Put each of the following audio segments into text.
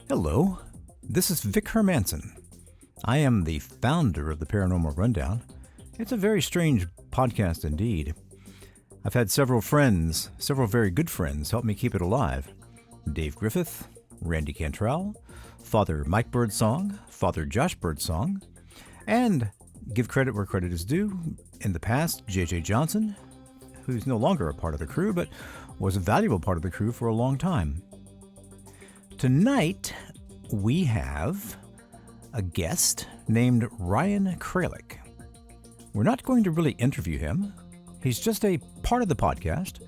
Hello, this is Vic Hermanson. I am the founder of the Paranormal Rundown. It's a very strange podcast indeed. I've had several very good friends, help me keep it alive. Dave Griffith, Randy Cantrell, Father Mike Birdsong, Father Josh Birdsong, and give credit where credit is due, in the past, J.J. Johnson, who's no longer a part of the crew, but was a valuable part of the crew for a long time. Tonight, we have a guest named Ryan Kralik. We're not going to really interview him. He's just a part of the podcast,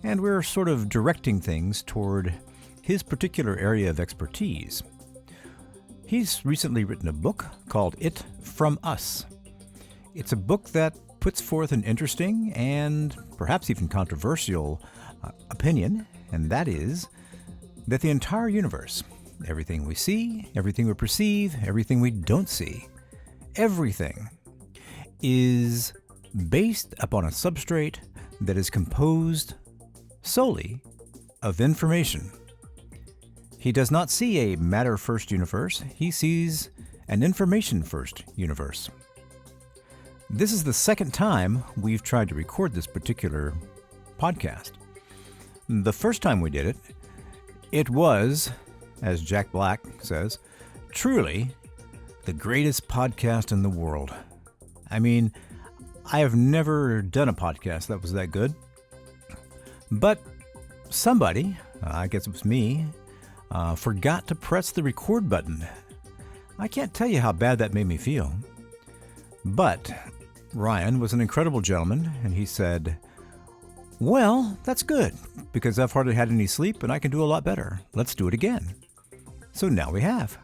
and we're sort of directing things toward his particular area of expertise. He's recently written a book called It From Us. It's a book that puts forth an interesting and perhaps even controversial opinion, and that is that the entire universe, everything we see, everything we perceive, everything we don't see, everything is based upon a substrate that is composed solely of information. He does not see a matter-first universe. He sees an information-first universe. This is the second time we've tried to record this particular podcast. The first time we did it, it was, as Jack Black says, truly the greatest podcast in the world. I mean, I have never done a podcast that was that good. But somebody, I guess it was me, forgot to press the record button. I can't tell you how bad that made me feel. But Ryan was an incredible gentleman, and he said, "Well, that's good, because I've hardly had any sleep and I can do a lot better. Let's do it again." So now we have.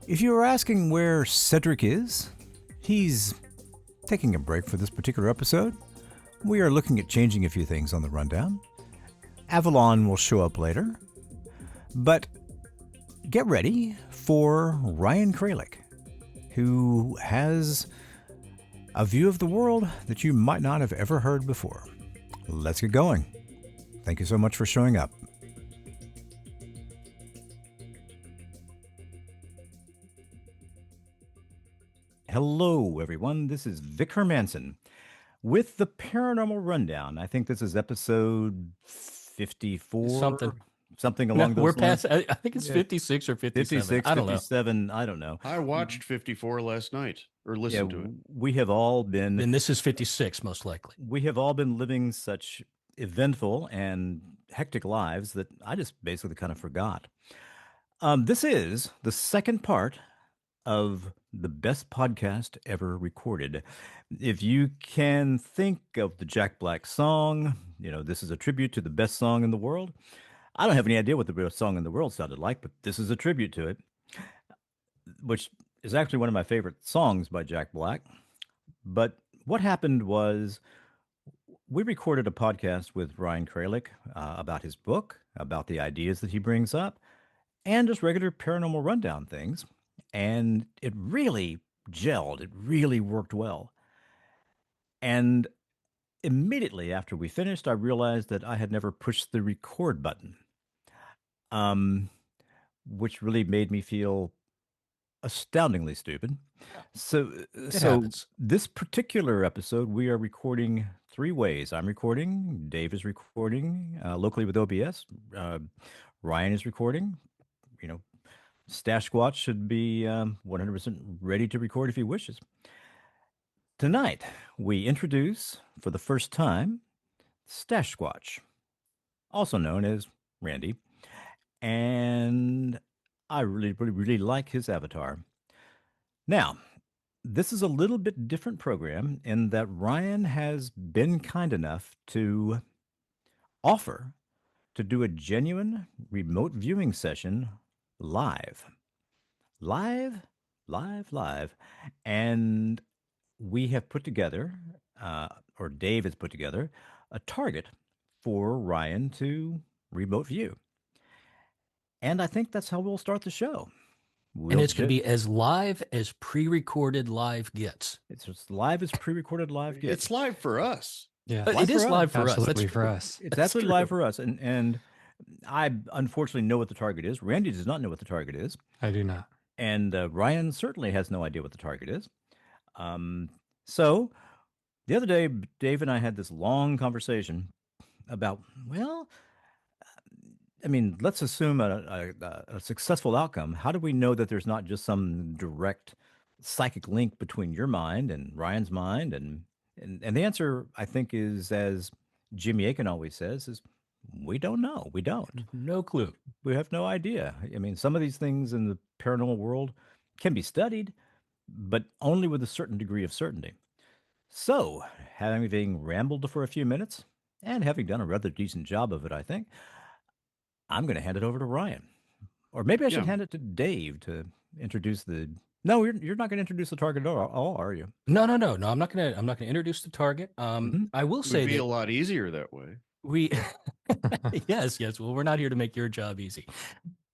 If you were asking where Cedric is, he's taking a break for this particular episode. We are looking at changing a few things on the rundown. Avalon will show up later. But get ready for Ryan Kralik, who has a view of the world that you might not have ever heard before. Let's get going. Thank you so much for showing up. Hello, everyone. This is Vic Hermanson with the Paranormal Rundown. I think this is episode 54. Something along those we're lines. past. I think it's 56 or 57. 56, I don't 57, I don't know. I watched 54 last night, or listened to it. We have all been... And this is 56, most likely. We have all been living such eventful and hectic lives that I just basically kind of forgot. This is the second part of the best podcast ever recorded. If you can think of the Jack Black song, this is a tribute to the best song in the world. I don't have any idea what the best song in the world sounded like, but this is a tribute to it, which is actually one of my favorite songs by Jack Black. But what happened was we recorded a podcast with Ryan Kralik about his book, about the ideas that he brings up, and just regular paranormal rundown things. And it really gelled. It really worked well. And immediately after we finished, I realized that I had never pushed the record button, which really made me feel astoundingly stupid. So this particular episode, we are recording three ways. I'm recording, Dave is recording locally with OBS, Ryan is recording. Stash Squatch should be 100% ready to record if he wishes. Tonight, we introduce, for the first time, Stash Squatch, also known as Randy. And I really like his avatar. Now, this is a little bit different program in that Ryan has been kind enough to offer to do a genuine remote viewing session live. And we have put together, or Dave has put together, a target for Ryan to remote view. And I think that's how we'll start the show. And it's going to be as live as pre-recorded live gets. It's as live as pre-recorded live gets. It's live for us. Yeah, It is live for us. absolutely That's for true. us. It's That's absolutely true. live for us. And I unfortunately know what the target is. Randy does not know what the target is. I do not. And Ryan certainly has no idea what the target is. So the other day, Dave and I had this long conversation about, well, I mean, let's assume a successful outcome. How do we know that there's not just some direct psychic link between your mind and Ryan's mind? And the answer, I think, is as Jimmy Akin always says, is we don't know. We don't. No clue. We have no idea. I mean, some of these things in the paranormal world can be studied, but only with a certain degree of certainty. So, having rambled for a few minutes and having done a rather decent job of it, I think, I'm going to hand it over to Ryan. Or maybe I should Yeah. hand it to Dave to introduce the. No, you're not going to introduce the target at all, are you? No. I'm not gonna introduce the target. Mhm. I will It say would be that a lot easier that way. we yes. Well, we're not here to make your job easy.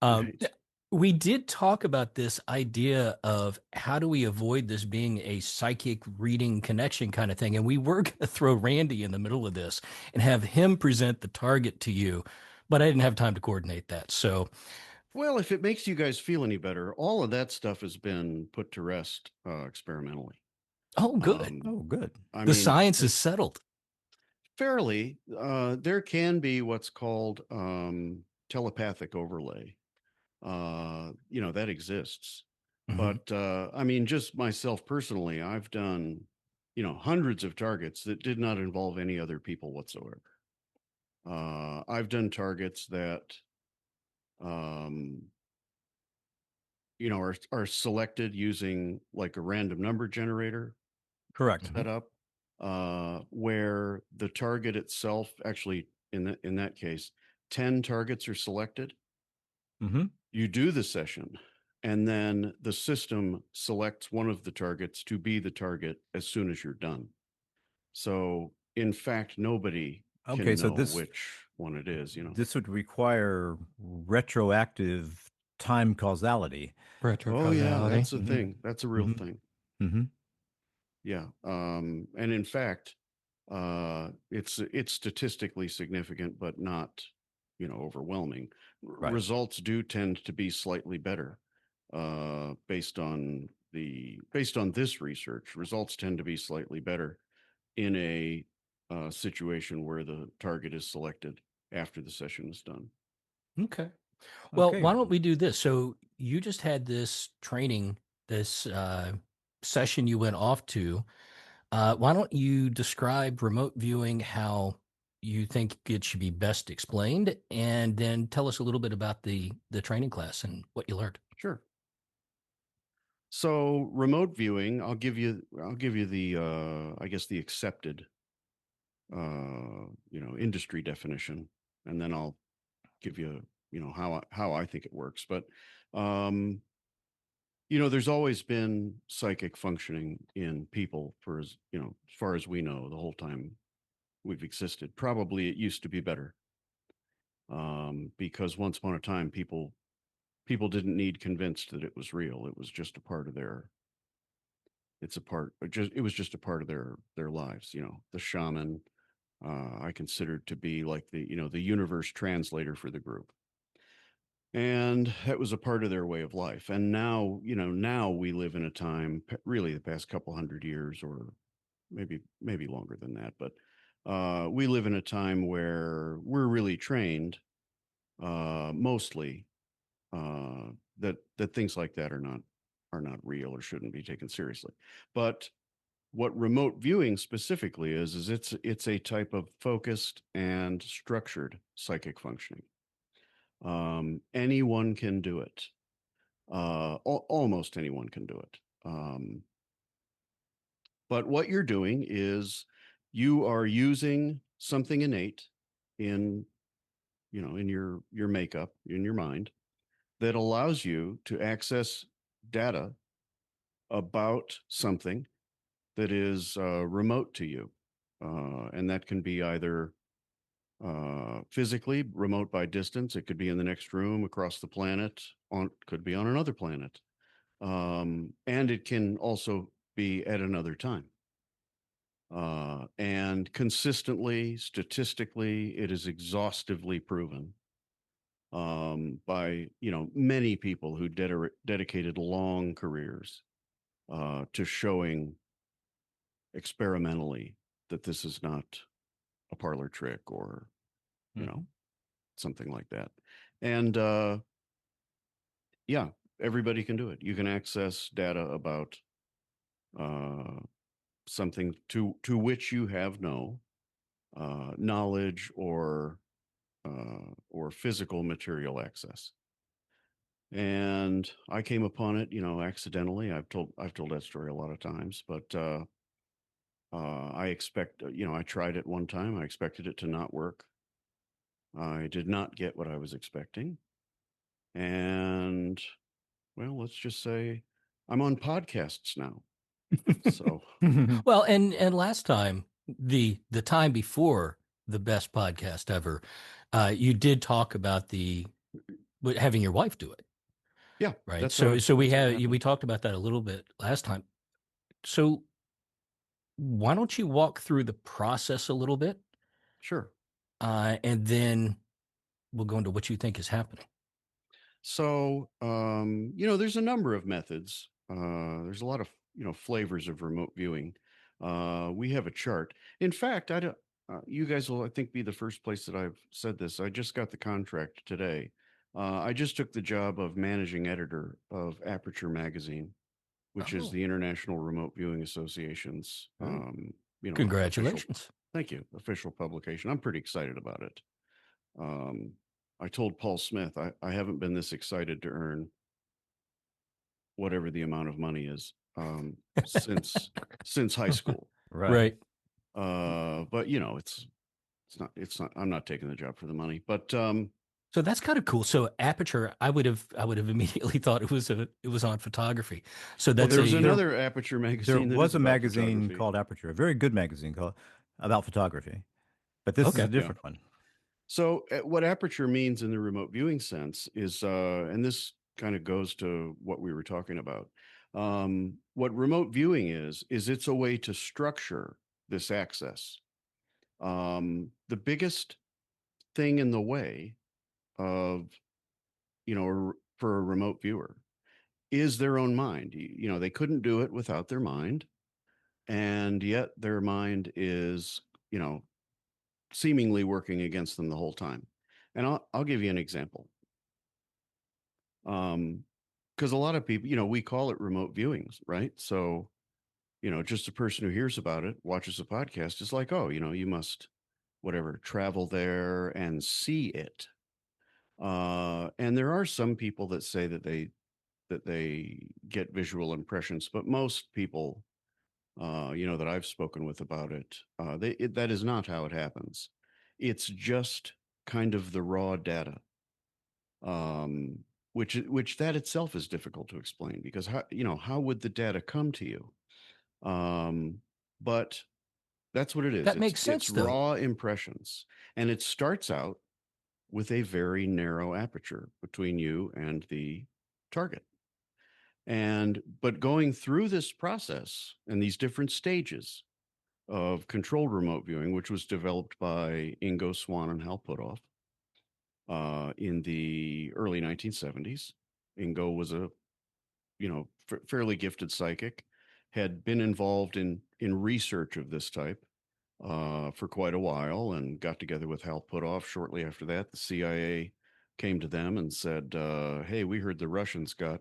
Right. We did talk about this idea of how do we avoid this being a psychic reading connection kind of thing. And we were going to throw Randy in the middle of this and have him present the target to you, but I didn't have time to coordinate that. So, Well, if it makes you guys feel any better, all of that stuff has been put to rest experimentally. oh, good. Oh, good. I The mean, science is settled. fairly. There can be what's called telepathic overlay. That exists. Mhm. But I mean, just myself personally, I've done, hundreds of targets that did not involve any other people whatsoever. I've done targets that, um, are selected using like a random number generator Correct. setup, where the target itself actually, in that case, 10 targets are selected. Mm-hmm. You do the session, and then the system selects one of the targets to be the target as soon as you're done. So, in fact, nobody Okay, can so know this which one it is. this would require retroactive time causality. Retro Oh yeah, causality. that's a Mhm. thing. That's a real Mhm. thing. Mm-hmm. Yeah. And in fact, it's statistically significant, but not, overwhelming. Right. Results do tend to be slightly better, based on this research. Results tend to be slightly better in a situation where the target is selected after the session is done. Okay. Well, Okay. why don't we do this? So you just had this training, this session you went off to. Why don't you describe remote viewing, how you think it should be best explained, and then tell us a little bit about the training class and what you learned. Sure. So remote viewing, I'll give you the I guess the accepted industry definition, and then I'll give you, how I think it works. But um, there's always been psychic functioning in people for as far as we know, the whole time we've existed. Probably it used to be better, because once upon a time people didn't need convinced that it was real. It was just a part of their it's a part just it was just a part of their lives. The shaman, I considered to be like the universe translator for the group. And that was a part of their way of life. And now we live in a time, really the past couple hundred years, or maybe longer than that, but we live in a time where we're really trained, mostly, that things like that are not real or shouldn't be taken seriously. But what remote viewing specifically is it's a type of focused and structured psychic functioning. Anyone can do it. Almost anyone can do it. But what you're doing is you are using something innate in in your makeup, in your mind, that allows you to access data about something that is remote to you. And that can be either physically remote by distance. It could be in the next room, across the planet, could be on another planet. And it can also be at another time. And consistently, statistically, it is exhaustively proven by many people who dedicated long careers to showing experimentally that this is not a parlor trick or something like that. And yeah, everybody can do it. You can access data about something to which you have no knowledge or physical material access. And I came upon it, accidentally. I've told that story a lot of times, but I expect, I tried it one time. I expected it to not work. I did not get what I was expecting. And well, let's just say I'm on podcasts now. So Well, and last time, the time before the best podcast ever, you did talk about having your wife do it, yeah, right? that's So we that's what had we happened. talked about that a little bit last time. So why don't you walk through the process a little bit, Sure. and then we'll go into what you think is happening. So, there's a number of methods. There's a lot of, flavors of remote viewing. We have a chart. In fact, I don't, you guys will, I think, be the first place that I've said this. I just got the contract today. I just took the job of managing editor of Aperture Magazine, which is Oh, the International Remote Viewing Association's, official, congratulations. thank you, official publication. I'm pretty excited about it. Um, I told Paul Smith, I haven't been this excited to earn whatever the amount of money is since high school. Right. Right. But it's not. I'm not taking the job for the money. But So that's kind of cool. So Aperture, I would have immediately thought it was on photography. So well, that's there was a another Aperture There magazine that was is a about magazine photography. called Aperture, a very good magazine called about photography, but this is okay. a different one. So what aperture means in the remote viewing sense is, and this kind of goes to what we were talking about. What remote viewing is it's a way to structure this access. The biggest thing in the way of, for a remote viewer is their own mind. They couldn't do it without their mind. And yet their mind is, seemingly working against them the whole time. And I'll give you an example. Because a lot of people, we call it remote viewings, right? So, just a person who hears about it, watches a podcast, is like, oh, you must, whatever, travel there and see it. And there are some people that say that they get visual impressions, but most people, that I've spoken with about it, that is not how it happens. It's just kind of the raw data. Um, which that itself is difficult to explain because how would the data come to you? But that's what it is. That It's makes it's sense though. raw impressions, and it starts out with a very narrow aperture between you and the target. And but going through this process and these different stages of controlled remote viewing, which was developed by Ingo Swann and Hal Puthoff in the early 1970s. Ingo was a fairly gifted psychic, had been involved in research of this type for quite a while, and got together with Hal Puthoff shortly after that. The CIA came to them and said, "Hey, we heard the Russians got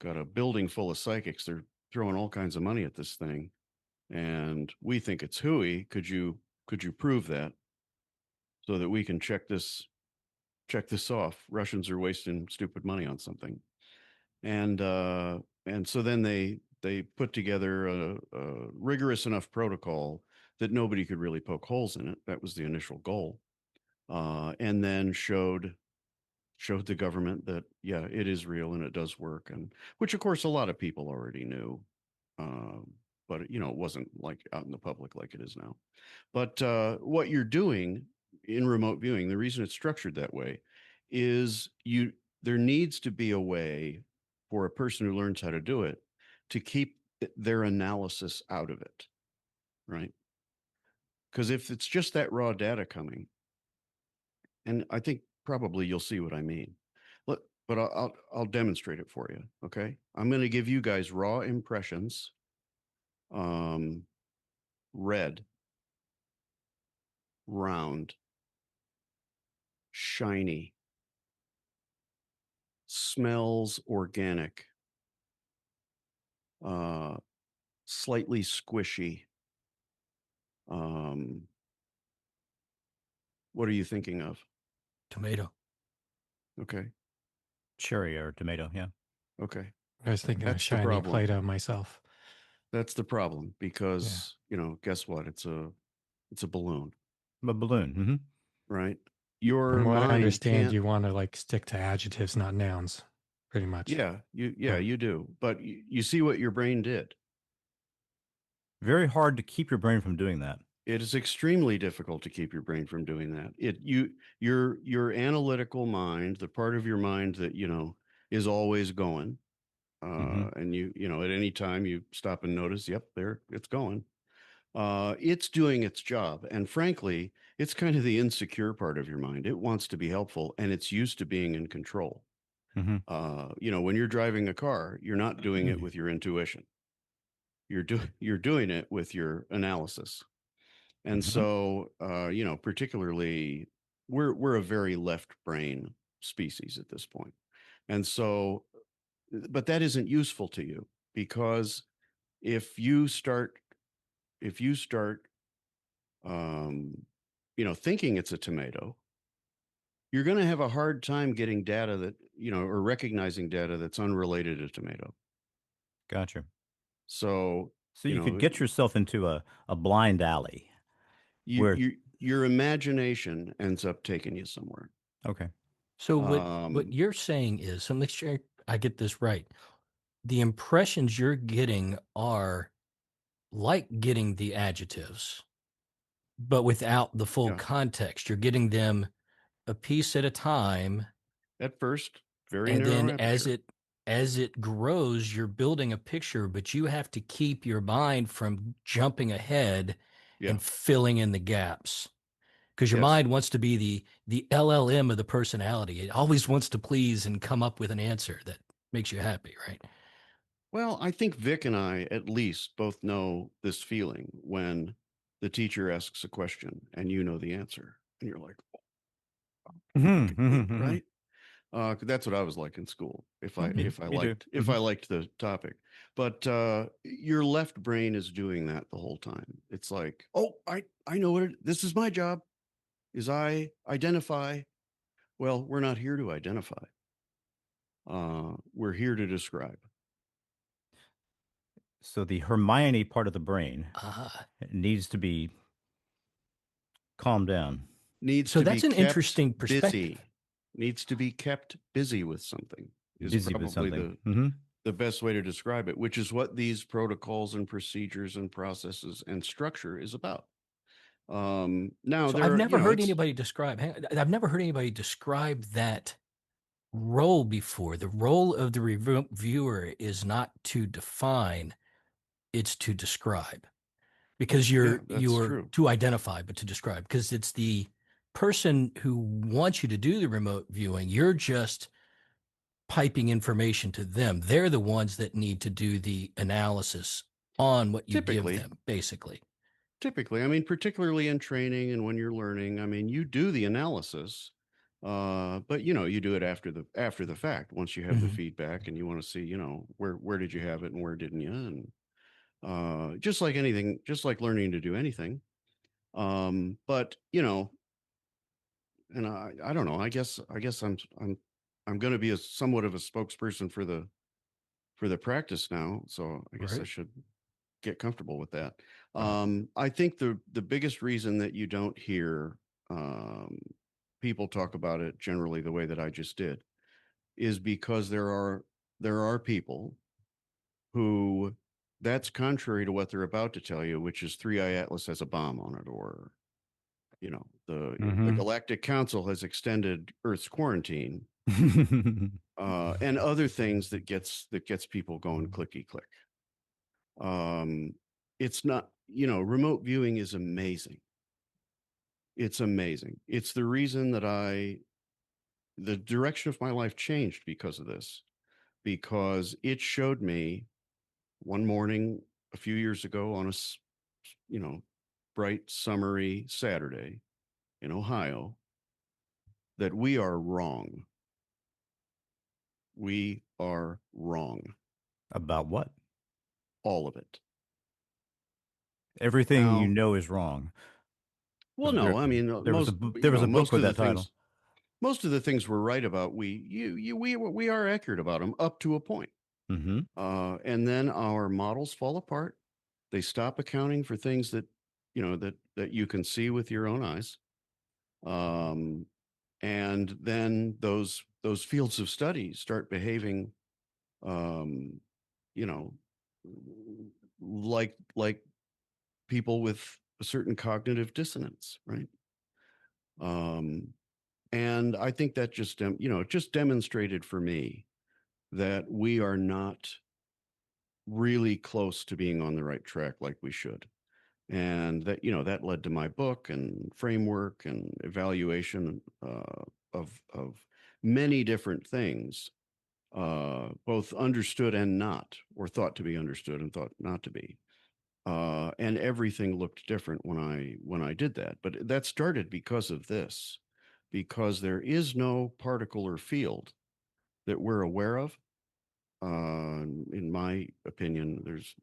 a building full of psychics. They're throwing all kinds of money at this thing, and we think it's hooey. Could you prove that so that we can check this off? Russians are wasting stupid money on something." And so then they put together a rigorous enough protocol that nobody could really poke holes in it. That was the initial goal, and then showed the government that yeah, it is real and it does work, and which of course a lot of people already knew, but it wasn't like out in the public like it is now. But what you're doing in remote viewing, the reason it's structured that way is there needs to be a way for a person who learns how to do it to keep their analysis out of it, right? Because if it's just that raw data coming, and I think probably you'll see what I mean. But I'll demonstrate it for you. Okay, I'm going to give you guys raw impressions. Red, round, shiny, smells organic, slightly squishy. What are you thinking of? Tomato. Okay. Cherry or tomato, yeah. Okay. I was thinking of That's the shiny problem. Play-Doh myself. That's the problem because, guess what? It's a balloon, A balloon. Mm-hmm. right? Your From what I mind understand, can't. you want to like stick to adjectives, not nouns, pretty much. Yeah, Yeah. you do. But you see what your brain did. Very hard to keep your brain from doing that. It is extremely difficult to keep your brain from doing that. Your analytical mind, the part of your mind that is always going, and at any time you stop and notice, yep, there it's going. It's doing its job, and frankly, it's kind of the insecure part of your mind. It wants to be helpful, and it's used to being in control. When you're driving a car, you're not doing it with your intuition. You're doing it with your analysis. And so, particularly, we're a very left brain species at this point. And so, but that isn't useful to you because if you start, thinking it's a tomato, you're going to have a hard time getting data that, or recognizing data that's unrelated to tomato. Gotcha. So you could get yourself into a blind alley. Your imagination ends up taking you somewhere. Okay. So what you're saying is, so make sure I get this right. The impressions you're getting are like getting the adjectives, but without the full context. You're getting them a piece at a time. At first, very and narrow then aperture. as it grows, you're building a picture, but you have to keep your mind from jumping ahead and filling in the gaps. Because your mind wants to be the LLM of the personality. It always wants to please and come up with an answer that makes you happy, right? Well, I think Vic and I at least both know this feeling when the teacher asks a question and you know the answer, and you're like, right? That's what I was like in school. If I liked the topic, but your left brain is doing that the whole time. It's like, oh, I know what this is. My job is I identify. Well, we're not here to identify. We're here to describe. So the Hermione part of the brain needs to be calmed down. So that's an interesting perspective. Needs to be kept busy with something. Busy with something. The best way to describe it, which is what these protocols and procedures and processes and structure is about. Now, so I've never heard anybody describe. I've never heard anybody describe that role before. The role of the reviewer is not to define; it's to describe. Because you're to identify, but to describe. Because it's the person who wants you to do the remote viewing. You're just piping information to them. They're the ones that need to do the analysis on what you give them, basically. Typically, I mean, particularly in training and when you're learning, I mean, you do the analysis, but you do it after the fact. Once you have the feedback and you want to see, where did you have it and where didn't you, and just like anything, just like learning to do anything. But and I don't know. I guess I'm going to be somewhat of a spokesperson for the practice now. So I guess I should get comfortable with that. I think the biggest reason that you don't hear people talk about it generally the way that I just did is because there are people who that's contrary to what they're about to tell you, which is 3i Atlas has a bomb on it, or the Galactic Council has extended Earth's quarantine and other things that gets people going clicky click. It's not, remote viewing is amazing. It's amazing. It's the reason that the direction of my life changed because of this, because it showed me one morning a few years ago on a, bright summery Saturday in Ohio, that we are wrong. We are wrong. About what? All of it. Everything you Now, know is wrong. well, no, I mean, There was a book with that title. Most of the things we're right about, we are accurate about them up to a point. Mm-hmm. And then our models fall apart. They stop accounting for things that, that you can see with your own eyes. And then those fields of study start behaving, you know, like people with a certain cognitive dissonance, right? And I think that just, it just demonstrated for me that we are not really close to being on the right track like we should. And that, that led to my book and framework and evaluation of many different things, both understood and not, or thought to be understood and thought not to be. And everything looked different when I did that. But that started because of this, because there is no particle or field that we're aware of. In my opinion, there's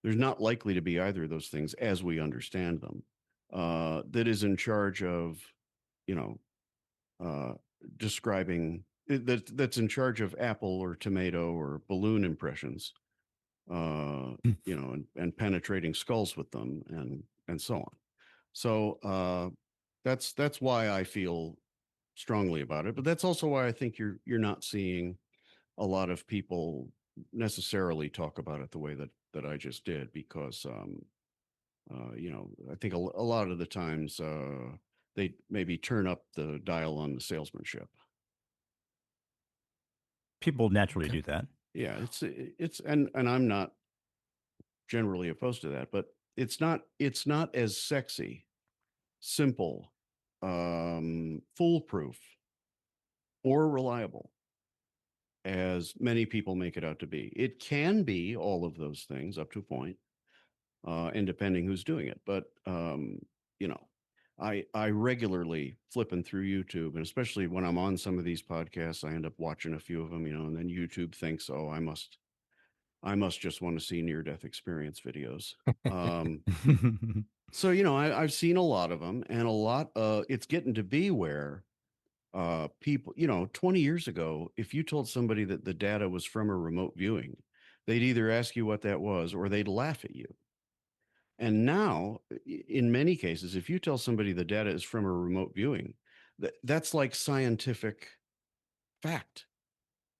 not likely to be either of those things as we understand them, that is in charge of, describing that's in charge of apple or tomato or balloon impressions, and penetrating skulls with them and so on. So that's why I feel strongly about it. But that's also why I think you're not seeing a lot of people necessarily talk about it the way that I just did, because I think a lot of the times they maybe turn up the dial on the salesmanship. People naturally Okay. do that. Yeah, it's and I'm not generally opposed to that, but it's not as sexy, simple, foolproof, or reliable as many people make it out to be. It can be all of those things up to a point, and depending who's doing it. But I regularly flipping through YouTube, and especially when I'm on some of these podcasts, I end up watching a few of them, and then YouTube thinks, oh, I must just want to see near-death experience videos. So I've seen a lot of them, and it's getting to be where people, 20 years ago, if you told somebody that the data was from a remote viewing, they'd either ask you what that was or they'd laugh at you. And now, in many cases, if you tell somebody the data is from a remote viewing, that's like scientific fact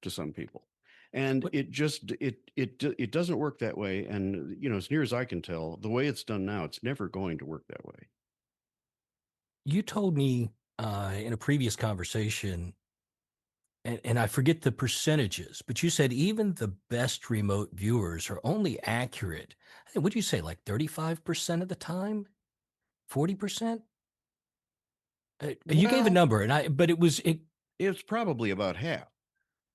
to some people. And What it doesn't work that way. And as near as I can tell, the way it's done now, it's never going to work that way. you told me in a previous conversation, and I forget the percentages, but you said even the best remote viewers are only accurate. Would you say like 35% of the time? 40%? You gave a Well, number, but it's probably about half.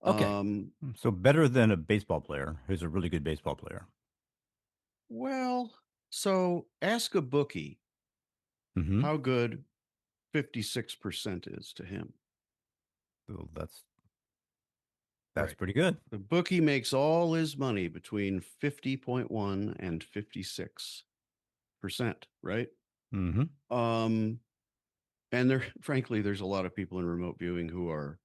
okay. So better than a baseball player who's a really good baseball player. Well, so ask a bookie Mm-hmm. how good 56% is to him. So that's Right. pretty good. The bookie makes all his money between 50.1 and 56%, right? Mm-hmm. And frankly, there's a lot of people in remote viewing who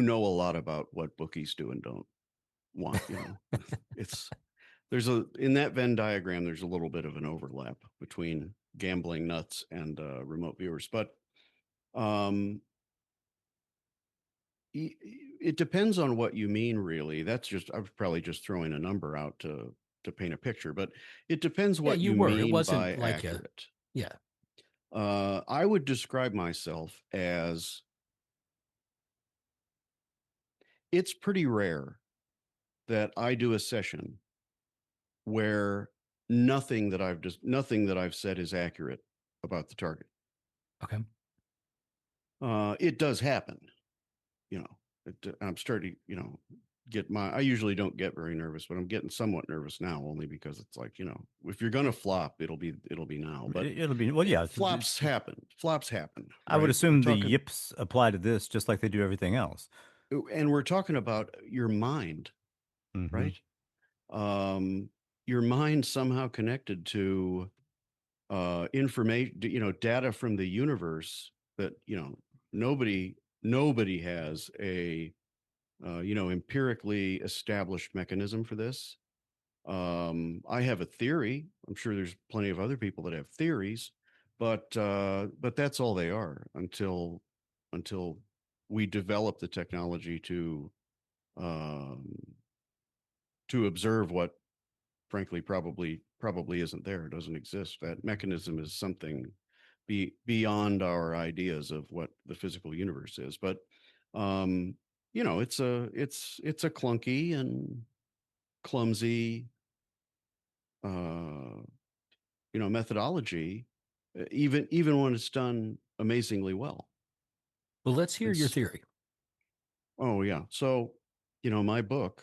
know a lot about what bookies do and don't want. It's in that Venn diagram, there's a little bit of an overlap between gambling nuts and remote viewers, but it depends on what you mean, really. I was probably just throwing a number out to paint a picture, but it depends Yeah, what you you were. It mean by wasn't like accurate. yeah. I would describe myself as it's pretty rare that I do a session where nothing that I've said is accurate about the target. Okay. It does happen, you know. I'm starting, I usually don't get very nervous, but I'm getting somewhat nervous now, only because it's like, if you're gonna flop, it'll be now. But It'll be, well, yeah. flops happen. Flops happen. I would right? assume We're the yips apply to this just like they do everything else. and we're talking about your mind, Mhm. right? Your mind somehow connected to information, data from the universe that, nobody has a empirically established mechanism for this. I have a theory. I'm sure there's plenty of other people that have theories, but that's all they are until we develop the technology um, to observe what, frankly, probably isn't there. It doesn't exist. That mechanism is something beyond our ideas of what the physical universe is. But it's a clunky and clumsy methodology, even when it's done amazingly well. Well, let's hear your It's theory. Oh yeah. So, my book,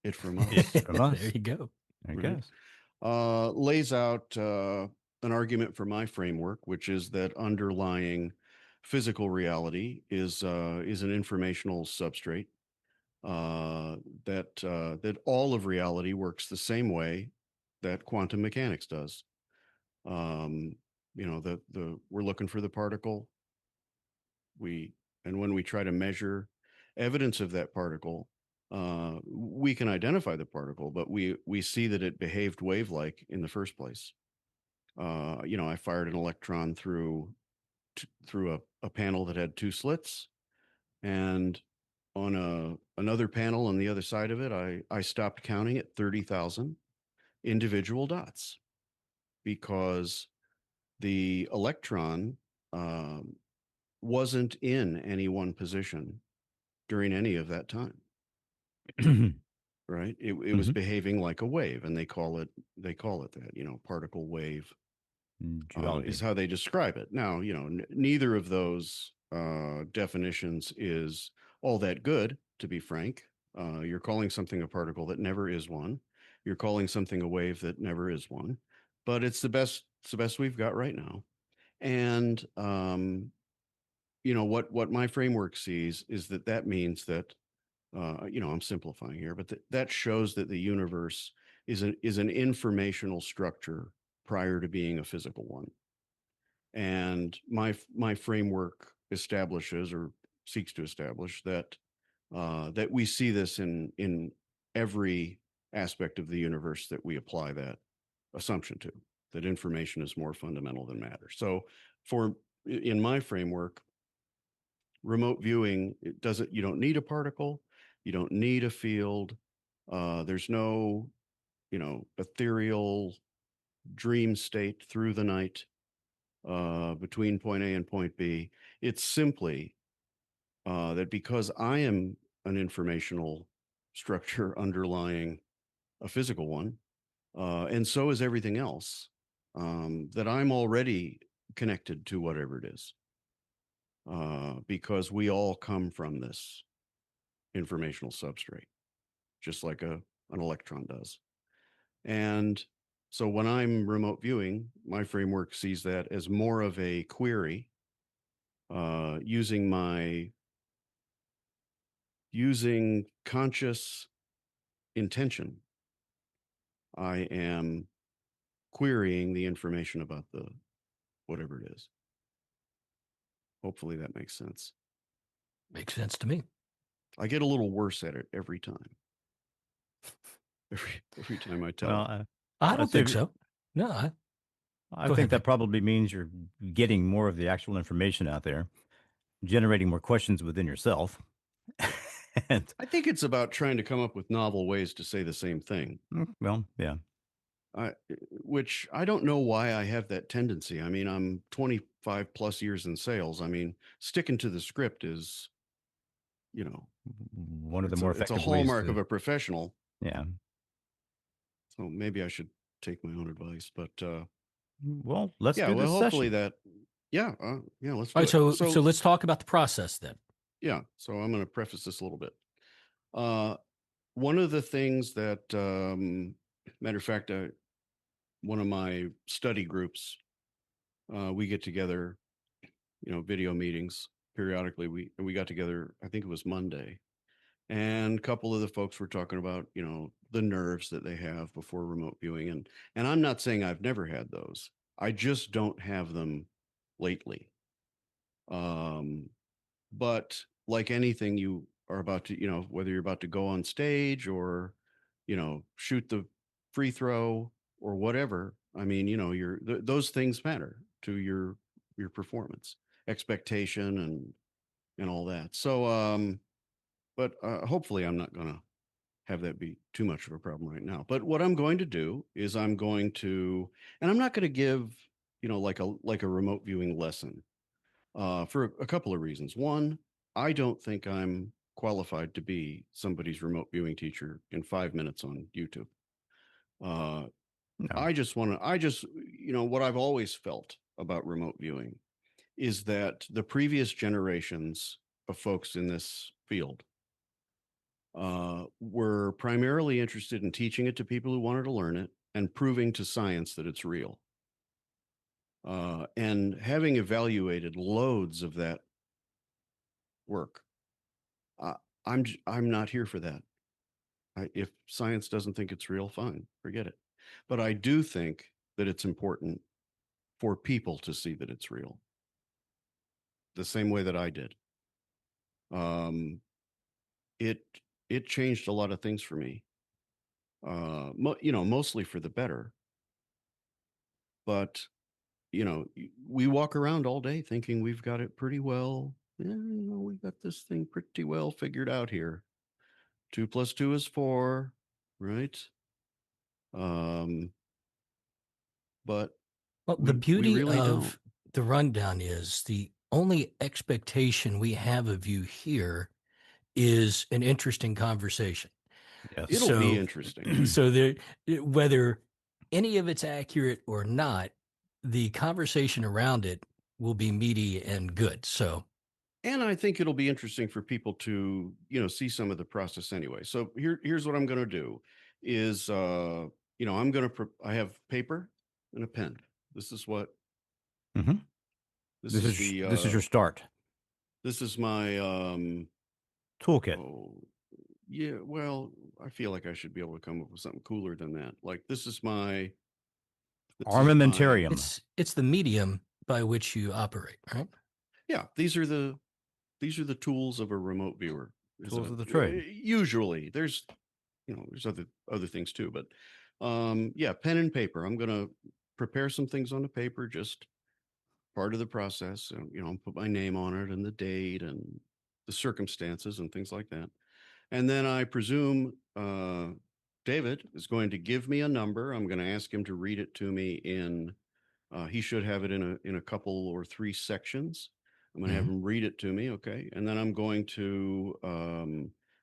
It From Us, It's from us. There you go. I right, guess. lays out an argument for my framework, which is that underlying physical reality is an informational substrate. That all of reality works the same way that quantum mechanics does. We're looking for the particle. And when we try to measure evidence of that particle, we can identify the particle, but we see that it behaved wave-like in the first place. I fired an electron through a panel that had two slits, and on another panel on the other side of it, I stopped counting at 30,000 individual dots, because the electron wasn't in any one position during any of that time. Right? It was behaving like a wave, and they call it that, particle wave Duality. is how they describe it. Now, neither of those definitions is all that good, to be frank. You're calling something a particle that never is one. You're calling something a wave that never is one. But it's the best we've got right now. And what my framework sees is that means that I'm simplifying here, but that shows that the universe is an informational structure prior to being a physical one. And my framework establishes, or seeks to establish, that that we see this in every aspect of the universe that we apply that assumption to, that information is more fundamental than matter. So in my framework, remote viewing, you don't need a particle, you don't need a field. There's no, ethereal dream state through the night between point A and point B. It's simply that because I am an informational structure underlying a physical one, and so is everything else, that I'm already connected to whatever it is, because we all come from this informational substrate, just like an electron does. And so when I'm remote viewing, my framework sees that as more of a query, using conscious intention. I am querying the information about the whatever it is. Hopefully that makes sense. Makes sense to me. I get a little worse at it every time. Every time I tell it. Well, I don't say think so. No, I Go think ahead, that Vic. probably means you're getting more of the actual information out there, generating more questions within yourself. And I think it's about trying to come up with novel ways to say the same thing. well, yeah. which I don't know why I have that tendency. I mean, I'm 25 plus years in sales. I mean, sticking to the script is, you know, One of the more it's a effective ways hallmark to, of a professional. yeah. So maybe I should take my own advice, but Well, let's yeah, do well, this hopefully session. that, yeah, let's All do right, it. so let's talk about the process then. Yeah, so I'm going to preface this a little bit. One of the things that, matter of fact, one of my study groups, we get together, video meetings periodically. We got together, I think it was Monday, and a couple of the folks were talking about, the nerves that they have before remote viewing. And I'm not saying I've never had those. I just don't have them lately. But like anything you are about to, whether you're about to go on stage or, shoot the free throw or whatever, I mean, those things matter to your performance, expectation and all that. So, but hopefully I'm not going to have that be too much of a problem right now. But what I'm going to do is and I'm not going to give, like a remote viewing lesson for a couple of reasons. One, I don't think I'm qualified to be somebody's remote viewing teacher in 5 minutes on YouTube. No. What I've always felt about remote viewing is that the previous generations of folks in this field were primarily interested in teaching it to people who wanted to learn it and proving to science that it's real. And having evaluated loads of that work, I'm not here for that. If science doesn't think it's real, fine, forget it. But I do think that it's important for people to see that it's real, the same way that I did. It changed a lot of things for me. Mostly for the better. But we walk around all day thinking we've got it pretty well. Yeah, we got this thing pretty well figured out here. 2 + 2 is 4, right? But Well, we the beauty really don't. of the rundown is the only expectation we have of you here is an interesting conversation. Yes. It'll be So, interesting. so there, whether any of it's accurate or not, the conversation around it will be meaty and good. So, And I think it'll be interesting for people to, see some of the process anyway. So here's what I'm going to do is, I have paper and a pen. This is what, Mhm. this This is is the, this is your start this is my, toolkit. oh, yeah, well, I feel like I should be able to come up with something cooler than that. Like this is my, Armamentarium. it's the medium by which you operate, right? yeah, these are the tools of a remote viewer. Tools of the trade. Usually there's, there's other things too, but yeah, pen and paper. I'm going to prepare some things on the paper, just part of the process, and, put my name on it and the date and the circumstances and things like that. And then I presume David is going to give me a number. I'm going to ask him to read it to me he should have it in a couple or 3 sections. I'm going to have him read it to me, okay? And then I'm going to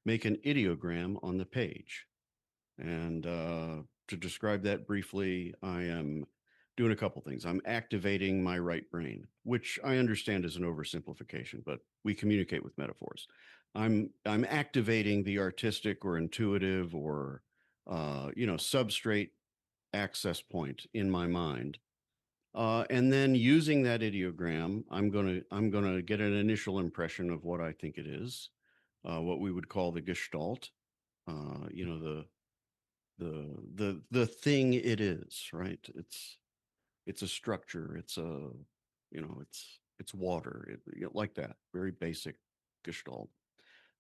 make an ideogram on the page. And to describe that briefly, I am doing a couple things. I'm activating my right brain, which I understand is an oversimplification, but we communicate with metaphors. I'm activating the artistic or intuitive or substrate access point in my mind. And then using that ideogram, I'm gonna get an initial impression of what I think it is, what we would call the gestalt, the thing it is, right? It's a structure. It's a, it's water, like that, very basic gestalt.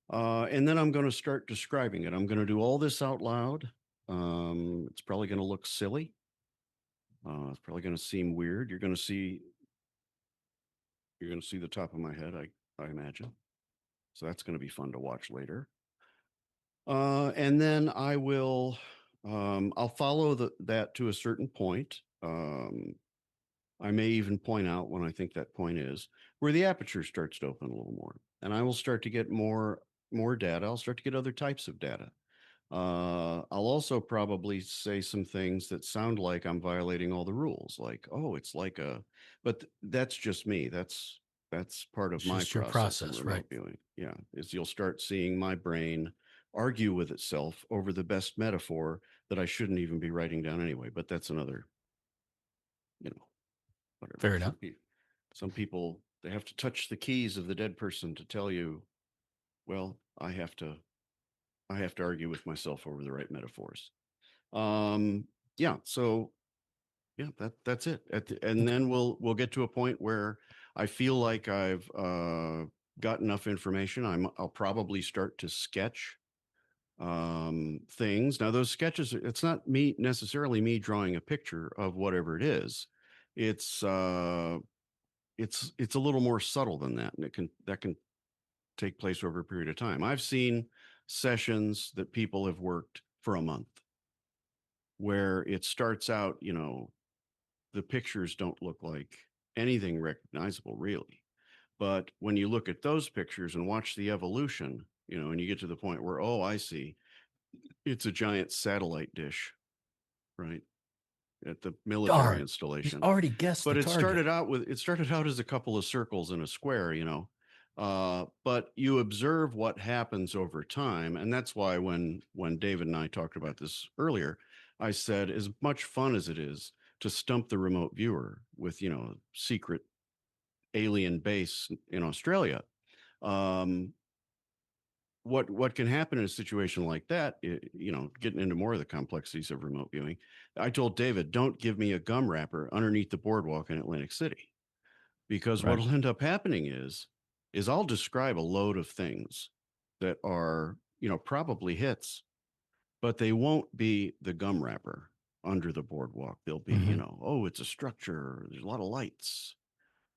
And then I'm going to start describing it. I'm going to do all this out loud. It's probably going to look silly. It's probably going to seem weird. You're going to see the top of my head, I imagine. So that's going to be fun to watch later. And then I will I'll follow that to a certain point. I may even point out when I think that point is where the aperture starts to open a little more, and I will start to get more data. I'll start to get other types of data. I'll also probably say some things that sound like I'm violating all the rules, like, oh, it's like but that's just me. That's part of It's my just your process in process, remote right? viewing. Yeah, is you'll start seeing my brain argue with itself over the best metaphor that I shouldn't even be writing down anyway. But that's another, whatever. Fair enough. Some people, they have to touch the keys of the dead person to tell you, well, I have to argue with myself over the right metaphors. Yeah. So yeah, that's it. And then we'll get to a point where I feel like I've got enough information. I'll probably start to sketch things. Now those sketches, it's not necessarily me drawing a picture of whatever it is. It's a little more subtle than that, and that can take place over a period of time. I've seen sessions that people have worked for a month where it starts out, the pictures don't look like anything recognizable really. But when you look at those pictures and watch the evolution, and you get to the point where, oh, I see, it's a giant satellite dish, right? At the military Darn, you installation. already guessed But the it target. started out as a couple of circles in a square, but you observe what happens over time. And that's why when David and I talked about this earlier, I said, as much fun as it is to stump the remote viewer with, secret alien base in Australia, what can happen in a situation like that, getting into more of the complexities of remote viewing. I told David, don't give me a gum wrapper underneath the boardwalk in Atlantic City, because Right. what'll end up happening is I'll describe a load of things that are, probably hits, but they won't be the gum wrapper under the boardwalk. They'll be, Mhm. oh, it's a structure. There's a lot of lights,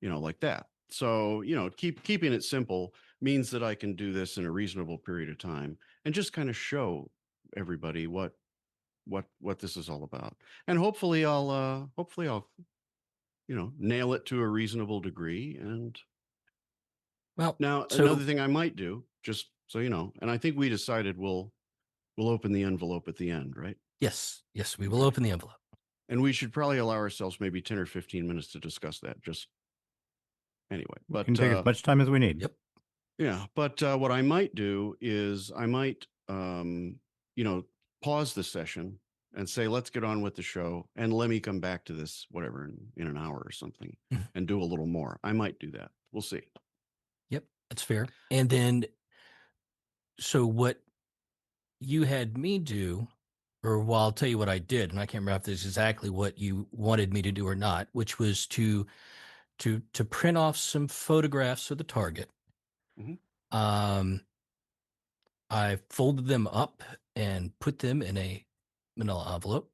like that. So, keeping it simple means that I can do this in a reasonable period of time and just kind of show everybody what this is all about. And hopefully I'll nail it to a reasonable degree. And Well, now so another thing I might do, just so you know, and I think we decided we'll open the envelope at the end, right? yes, we will Okay. open the envelope. And we should probably allow ourselves maybe 10 or 15 minutes to discuss that. Just anyway, We can take as much time as we need. Yep. yeah, but what I might do is I might, pause the session and say, let's get on with the show, and let me come back to this, whatever, in an hour or something, Mhm. and do a little more. I might do that. We'll see. Yep, that's fair. And then, so what you had me do, or well, I'll tell you what I did, and I can't remember if this is exactly what you wanted me to do or not, which was to print off some photographs of the target. Mhm. I folded them up and put them in a manila envelope.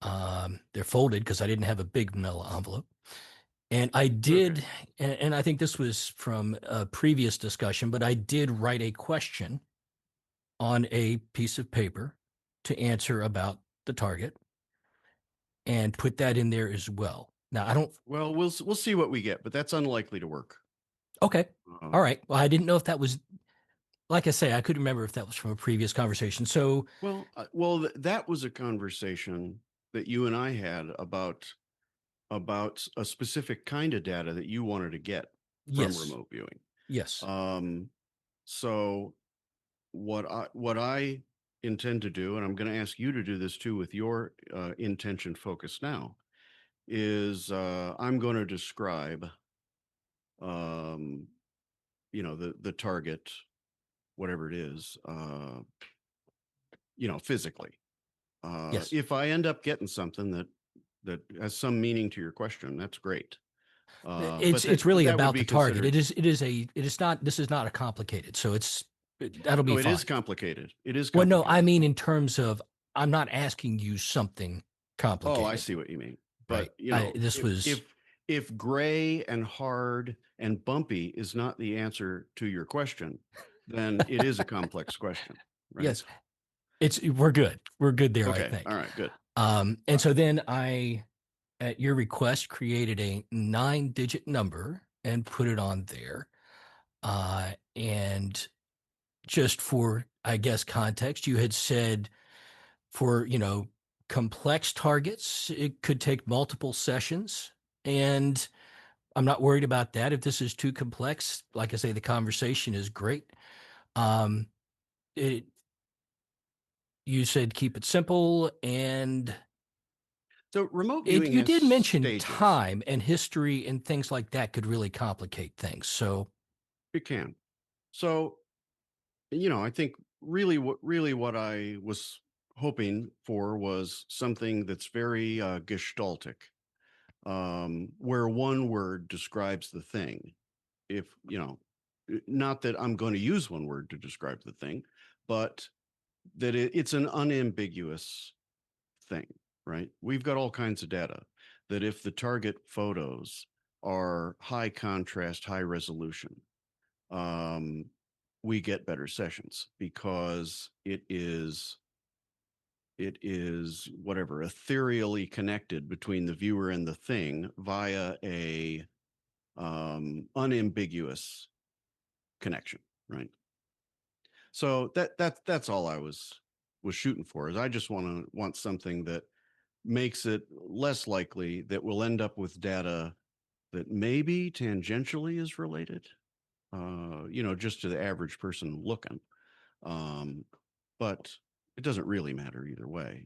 They're folded because I didn't have a big manila envelope. And I did, and I think this was from a previous discussion, but I did write a question on a piece of paper to answer about the target and put that in there as well. Now, I don't, Well, we'll see what we get, but that's unlikely to work. okay. Um, All right. Well, I didn't know if that was, like I say, I couldn't remember if that was from a previous conversation. So, that was a conversation that you and I had about a specific kind of data that you wanted to get from yes, remote viewing. yes, So what I intend to do, and I'm going to ask you to do this too with your intention focus now, is I'm going to describe, the target, whatever it is, physically. yes. If I end up getting something that has some meaning to your question, that's great. But It's really that would about be the target. considered. It is not, this is not a complicated. So that'll be No, it is fine. complicated. It is Well, no, I complicated. mean, in terms of, I'm not asking you something Oh, I complicated, see what you mean. right? But This was, if gray and hard and bumpy is not the answer to your question, then it is a complex question, right? yes, we're good. we're good there, I Okay. think. All right. Good. And so then I, at your request, created a 9-digit number and put it on there. And just for, I guess, context, you had said for, complex targets, it could take multiple sessions. And I'm not worried about that. If this is too complex, like I say, the conversation is great. Um, it, you said keep it simple, and So remote viewing you has did mention stages. time and history and things like that could really complicate things. So It can. So, I think really what I was hoping for was something that's very gestaltic, where one word describes the thing. If, not that I'm going to use one word to describe the thing, but that it's an unambiguous thing, right? We've got all kinds of data that if the target photos are high contrast, high resolution, um, we get better sessions because it is whatever ethereally connected between the viewer and the thing via a unambiguous connection, right? So that's all I was shooting for. Is I just want something that makes it less likely that we'll end up with data that maybe tangentially is related, just to the average person looking. But it doesn't really matter either way.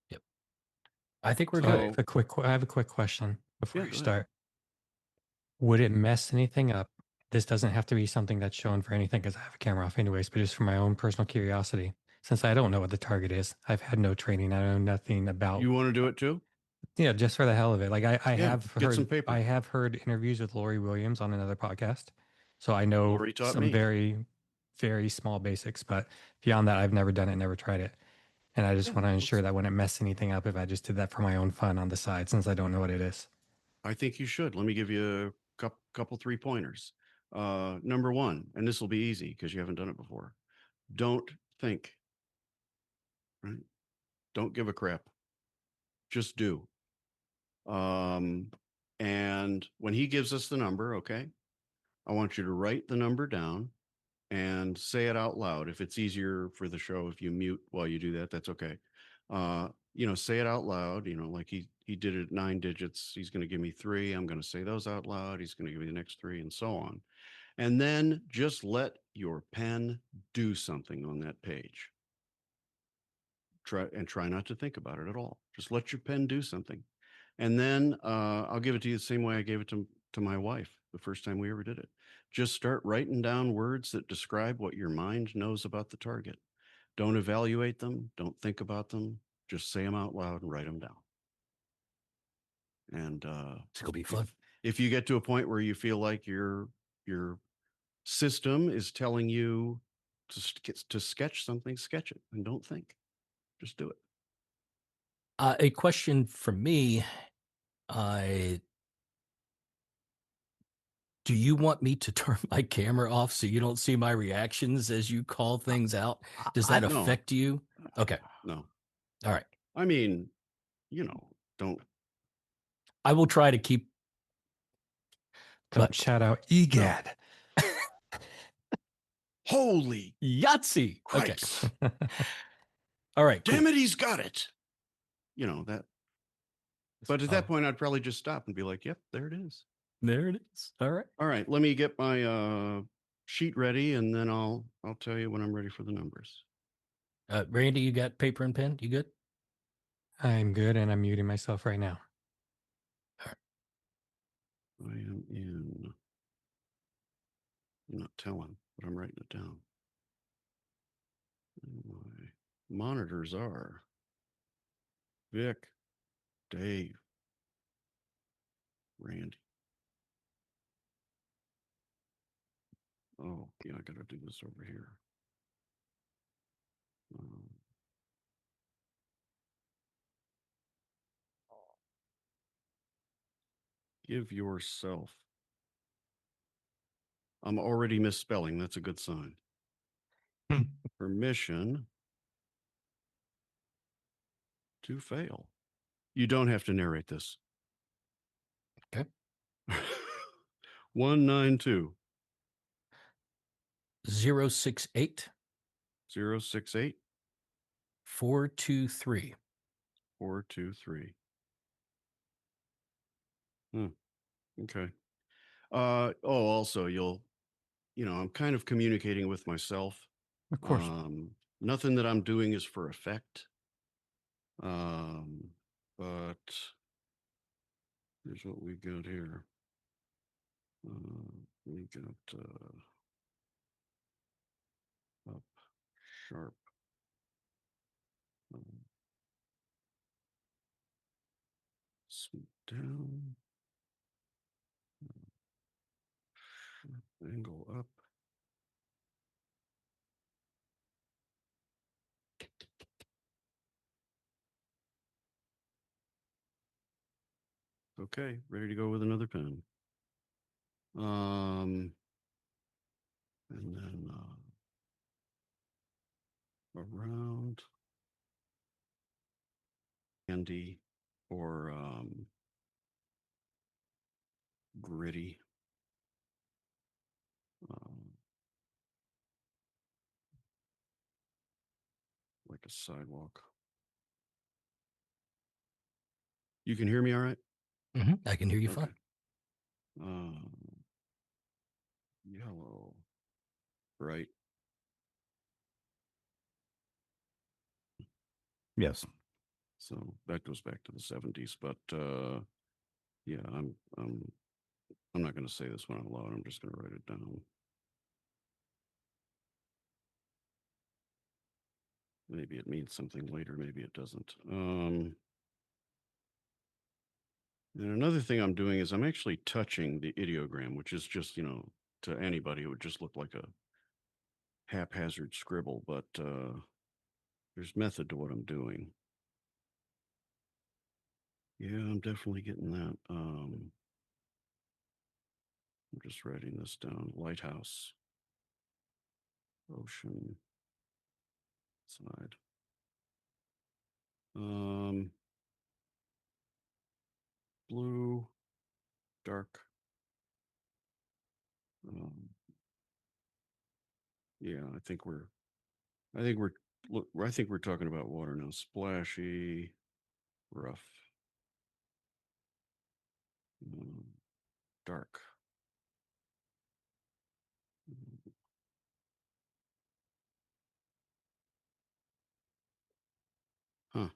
yep, I think we're So good. I have a quick question before Yeah, you go ahead. start. Would it mess anything up? This doesn't have to be something that's shown for anything because I have a camera off anyways, but just for my own personal curiosity. Since I don't know what the target is, I've had no training. I know nothing about. You want to do it too? Yeah, just for the hell of it. Like I Yeah, have get heard some paper. I have heard interviews with Lori Williams on another podcast. So I know Lori taught some me. very, very small basics, but beyond that, I've never done it, never tried it. And I just Yeah, want to ensure that when it mess anything up, if I just did that for my own fun on the side, since I don't know what it is. I think you should. Let me give you a couple 3-pointers. Number one, and this will be easy because you haven't done it before. Don't think, right? Don't give a crap. Just do. And when he gives us the number, okay, I want you to write the number down and say it out loud. If it's easier for the show, if you mute while you do that, that's okay. Say it out loud, like he did it 9 digits. He's going to give me 3. I'm going to say those out loud. He's going to give me the next 3 and so on. And then just let your pen do something on that page. Try not to think about it at all. Just let your pen do something. And then I'll give it to you the same way I gave it to my wife the first time we ever did it. Just start writing down words that describe what your mind knows about the target. Don't evaluate them. Don't think about them. Just say them out loud and write them down. And It's gonna be fun. if you get to a point where you feel like your system is telling you to sketch something, sketch it and don't think. Just do it. A question from me. Uh, do you want me to turn my camera off so you don't see my reactions as you call things out? Does that No. affect you? Okay. No. All right. I mean, don't. I will try to keep. Don't But shout out EGAD. Holy Yahtzee. Okay. Christ. All right. Cool. Damn it, he's got it. That. But at that Oh, point, I'd probably just stop and be like, yep, there it is. there it is. All right. All right, let me get my sheet ready and then I'll tell you when I'm ready for the numbers. Randy, you got paper and pen? You good? I'm good, and I'm muting myself right now. I am in. I'm not telling, but I'm writing it down. And my monitors are Vic, Dave, Randy. Oh, yeah, I got to do this over here. Um, give yourself. I'm already misspelling. That's a good sign. Permission to fail. You don't have to narrate this. Okay. 192 068 068 423. 423. Okay. Also, I'm kind of communicating with myself. Of course. Nothing that I'm doing is for effect. But here's what we got here. We got up, sharp. Smooth down. Angle up. Okay, ready to go with another pen. And then around handy or gritty. Like a sidewalk. You can hear me all right? I can hear you Okay. fine. Yellow. Right. Yes. So that goes back to the 70s, but yeah, I'm not going to say this one out loud. I'm just going to write it down. Maybe it means something later. Maybe it doesn't. And another thing I'm doing is I'm actually touching the ideogram, which is just, to anybody, it would just look like a haphazard scribble, but there's method to what I'm doing. Yeah, I'm definitely getting that. I'm just writing this down. Lighthouse. Ocean. Side. Blue. Dark. Yeah, I think we're talking about water now. Splashy, rough, dark. Huh.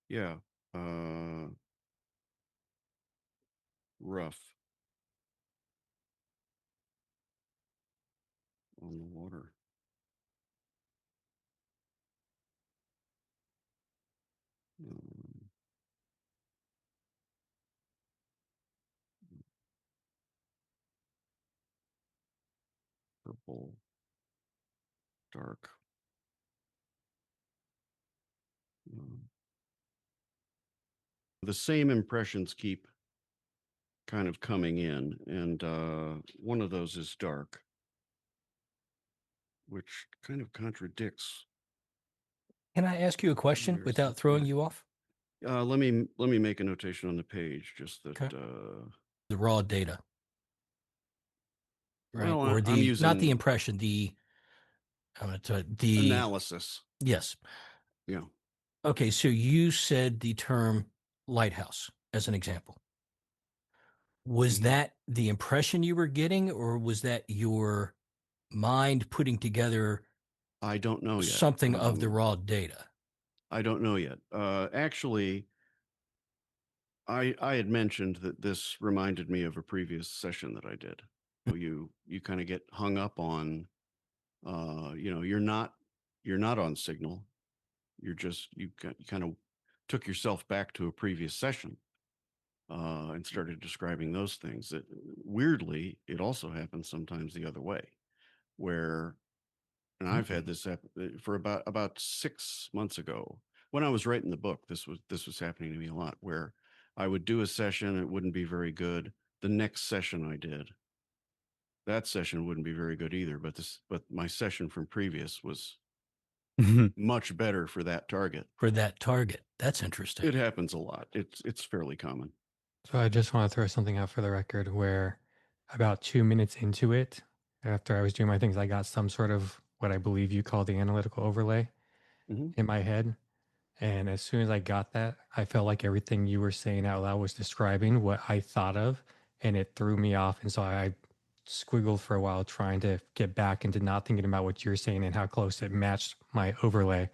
Yeah. Rough on the water. Purple, dark. The same impressions keep kind of coming in, and one of those is dark, which kind of contradicts. Can I ask you a question without throwing you off? Let me make a notation on the page, just that. Okay. The raw data, right? Well, Or I'm using not the impression, the analysis. Yes. Yeah. Okay, so you said the term lighthouse as an example. Was that the impression you were getting, or was that your mind putting together I don't know yet. something of the raw data? I don't know yet. Actually, I had mentioned that this reminded me of a previous session that I did. You kind of get hung up on, you're not on signal. You're just you kind of took yourself back to a previous session and started describing those things. That weirdly, it also happens sometimes the other way, where, and I've had this for about 6 months ago when I was writing the book. This was happening to me a lot, where I would do a session, it wouldn't be very good. The next session I did, that session wouldn't be very good either. But my session from previous was much better for that target. For that target. That's interesting. It happens a lot. It's fairly common. So I just want to throw something out for the record where about 2 minutes into it, after I was doing my things, I got some sort of what I believe you call the analytical overlay Mhm. in my head. And as soon as I got that, I felt like everything you were saying out loud was describing what I thought of, and it threw me off. And so I squiggled for a while trying to get back into not thinking about what you were saying and how close it matched my overlay.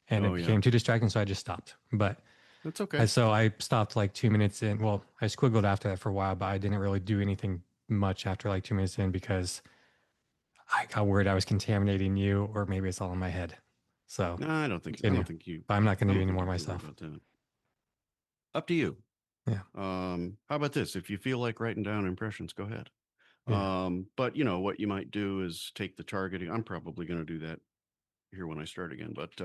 And it Oh, yeah. became too distracting, so I just stopped. But That's okay. so I stopped like 2 minutes in. Well, I squiggled after that for a while, but I didn't really do anything much after like 2 minutes in because I got worried I was contaminating you, or maybe it's all in my head. So No, I don't think continue. you. But I'm not going I to do don't any think more you have to worry myself. about that. Up to you. Yeah. How about this? If you feel like writing down impressions, go ahead. Yeah. But what you might do is take the targeting. I'm probably going to do that here when I start again. But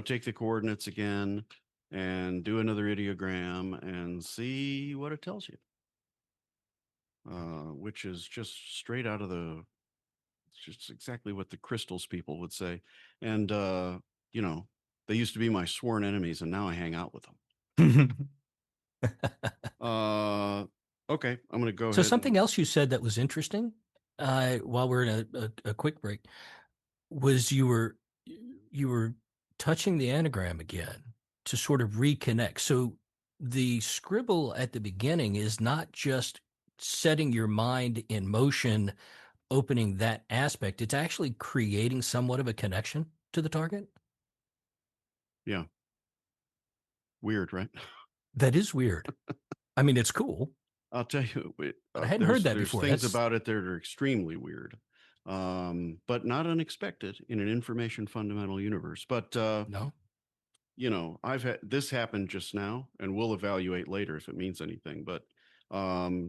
take the coordinates again and do another ideogram and see what it tells you. Which is just straight out of it's just exactly what the crystals people would say. And they used to be my sworn enemies, and now I hang out with them. Okay, I'm going to go So ahead. something else you said that was interesting, while we're in a quick break, was you were touching the anagram again to sort of reconnect. So the scribble at the beginning is not just setting your mind in motion, opening that aspect. It's actually creating somewhat of a connection to the target. Yeah. Weird, right? That is weird. I mean, it's cool. I'll tell you, But I hadn't heard that there's before. things That's about it that are extremely weird, but not unexpected in an information fundamental universe. But no. I've had this happen just now, and we'll evaluate later if it means anything. But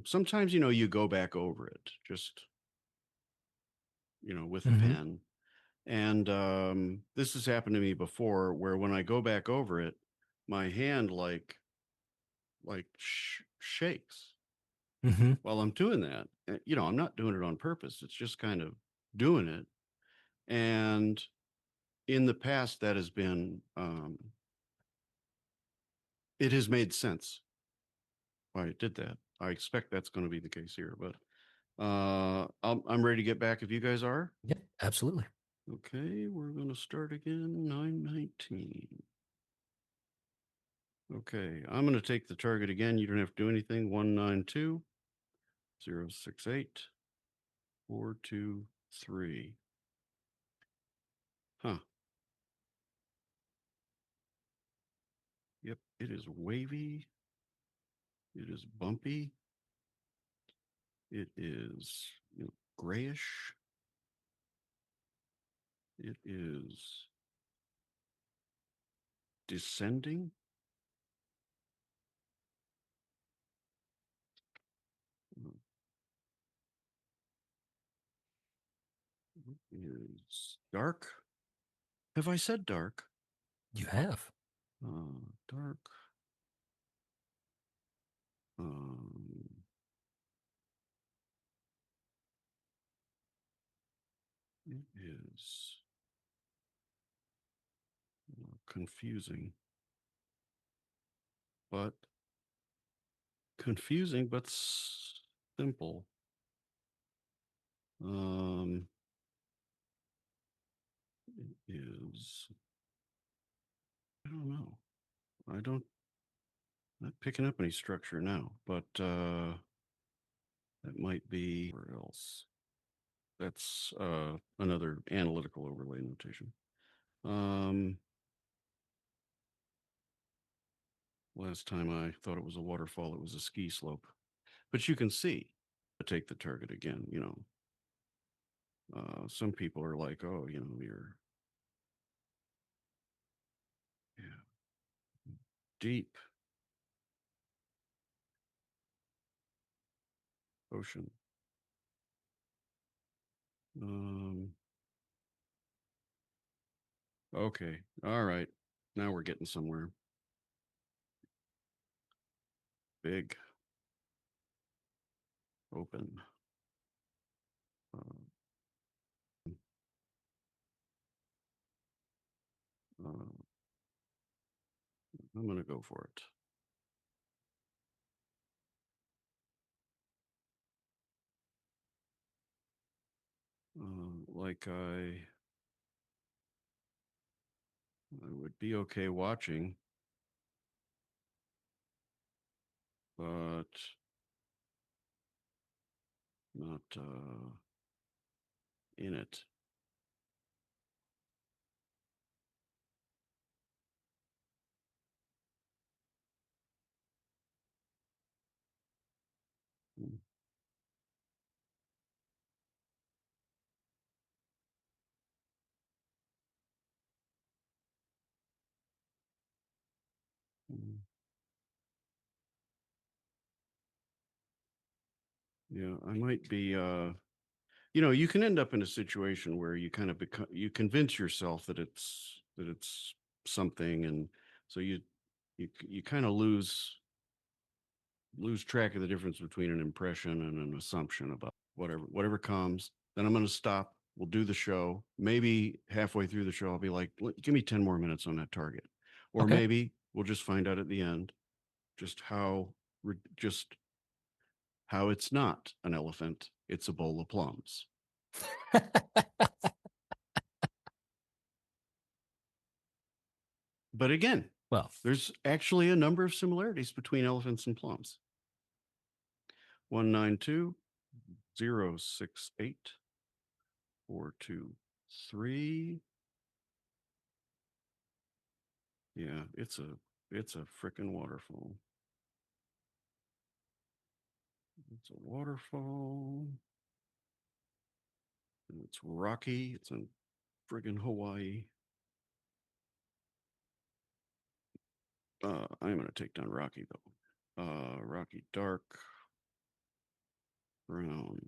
sometimes you go back over it, just with a Mhm. pen, and this has happened to me before, where when I go back over it, my hand shakes Mhm. while I'm doing that. I'm not doing it on purpose. It's just kind of doing it. And in the past, that has been, it has made sense why I did that. I expect that's going to be the case here, but I'm ready to get back if you guys are. Yeah, absolutely. Okay, we're going to start again, 919. Okay, I'm going to take the target again. You don't have to do anything. 192 068 423. Huh. Yep, it is wavy. It is bumpy. It is grayish. It is descending. It is dark. Have I said dark? You have. Dark. Um, it is confusing, but simple. It is. I don't know. Not picking up any structure now, but that might be where else. That's another analytical overlay notation. Last time I thought it was a waterfall, it was a ski slope. But you can see, take the target again, some people are like, oh, you're deep ocean. Okay. All right. Now we're getting somewhere. Big. Open. I'm going to go for it. Like I would be okay watching, but not in it. Yeah, I might be you can end up in a situation where you kind of you convince yourself that it's something, and so you kind of lose track of the difference between an impression and an assumption about whatever comes. Then I'm going to stop. We'll do the show. Maybe halfway through the show, I'll be like, give me 10 more minutes on that target. Or Okay. maybe we'll just find out at the end just how it's not an elephant. It's a bowl of plums. But again, Well, there's actually a number of similarities between elephants and plums. 192-068-423. Yeah, it's a frickin' waterfall. It's a waterfall. And it's rocky. It's in friggin' Hawaii. I'm going to take down Rocky, though. Rocky dark, brown,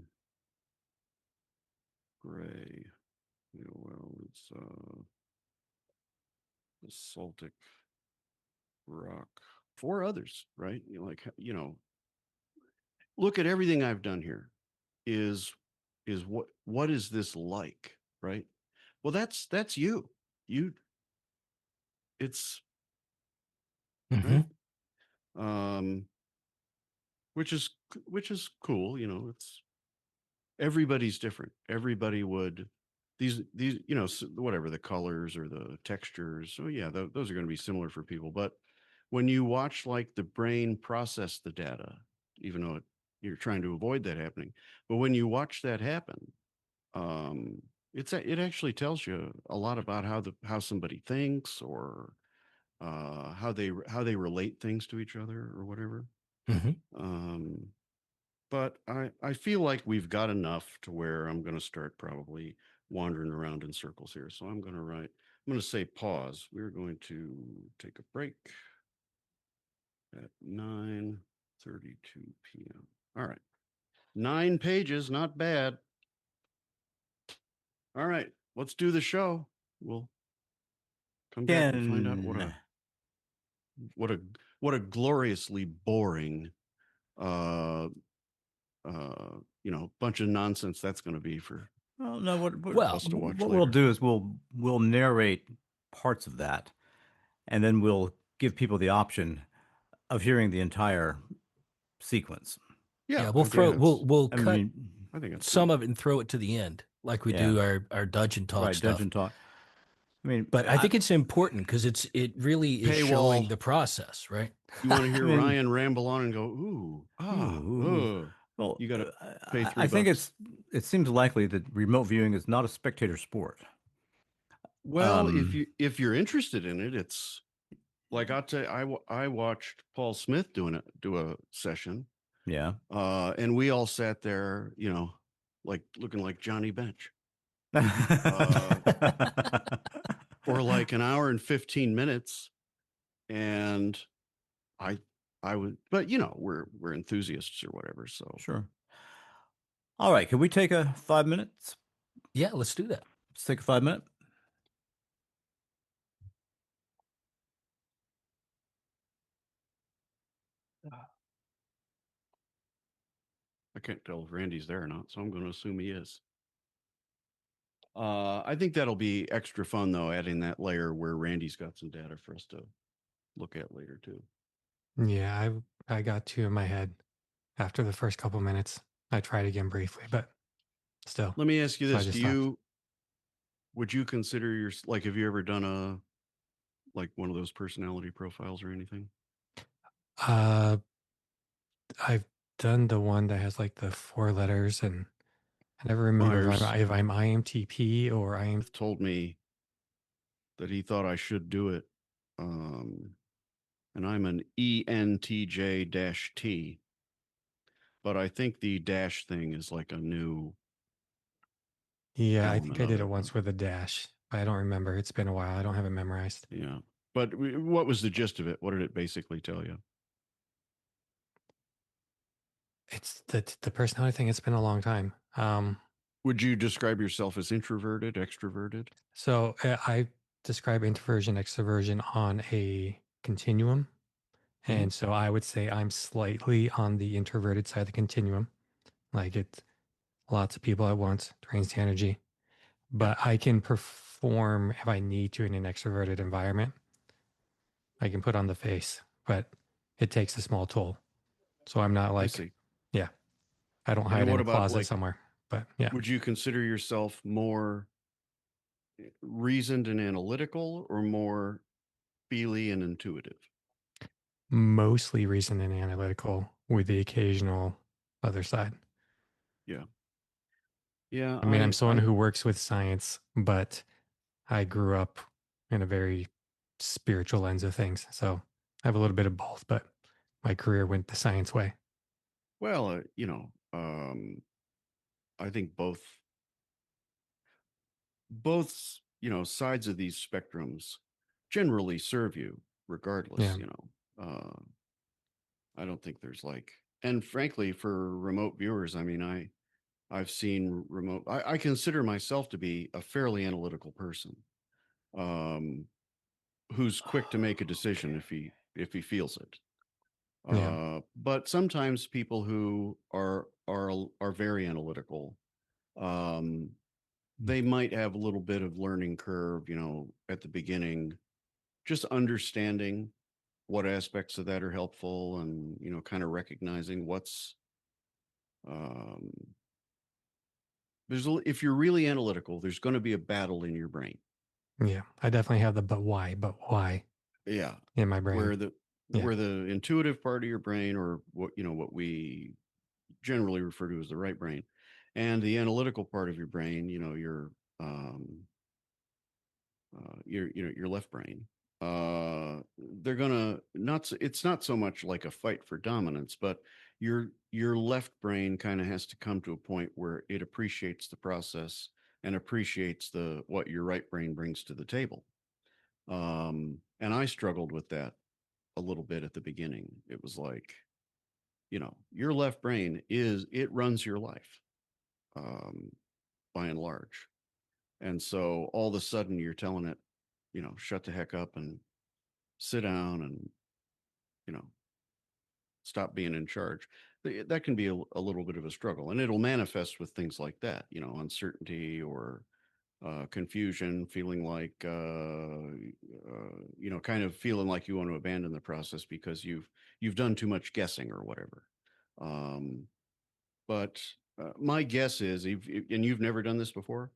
gray. Yeah, well, it's basaltic rock. 4 others, right? Look at everything I've done here. Is what is this like, right? Well, that's you. It's mhm. right. Which is cool. It's everybody's different. Everybody would these whatever the colors or the textures. So yeah, those are going to be similar for people. But when you watch like the brain process the data, even though you're trying to avoid that happening, but when you watch that happen, it actually tells you a lot about how somebody thinks, or how they relate things to each other or whatever. Mhm. But I feel like we've got enough to where I'm going to start probably wandering around in circles here. So I'm going to say pause. We're going to take a break at 9:32 p.m. All right. 9 pages, not bad. All right, let's do the show. We'll come back and find out Ken, what a gloriously boring bunch of nonsense that's going to be for well, no, Well, us to watch what later. we'll do is we'll narrate parts of that, and then we'll give people the option of hearing the entire sequence. Yeah, yeah, we'll I cut mean, I think it's some of it and throw it to the end, like we Yeah. do our dungeon talk right, stuff. dungeon talk. I mean, But I think it's important because it really is Paywall. showing the process, right? You want to hear I mean- Ryan ramble on and go, ooh, well, you got to pay $3. I think it seems likely that remote viewing is not a spectator sport. Well, Um, if you're interested in it, it's like I'll tell you, I watched Paul Smith do a session, Yeah. and we all sat there, like looking like Johnny Bench for like an hour and 15 minutes, and I would, but we're enthusiasts or whatever, so Sure. All right. Can we take a 5 minutes? Yeah, let's do that. Let's take a 5 minute. I can't tell if Randy's there or not, so I'm going to assume he is. I think that'll be extra fun though, adding that layer where Randy's got some data for us to look at later too. Yeah, I got two in my head after the first couple minutes. I tried again briefly, but still. Let me ask you So I this: just stopped. would you consider like, have you ever done like one of those personality profiles or anything? Uh, I've done the one that has like the 4 letters, and I never remember Myers if I'm IMTP or IM. told me that he thought I should do it. And I'm an ENTJ-T, but I think the dash thing is like a new Yeah, I think element I of did it it. once with a dash. I don't remember. It's been a while. I don't have it memorized. Yeah. But what was the gist of it? What did it basically tell you? It's the personality thing. It's been a long time. Would you describe yourself as introverted, extroverted? So I describe introversion, extroversion on a continuum. Mhm. And so I would say I'm slightly on the introverted side of the continuum. Like it's lots of people at once, drains the energy. Yeah, But I can perform if I need to in an extroverted environment. I can put on the face, but it takes a small toll. So I'm not I like, see. yeah, I don't hide And in what a about closet like, somewhere. But yeah, would you consider yourself more reasoned and analytical or more feely and intuitive? mostly reasoned and analytical with the occasional other side. Yeah. Yeah, I mean, I'm someone I who works with science, but I grew up in a very spiritual lens of things. So I have a little bit of both, but my career went the science way. well, I think both sides of these spectrums generally serve you regardless. Yeah. I don't think there's like, and frankly, for remote viewers, I mean, I've seen remote. I consider myself to be a fairly analytical person, um, who's quick to make a decision if he feels it. Yeah. But sometimes people who are very analytical, um, they might have a little bit of learning curve, at the beginning, just understanding what aspects of that are helpful, and kind of recognizing what's um, if you're really analytical, there's going to be a battle in your brain. Yeah. I definitely have the but why Yeah, in my brain. where the Yeah. where the intuitive part of your brain, or what we generally refer to as the right brain, and the analytical part of your brain, um, your left brain, they're gonna not it's not so much like a fight for dominance, but your left brain kind of has to come to a point where it appreciates the process and appreciates the what your right brain brings to the table. And I struggled with that a little bit at the beginning. It was like, your left brain it runs your life, um, by and large. And so all of a sudden you're telling it, shut the heck up and sit down and, you know, stop being in charge. That can be a little bit of a struggle, and it'll manifest with things like that, uncertainty or confusion, feeling like, kind of feeling like you want to abandon the process because you've done too much guessing or whatever. Um, but my guess is, and you've never done this before,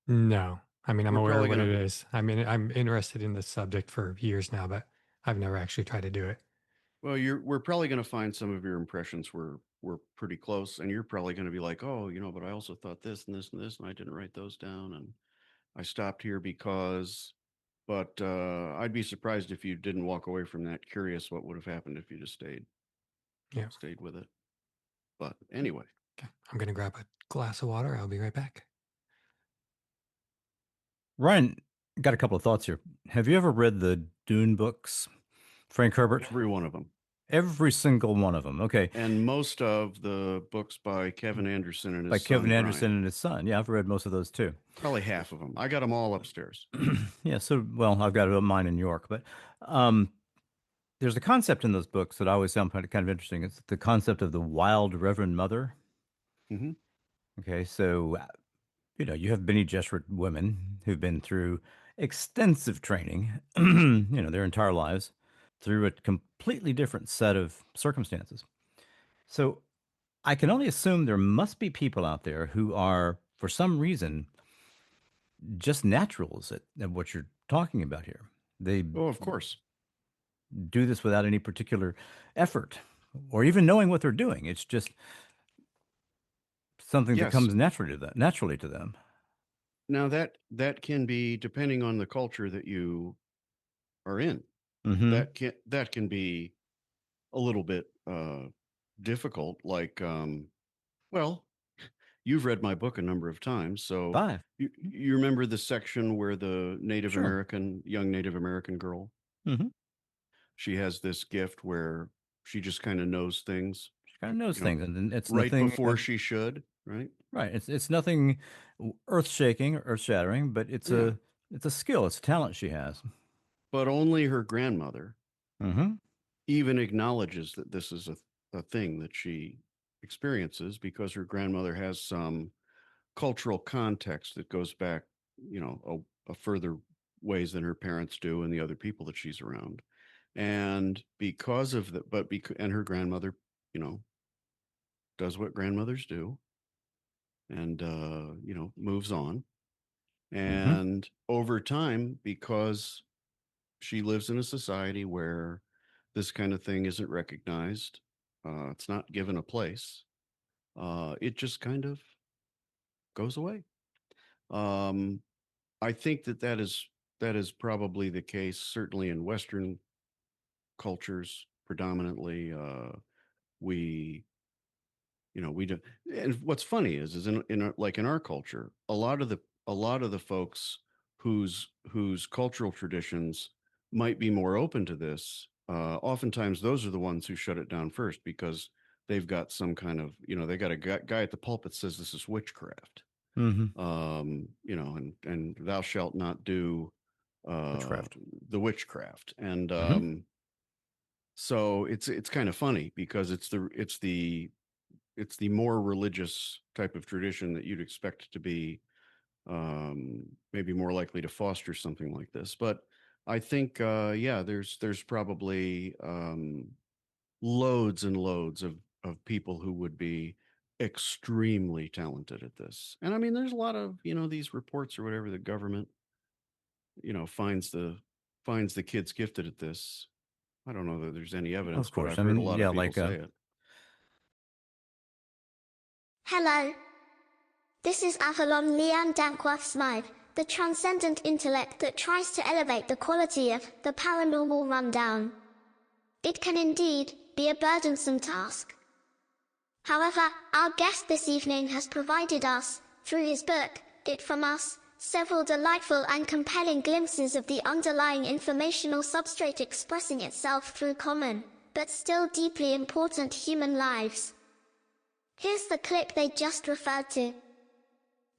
No. I mean, I'm we're aware of probably what going it to is. I mean, I'm interested in this subject for years now, but I've never actually tried to do it. Well, we're probably going to find some of your impressions were pretty close, and you're probably going to be like, oh, but I also thought this and this and this, and I didn't write those down, and I stopped here because. But I'd be surprised if you didn't walk away from that curious what would have happened if you just Yeah. stayed with it. But anyway, Okay. I'm going to grab a glass of water. I'll be right back. Ryan, got a couple of thoughts here. Have you ever read the Dune books, Frank Herbert? every one of them, Every single one of them. Okay. and most of the books by Kevin Anderson and By his Kevin son Anderson Brian, and his son. Yeah, I've read most of those too. probably half of them. I got them all upstairs. Yeah, so, well, I've got mine in New York, but um, there's a concept in those books that I always found kind of interesting. It's the concept of the wild Reverend Mother. Hmm. Okay, so, you have Bene Gesserit women who've been through extensive training, their entire lives. through a completely different set of circumstances. So I can only assume there must be people out there who are, for some reason, just naturals at what you're talking about here. They Oh, of course. do this without any particular effort or even knowing what they're doing. It's just something that Yes. comes naturally to them. Now that can be, depending on the culture that you are in, Mm-hmm. that can be a little bit difficult. Like, well, you've read my book a number of times, so 5. you remember the section where the Sure. young Native American girl, Mm-hmm. she has this gift where she just kind of knows things, She kind of knows you know, things, and it's right nothing. before she should, right? Right. It's nothing earth-shaking, earth-shattering, but Yeah. it's a skill, it's a talent she has. But only her grandmother Mm-hmm. even acknowledges that this is a thing that she experiences, because her grandmother has some cultural context that goes back, a further ways than her parents do and the other people that she's around. And because of that, and her grandmother, does what grandmothers do, and moves on. Mm-hmm. And over time, because she lives in a society where this kind of thing isn't recognized, it's not given a place, it just kind of goes away. I think that is probably the case, certainly in Western cultures predominantly. We we do. And what's funny is in our culture, a lot of the folks whose cultural traditions might be more open to this, oftentimes those are the ones who shut it down first, because they've got some kind of, they got a guy at the pulpit says this is witchcraft. Mm-hmm. And thou shalt not do Witchcraft. the witchcraft. And Mm-hmm. so it's kind of funny, because it's the more religious type of tradition that you'd expect to be maybe more likely to foster something like this. But I think, there's probably loads and loads of people who would be extremely talented at this. And I mean, there's a lot of, these reports or whatever, the government, finds the kids gifted at this. I don't know that there's any evidence, Of but course. I've I heard a mean, lot yeah, of people like say it. Hello. This is Avalon Leanne Dankworth Smythe, the transcendent intellect that tries to elevate the quality of the paranormal rundown. It can indeed be a burdensome task. However, our guest this evening has provided us, through his book, It From Us, several delightful and compelling glimpses of the underlying informational substrate expressing itself through common, but still deeply important human lives. Here's the clip they just referred to.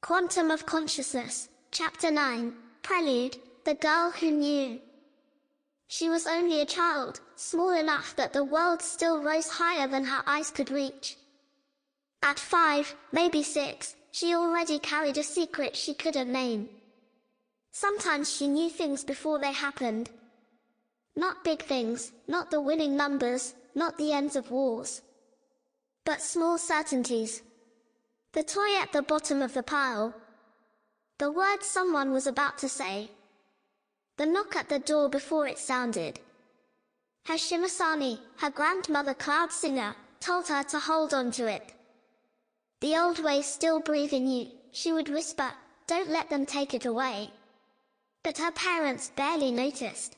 Quantum of Consciousness, Chapter 9, Prelude, The Girl Who Knew. She was only a child, small enough that the world still rose higher than her eyes could reach. At 5, maybe 6, she already carried a secret she couldn't name. Sometimes she knew things before they happened. Not big things, not the winning numbers, not the ends of wars. But small certainties. The toy at the bottom of the pile. The word someone was about to say. The knock at the door before it sounded. Hashimasani, her grandmother cloud singer, told her to hold on to it. The old ways still breathe in you, she would whisper, don't let them take it away. But her parents barely noticed.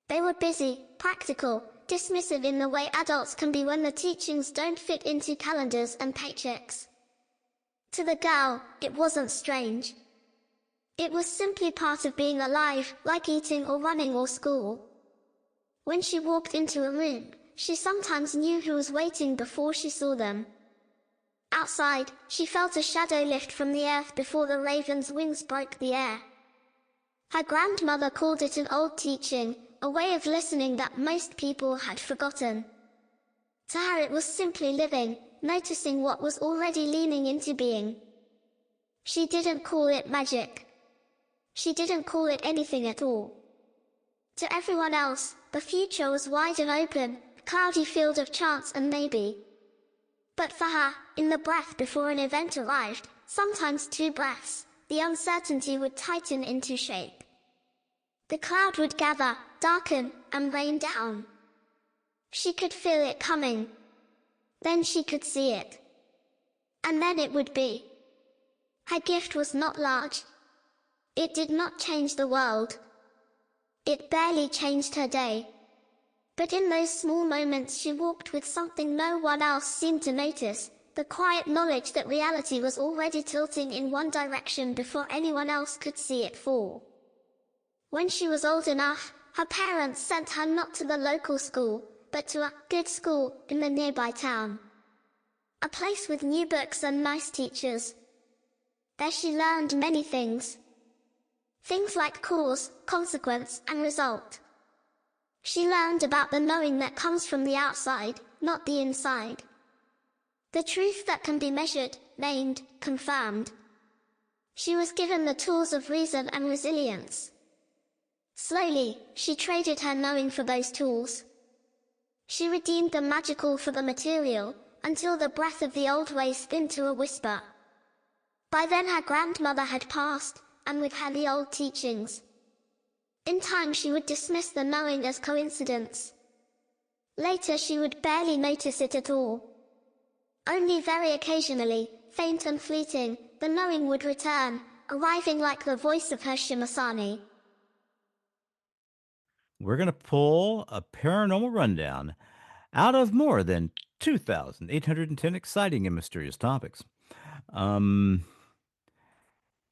They were busy, practical, dismissive in the way adults can be when the teachings don't fit into calendars and paychecks. To the girl, it wasn't strange. It was simply part of being alive, like eating or running or school. When she walked into a room, she sometimes knew who was waiting before she saw them. Outside, she felt a shadow lift from the earth before the raven's wings broke the air. Her grandmother called it an old teaching, a way of listening that most people had forgotten. To her it was simply living, noticing what was already leaning into being. She didn't call it magic. She didn't call it anything at all. To everyone else, the future was wide and open, a cloudy field of chance and maybe. But for her, in the breath before an event arrived, sometimes 2 breaths, the uncertainty would tighten into shape. The cloud would gather, darken, and rain down. She could feel it coming. Then she could see it. And then it would be. Her gift was not large. It did not change the world. It barely changed her day. But in those small moments she walked with something no one else seemed to notice, the quiet knowledge that reality was already tilting in one direction before anyone else could see it fall. When she was old enough, her parents sent her not to the local school, but to a good school in the nearby town. A place with new books and nice teachers. There she learned many things. Things like cause, consequence, and result. She learned about the knowing that comes from the outside, not the inside. The truth that can be measured, named, confirmed. She was given the tools of reason and resilience. Slowly, she traded her knowing for those tools. She redeemed the magical for the material, until the breath of the old ways thinned to a whisper. By then her grandmother had passed, and with her the old teachings. In time she would dismiss the knowing as coincidence. Later she would barely notice it at all. Only very occasionally, faint and fleeting, the knowing would return, arriving like the voice of her Shimasani. We're going to pull a paranormal rundown out of more than 2,810 exciting and mysterious topics. And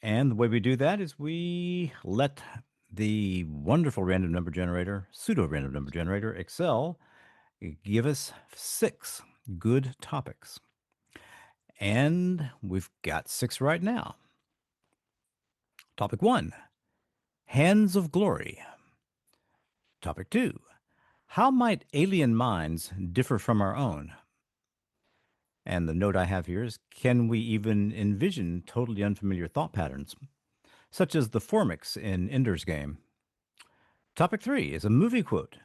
the way we do that is we let the wonderful random number generator, pseudo-random number generator, Excel, give us 6 good topics. And we've got 6 right now. Topic 1, Hands of Glory. Topic 2, how might alien minds differ from our own? And the note I have here is, can we even envision totally unfamiliar thought patterns, such as the Formix in Ender's Game? Topic 3 is a movie quote.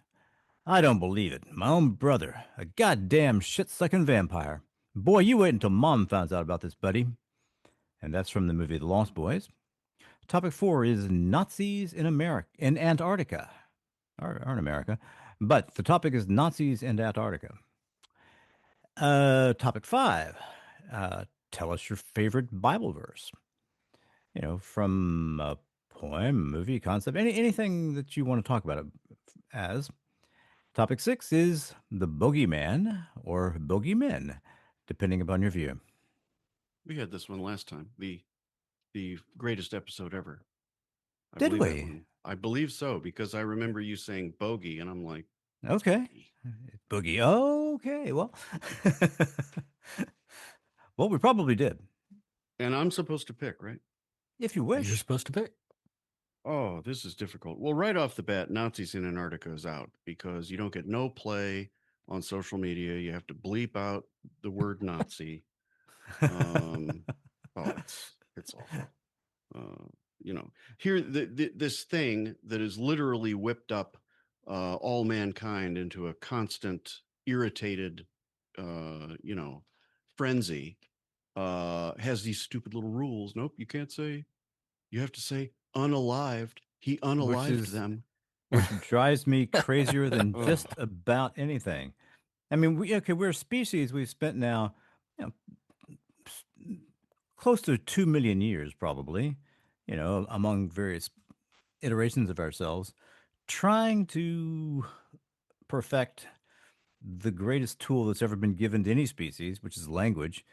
I don't believe it. My own brother, a goddamn shit-sucking vampire. Boy, you wait until Mom finds out about this, buddy. And that's from the movie The Lost Boys. Topic 4 is Nazis in Antarctica. Or in America. But the topic is Nazis in Antarctica. Topic 5, tell us your favorite Bible verse. You know, from a poem, movie, concept, anything that you want to talk about it as. Topic 6 is the bogeyman or bogeymen, depending upon your view. We had this one last time. The greatest episode ever. Did believe that we? one. I believe so, because I remember you saying bogey, and I'm like, Okay. bogey. Boogie. Okay. Well, well, we probably did. And I'm supposed to pick, right? If you You're wish. supposed to pick. Oh, this is difficult. Well, right off the bat, Nazis in Antarctica is out because you don't get no play on social media. You have to bleep out the word Nazi. Oh, it's awful. You know, here this thing that has literally whipped up all mankind into a constant irritated, frenzy, has these stupid little rules. Nope, you can't say. You have to say unalived. He unalived them. Which drives me crazier than Ugh. just about anything. I mean, we're a species we've spent now, close to 2 million years probably, among various iterations of ourselves, trying to perfect the greatest tool that's ever been given to any species, which is language.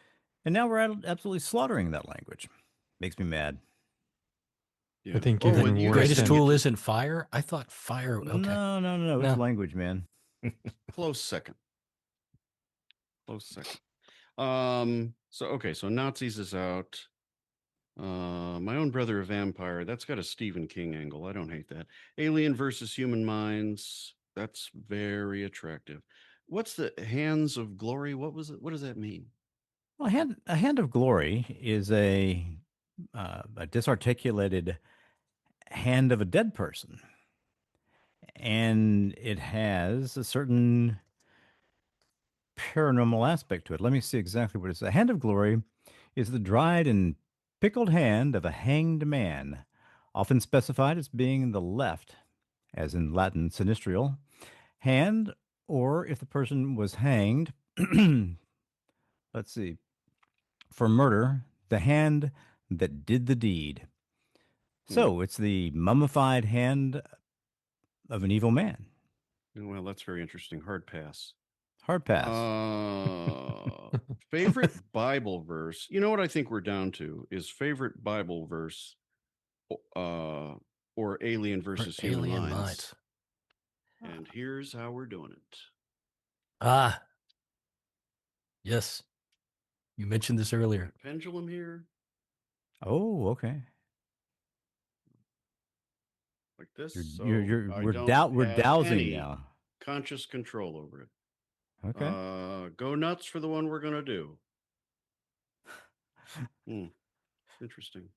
And now we're absolutely slaughtering that language. Makes me mad. Yeah. I think Oh, even and you worse Greatest than- tool isn't fire? I thought fire. Okay. No. No. It's language, man. Close second. So Nazis is out. My Own Brother, a Vampire. That's got a Stephen King angle. I don't hate that. Alien versus Human Minds. That's very attractive. What's the Hands of Glory? What was it? What does that mean? Well, a hand of glory is a disarticulated hand of a dead person. and it has a certain paranormal aspect to it. Let me see exactly what it is. The hand of glory is the dried and pickled hand of a hanged man, often specified as being the left, as in Latin sinistrial, hand, or if the person was hanged, let's see, for murder, the hand that did the deed. So it's the mummified hand of an evil man. Well, that's very interesting. Hard pass. Hard pass. Favorite Bible verse. You know what I think we're down to is favorite Bible verse, or alien versus human Alien minds. minds. And here's how we're doing it. Ah, yes. You mentioned this earlier. Pendulum here, Oh, okay. like this. We're dowsing any now. conscious control over it. Okay. Go nuts for the one we're gonna do. Interesting.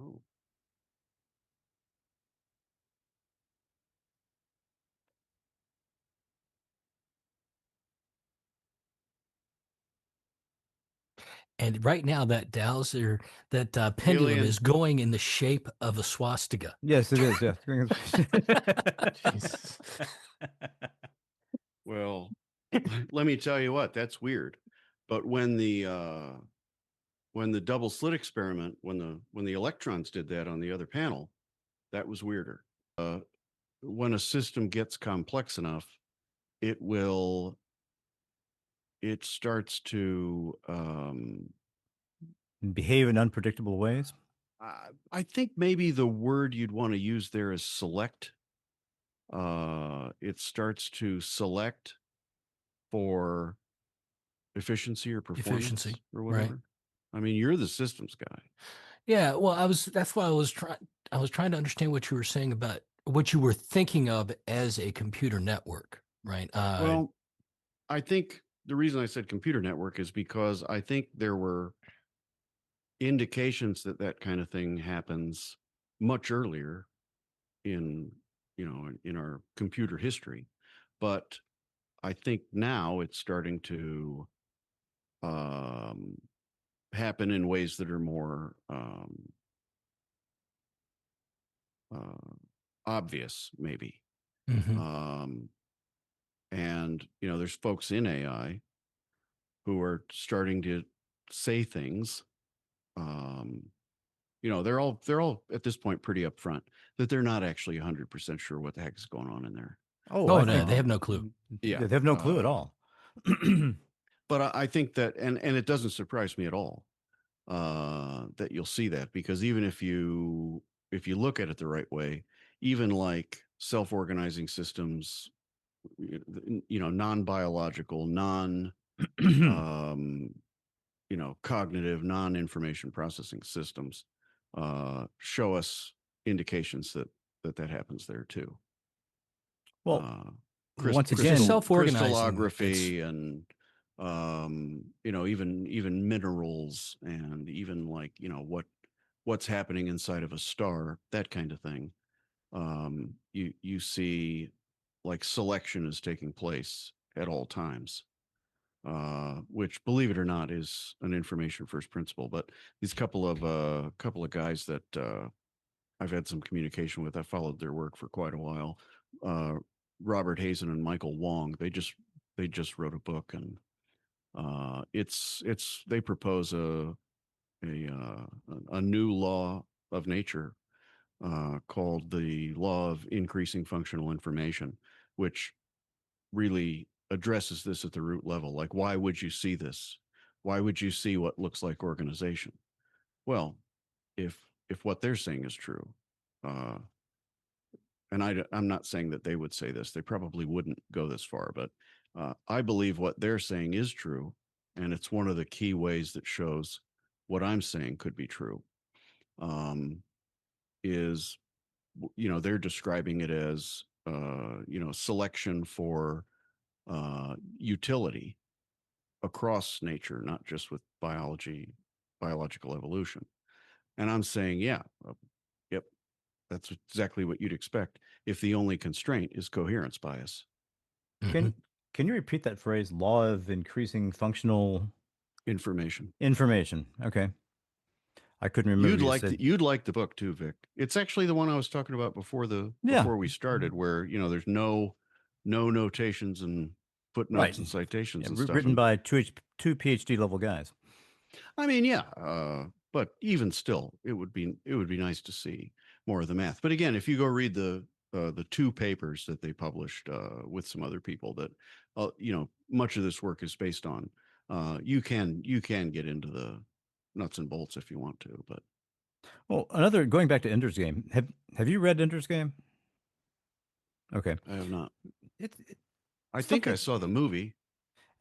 Oh. And right now, that dowser, that pendulum Alien. is going in the shape of a swastika. Yes, it is. Yeah. Jesus. Well, let me tell you what, that's weird. But when the double slit experiment, when the electrons did that on the other panel, that was weirder. When a system gets complex enough, it starts to Behave in unpredictable ways. I think maybe the word you'd want to use there is select. It starts to select for efficiency or performance or whatever. Right. I mean, you're the systems guy. Yeah, well, that's why I was trying to understand what you were saying about what you were thinking of as a computer network, right? Well, I think the reason I said computer network is because I think there were indications that that kind of thing happens much earlier in our computer history, but I think now it's starting to happen in ways that are more obvious, maybe. Mhm. And there's folks in AI who are starting to say things. They're all at this point pretty upfront that they're not actually 100% sure what the heck is going on in there. Oh, Oh, I no, think they have no clue. Yeah, they have no clue at all. But I think that, and it doesn't surprise me at all that you'll see that, because even if you look at it the right way, even like self-organizing systems, non-biological, cognitive, non-information processing systems show us indications that happens there too. Well, Crystal, once It's again, just self-organizing. crystallography and even minerals, and even like what's happening inside of a star, that kind of thing. You see like selection is taking place at all times, which, believe it or not, is an information first principle. But these couple of guys that I've had some communication with, I followed their work for quite a while. Robert Hazen and Michael Wong, they just wrote a book, and they propose a new law of nature called the law of increasing functional information, which really addresses this at the root level. Like, why would you see this? Why would you see what looks like organization? Well, if what they're saying is true, and I'm not saying that they would say this, they probably wouldn't go this far, but I believe what they're saying is true, and it's one of the key ways that shows what I'm saying could be true. Is they're describing it as selection for utility across nature, not just with biological evolution. And I'm saying, yeah, yep, that's exactly what you'd expect if the only constraint is coherence bias. Can you repeat that phrase? Law of increasing functional Information. Okay. I couldn't remember. You'd like the book too, Vic. It's actually the one I was talking about before we started, where there's no notations and footnotes and citations and stuff. Written by two PhD level guys. I mean, yeah, but even still, it would be nice to see more of the math. But again, if you go read the 2 papers that they published with some other people that much of this work is based on, you can get into the nuts and bolts if you want to. But going back to Ender's Game, have you read Ender's Game? Okay, I have not. I It's think I something- saw the movie.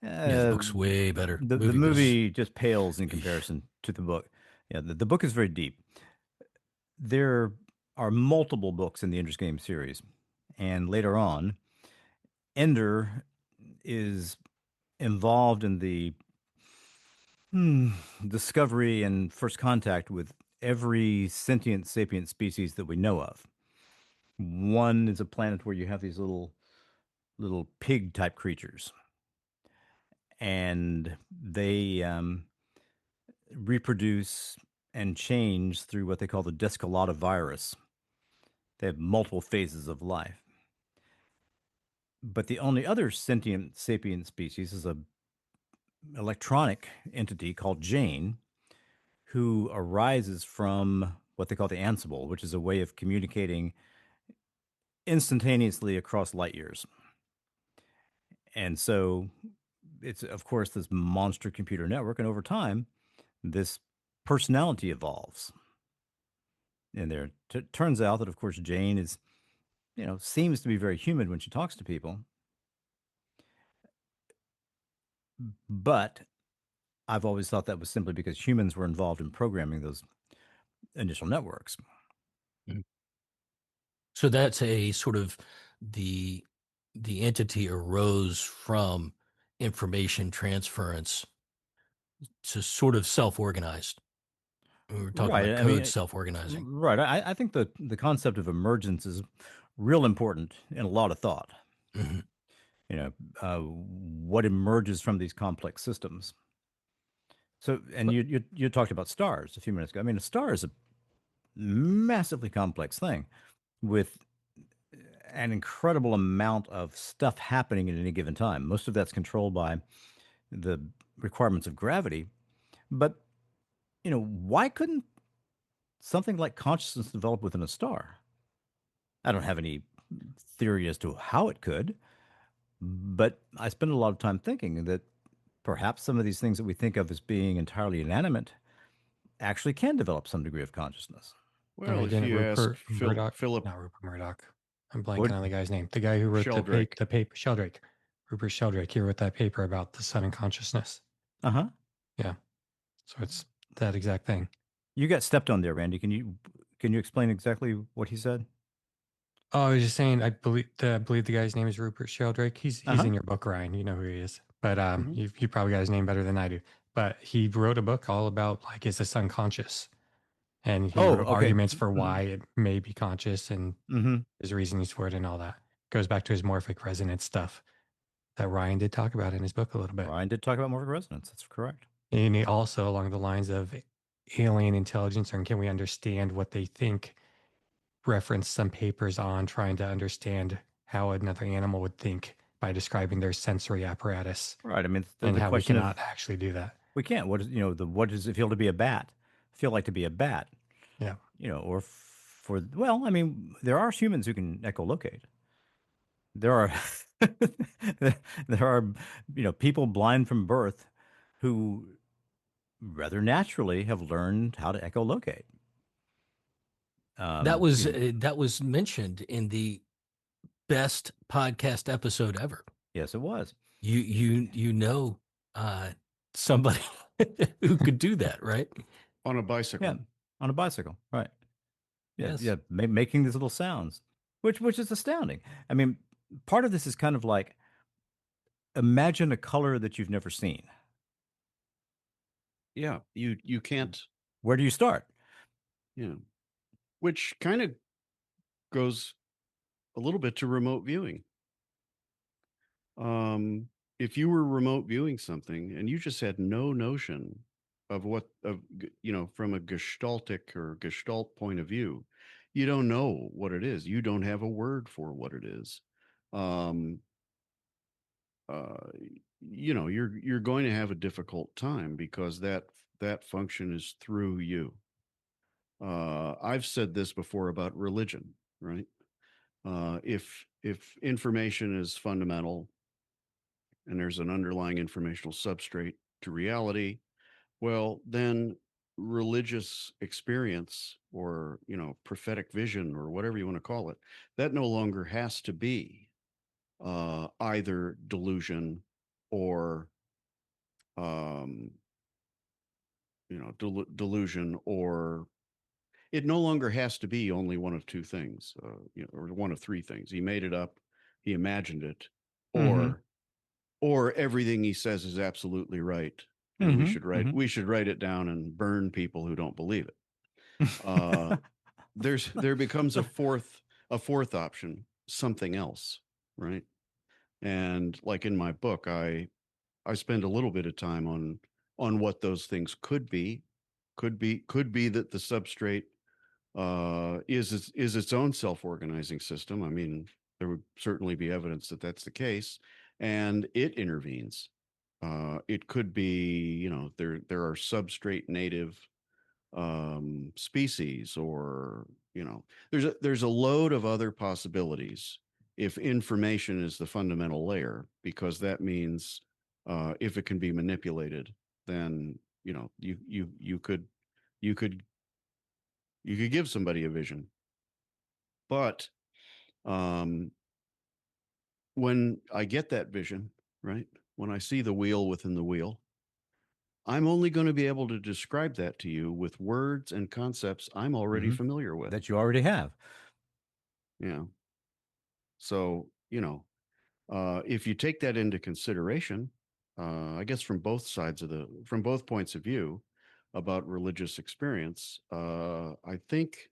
Yeah, the book's way better. The movie just pales in comparison to the book. Yeah, the book is very deep. There are multiple books in the Ender's Game series, and later on, Ender is involved in the discovery and first contact with every sentient sapient species that we know of. One is a planet where you have these little pig type creatures, and they reproduce and change through what they call the Descolata virus. They have multiple phases of life. But the only other sentient sapient species is a electronic entity called Jane, who arises from what they call the Ansible, which is a way of communicating instantaneously across light years. And so it's, of course, this monster computer network. And over time, this personality evolves. And there turns out that, of course, Jane is, seems to be very human when she talks to people. But I've always thought that was simply because humans were involved in programming those initial networks. So that's a sort of the entity arose from information transference to sort of self-organized. We were talking about code self-organizing. Right. I think the concept of emergence is real important in a lot of thought. Mm-hmm. What emerges from these complex systems. So, and you talked about stars a few minutes ago. I mean, a star is a massively complex thing with an incredible amount of stuff happening at any given time. Most of that's controlled by the requirements of gravity. But, why couldn't something like consciousness develop within a star? I don't have any theory as to how it could, but I spend a lot of time thinking that perhaps some of these things that we think of as being entirely inanimate actually can develop some degree of consciousness. Well, if you ask Philip, not Rupert Murdoch. I'm blanking on the guy's name. The guy who wrote the paper, Sheldrake. Rupert Sheldrake. He wrote that paper about the sun and consciousness. Uh-huh. Yeah. So it's that exact thing. You got stepped on there, Randy. Can you explain exactly what he said? Oh, I was just saying, I believe the guy's name is Rupert Sheldrake. He's in your book, Ryan. You know who he is. But you probably got his name better than I do. But he wrote a book all about, like, is the sun conscious? And he wrote arguments for why it may be conscious and his reasonings for it and all that. Goes back to his morphic resonance stuff that Ryan did talk about in his book a little bit. Ryan did talk about morphic resonance. That's correct. And he also, along the lines of alien intelligence, and can we understand what they think, referenced some papers on trying to understand how another animal would think by describing their sensory apparatus. Right. I mean, and how we cannot actually do that. We can't. What does it feel to be a bat? Feel like to be a bat? Yeah. Or there are humans who can echolocate. There are there are people blind from birth who rather naturally have learned how to echolocate. That was mentioned in the best podcast episode ever. Yes, it was. Somebody who could do that, right? On a bicycle. Yeah, on a bicycle, right. Yes. Yeah, making these little sounds, which is astounding. I mean, part of this is kind of like, imagine a color that you've never seen. Yeah, you can't. Where do you start? Yeah. Which kind of goes a little bit to remote viewing. If you were remote viewing something and you just had no notion of from a gestaltic or gestalt point of view, you don't know what it is. You don't have a word for what it is. Um, you're going to have a difficult time because that function is through you. I've said this before about religion, right? If information is fundamental and there's an underlying informational substrate to reality, well, then religious experience or, prophetic vision or whatever you want to call it, that no longer has to be either delusion or, um, delusion, or it no longer has to be only one of two things, or one of three things. He made it up, he imagined it, Mhm. or everything he says is absolutely right, and we should write it down and burn people who don't believe it. Uh, there becomes a fourth option, something else, right? And like in my book, I spend a little bit of time on what those things could be. Could be that the substrate is its own self-organizing system. I mean, there would certainly be evidence that that's the case, and it intervenes. It could be, there are substrate native species, or there's a load of other possibilities if information is the fundamental layer, because that means if it can be manipulated, then you could you could give somebody a vision. But um, when I get that vision, right, when I see the wheel within the wheel, I'm only going to be able to describe that to you with words and concepts I'm already familiar with. That you already have. Yeah. So, if you take that into consideration, I guess from both points of view about religious experience, I think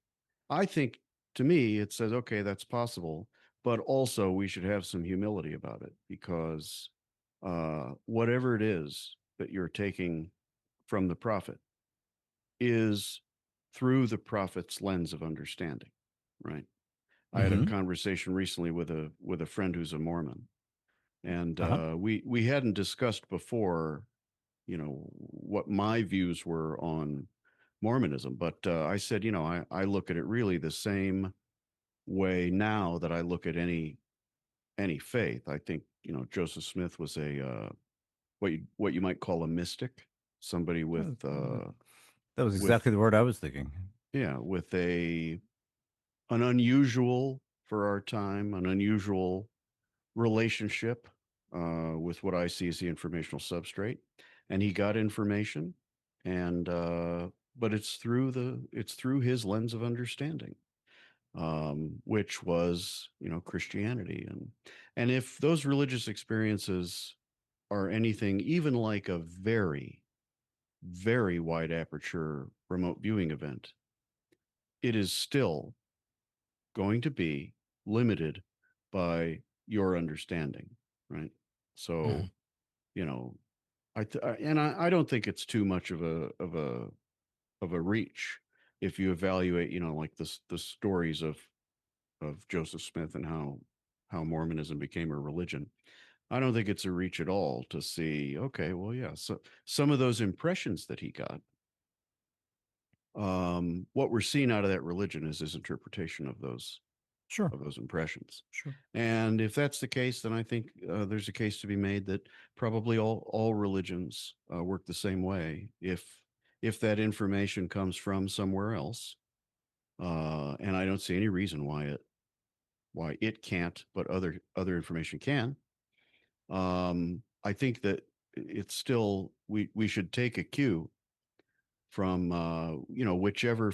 to me it says, okay, that's possible, but also we should have some humility about it, because whatever it is that you're taking from the prophet is through the prophet's lens of understanding, right? I had a Mhm. conversation recently with a friend who's a Mormon, and Uh-huh. we hadn't discussed before, what my views were on Mormonism, but I said, I look at it really the same way now that I look at any faith. I think, Joseph Smith was a what you might call a mystic, somebody with That was with exactly the word I was thinking. yeah, with an unusual, for our time, an unusual relationship with what I see as the informational substrate. And he got information, and but it's through his lens of understanding, which was, Christianity. And if those religious experiences are anything even like a very, very wide aperture remote viewing event, it is still going to be limited by your understanding, right? So, Mhm. you know, I don't think it's too much of a reach if you evaluate, like the stories of Joseph Smith and how Mormonism became a religion. I don't think it's a reach at all to see, okay, well, yeah, so some of those impressions that he got, what we're seeing out of that religion is his interpretation Sure. of those impressions. Sure. And if that's the case, then I think there's a case to be made that probably all religions work the same way. If that information comes from somewhere else, and I don't see any reason why it can't, but other information can. I think that it's still we should take a cue from whichever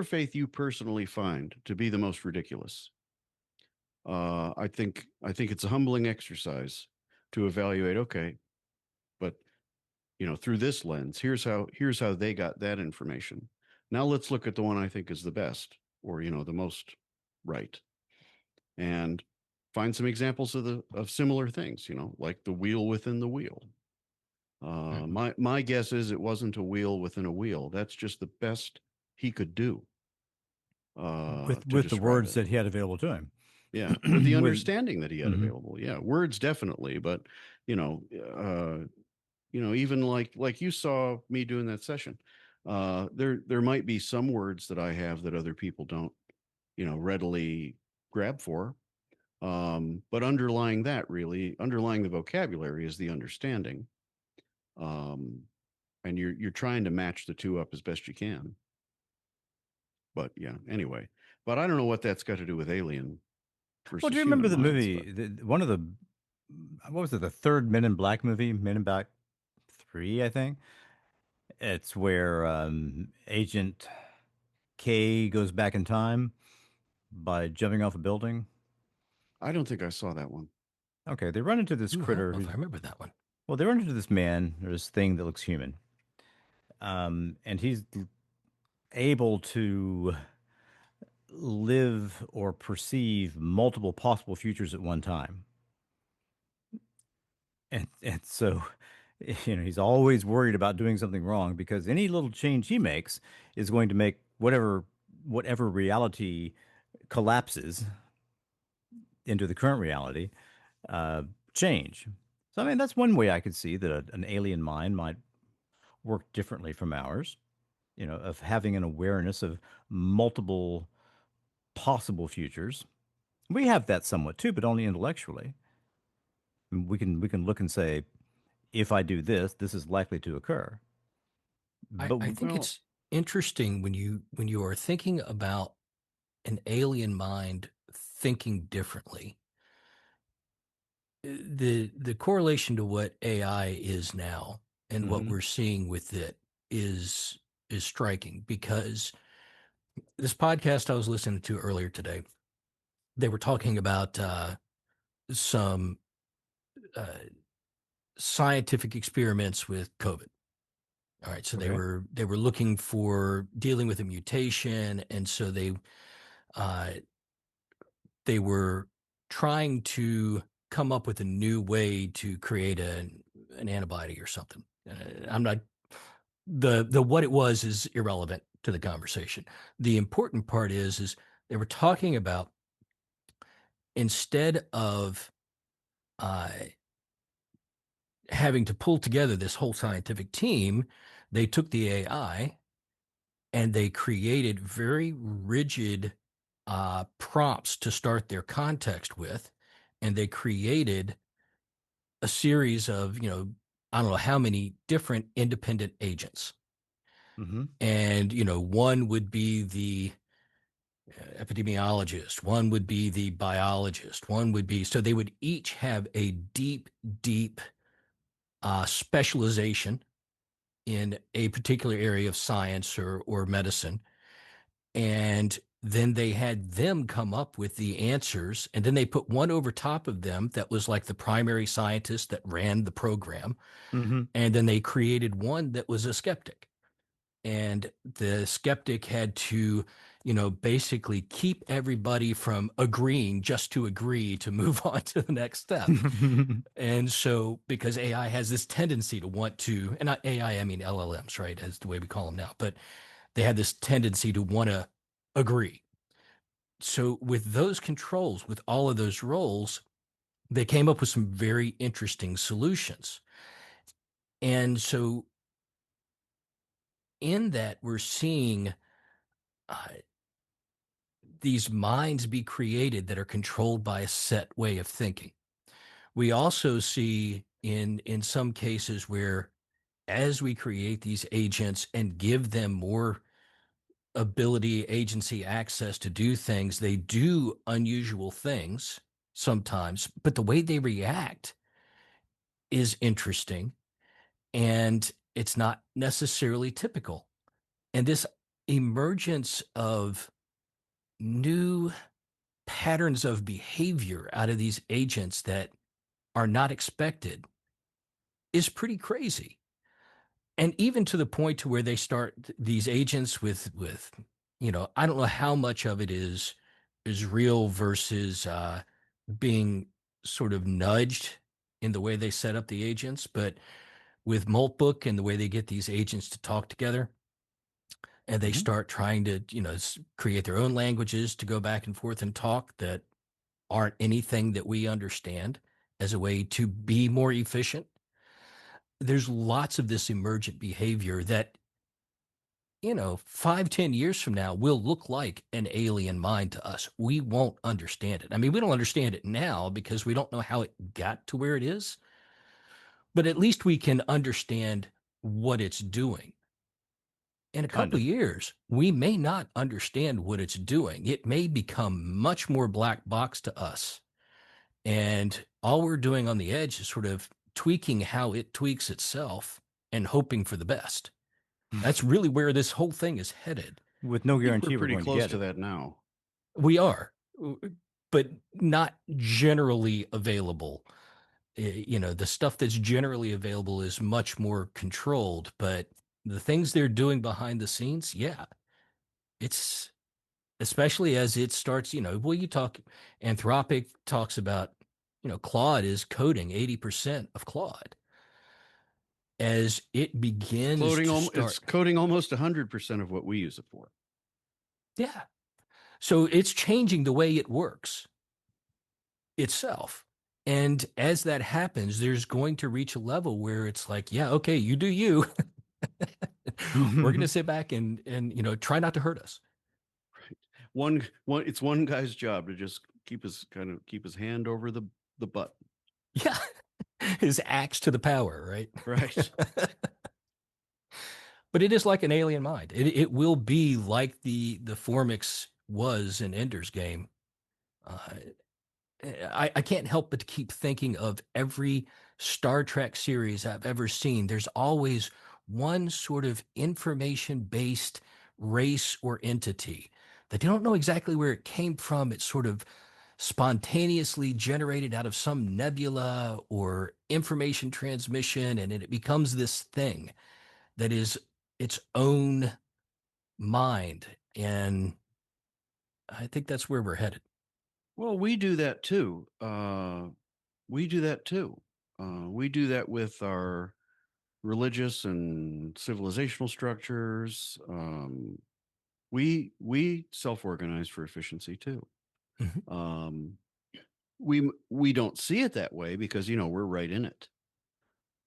faith you personally find to be the most ridiculous. I think it's a humbling exercise to evaluate. Okay, but through this lens, here's how they got that information. Now let's look at the one I think is the best, or the most right, and find some examples of similar things. Like the wheel within the wheel. My guess is it wasn't a wheel within a wheel. That's just the best he could do with to the describe words it. that he had available to him. Yeah, with the With- understanding that he had Mhm. available. Yeah, words definitely, but even like you saw me doing that session. There might be some words that I have that other people don't, readily grab for. But underlying the vocabulary is the understanding. And you're trying to match the two up as best you can. But yeah, anyway. But I don't know what that's got to do with alien versus Well, do you remember the human minds, movie? One of the what was it? The third Men in Black movie, Men in Black 3, I think. It's where Agent K goes back in time by jumping off a building. I don't think I saw that one. Okay, they run into this Ooh, I don't critter. know if I remember that one. Well, they run into this man or this thing that looks human, and he's able to live or perceive multiple possible futures at one time. And so, he's always worried about doing something wrong because any little change he makes is going to make whatever reality collapses into the current reality uh, change. So, I mean, that's one way I could see that an alien mind might work differently from ours, of having an awareness of multiple possible futures. We have that somewhat too, but only intellectually. We can look and say, if I do this, this is likely to occur. But I think Well, it's interesting when you are thinking about an alien mind thinking differently. The correlation to what AI is now and what Mhm. we're seeing with it is striking, because this podcast I was listening to earlier today, they were talking about some uh, scientific experiments with COVID. All right, so Okay. they were looking for dealing with a mutation, and so uh, they were trying to come up with a new way to create an antibody or something. I'm not the what it was is irrelevant to the conversation. The important part is they were talking about, instead of uh, having to pull together this whole scientific team, they took the AI and they created very rigid prompts to start their context with, and they created a series of, I don't know how many different independent agents. Mm-hmm. And, one would be the epidemiologist, one would be the biologist, one would be, so they would each have a deep specialization in a particular area of science or medicine. And then they had them come up with the answers. And then they put one over top of them that was like the primary scientist that ran the program. Mm-hmm. And then they created one that was a skeptic. And the skeptic had to, basically keep everybody from agreeing just to agree to move on to the next step. And so, because AI has this tendency to want to, and not AI, I mean LLMs, right? As the way we call them now, but they had this tendency to want to agree. So, with those controls, with all of those roles, they came up with some very interesting solutions. And so, in that, we're seeing uh, these minds be created that are controlled by a set way of thinking. We also see in some cases where, as we create these agents and give them more ability, agency, access to do things, they do unusual things sometimes, but the way they react is interesting, and it's not necessarily typical. And this emergence of new patterns of behavior out of these agents that are not expected is pretty crazy. and even to the point to where they start these agents with I don't know how much of it is real versus being sort of nudged in the way they set up the agents, but with Moltbook and the way they get these agents to talk together, and they start trying to create their own languages to go back and forth and talk that aren't anything that we understand as a way to be more efficient. There's lots of this emergent behavior that 5-10 years from now will look like an alien mind to us. We won't understand it. I mean, we don't understand it now because we don't know how it got to where it is, but at least we can understand what it's doing. In a Kind couple of of. years, we may not understand what it's doing. It may become much more black box to us. And all we're doing on the edge is sort of tweaking how it tweaks itself and hoping for the best. That's really where this whole thing is headed. With no I think guarantee we're we're pretty going to close get to it. that now. We are, but not generally available. The stuff that's generally available is much more controlled, but the things they're doing behind the scenes, yeah, it's especially as it starts, Anthropic talks about, Claude is coding 80% of Claude. As it begins to It's start, coding almost 100% of what we use it for. yeah. So it's changing the way it works itself. And as that happens, there's going to reach a level where it's like, yeah, okay, you do you. We're going to sit back and try not to hurt us. Right. It's one guy's job to just keep his hand over the button. Yeah. His axe to the power, right? Right. But it is like an alien mind. It will be like the Formix was in Ender's Game. I can't help but to keep thinking of every Star Trek series I've ever seen. There's always one sort of information-based race or entity that you don't know exactly where it came from. It's sort of spontaneously generated out of some nebula or information transmission, and it becomes this thing that is its own mind. And I think that's where we're headed. Well, we do that too. We do that too. We do that with our religious and civilizational structures. We self-organize for efficiency too. Mhm. We don't see it that way because we're right in it.